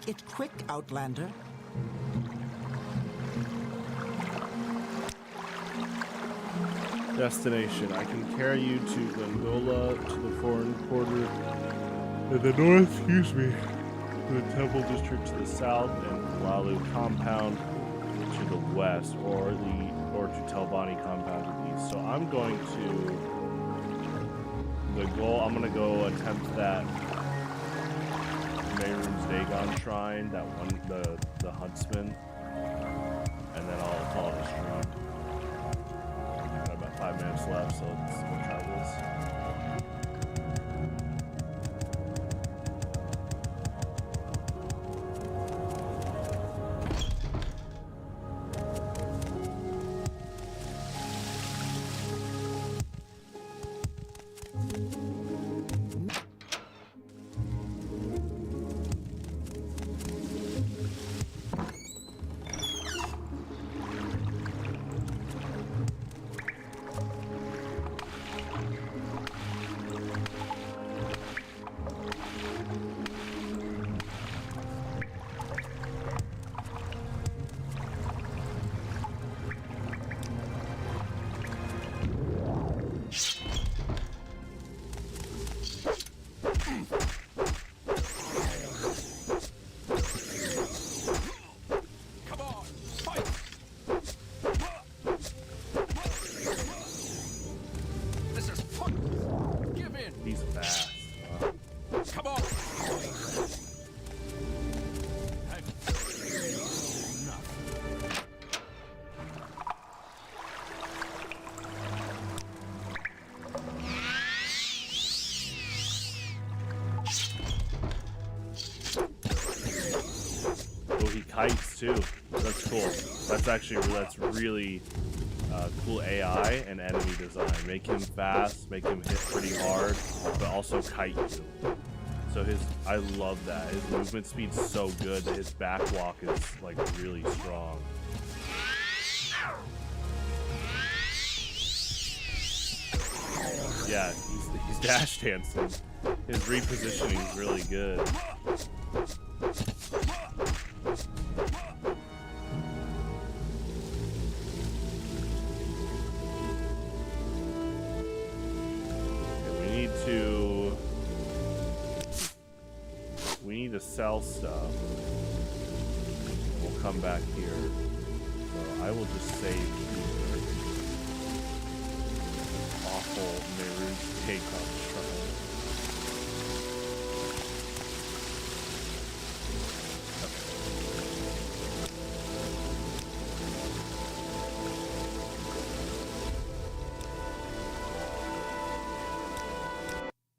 Make it quick, Outlander. Destination. I can carry you to Gondola, to the foreign quarter in the north, excuse me, to the Temple District to the south, and Lalu Compound to the west, or to Telvani Compound to the east. So I'm going to the goal. I'm gonna go attempt that Mehrunes Dagon Shrine, that one, the Huntsman, and then I'll call it a stream. Got about 5 minutes left, so let's go try this. Kites too. That's cool. That's really cool AI and enemy design. Make him fast, make him hit pretty hard, but also kite you. So I love that. His movement speed's so good that his back walk is like really strong. Yeah, he's dash dancing. His repositioning is really good. We need to sell stuff. We'll come back here. So I will just save here. Awful Mehrunes Dagon Shrine.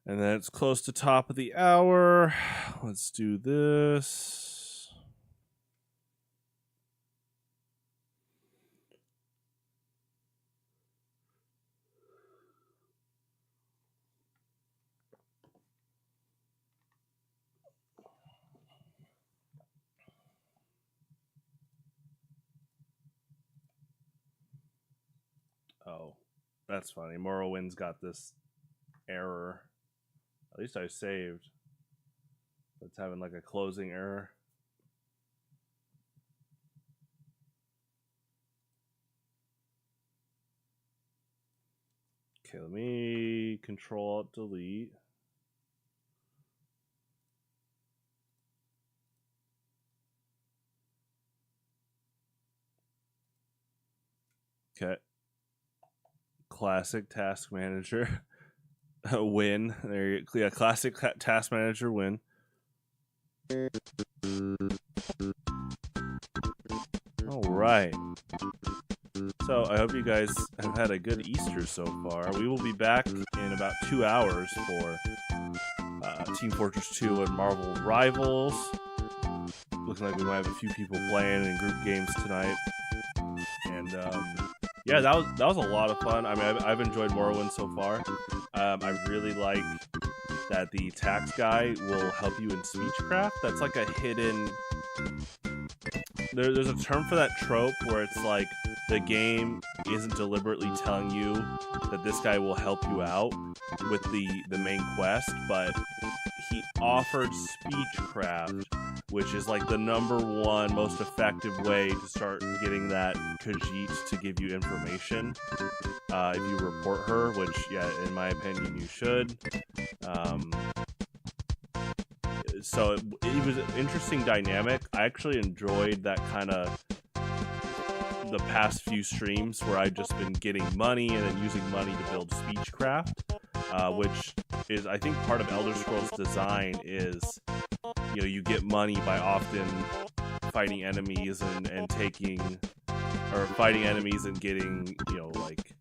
And then it's close to top of the hour. Let's do this. Oh, that's funny. Morrowind's got this error. At least I saved. It's having like a closing error. Okay, let me Control-Alt-Delete. Okay. Classic Task Manager. Win. There you go. Yeah, classic Task Manager win. All right. So I hope you guys have had a good Easter so far. We will be back in about 2 hours for Team Fortress 2 and Marvel Rivals. Looks like we might have a few people playing in group games tonight. And yeah, that was a lot of fun. I mean, I've enjoyed Morrowind so far. I really like that the tax guy will help you in speechcraft. That's like a hidden... There's a term for that trope where it's like the game isn't deliberately telling you that this guy will help you out with the main quest, but he offered speechcraft which is like the #1 most effective way to start getting that Khajiit to give you information. If you report her, which, yeah, in my opinion, you should. So it was an interesting dynamic. I actually enjoyed that kind of the past few streams where I've just been getting money and then using money to build speechcraft, which is, I think, part of Elder Scrolls design is, you know, you get money by often fighting enemies and taking, or fighting enemies and getting, you know, like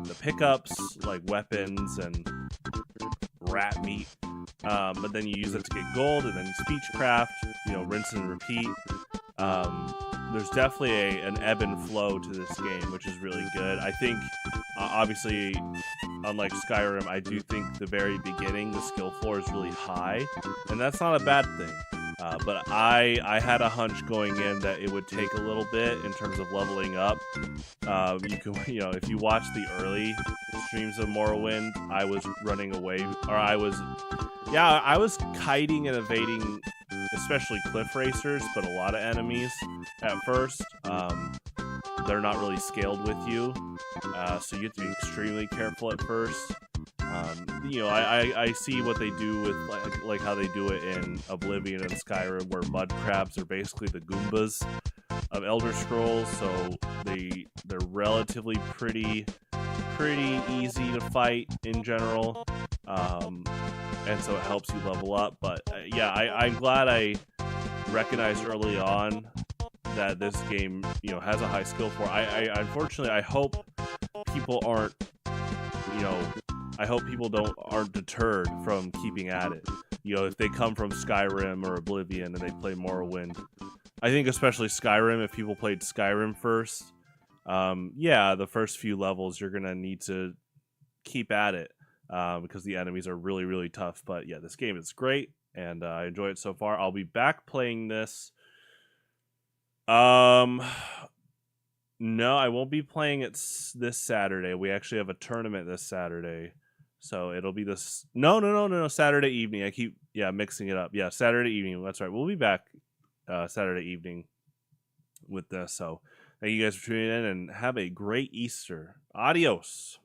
the pickups, like weapons and rat meat. But then you use it to get gold and then speechcraft, you know, rinse and repeat. There's definitely an ebb and flow to this game, which is really good. I think, obviously, unlike Skyrim, I do think the very beginning, the skill floor is really high, and that's not a bad thing. But I had a hunch going in that it would take a little bit in terms of leveling up. You know, if you watch the early streams of Morrowind, I was running away, or I was kiting and evading, especially cliff racers, but a lot of enemies at first. They're not really scaled with you, so you have to be extremely careful at first. You know, I see what they do with like how they do it in Oblivion and Skyrim, where mud crabs are basically the Goombas of Elder Scrolls, so they're relatively pretty easy to fight in general, and so it helps you level up. But yeah, I'm glad I recognized early on that this game, you know, has a high skill floor. I unfortunately, I hope people aren't, you know, I hope people aren't deterred from keeping at it. You know, if they come from Skyrim or Oblivion and they play Morrowind, I think especially Skyrim, if people played Skyrim first, yeah, the first few levels you're gonna need to keep at it, because the enemies are really, really tough. But yeah, this game is great, and I enjoy it so far. I'll be back playing this. No, I won't be playing it this Saturday. We actually have a tournament this Saturday. So it'll be this... No, Saturday evening. I keep, mixing it up. Yeah, Saturday evening. That's right. We'll be back Saturday evening with this. So thank you guys for tuning in, and have a great Easter. Adios.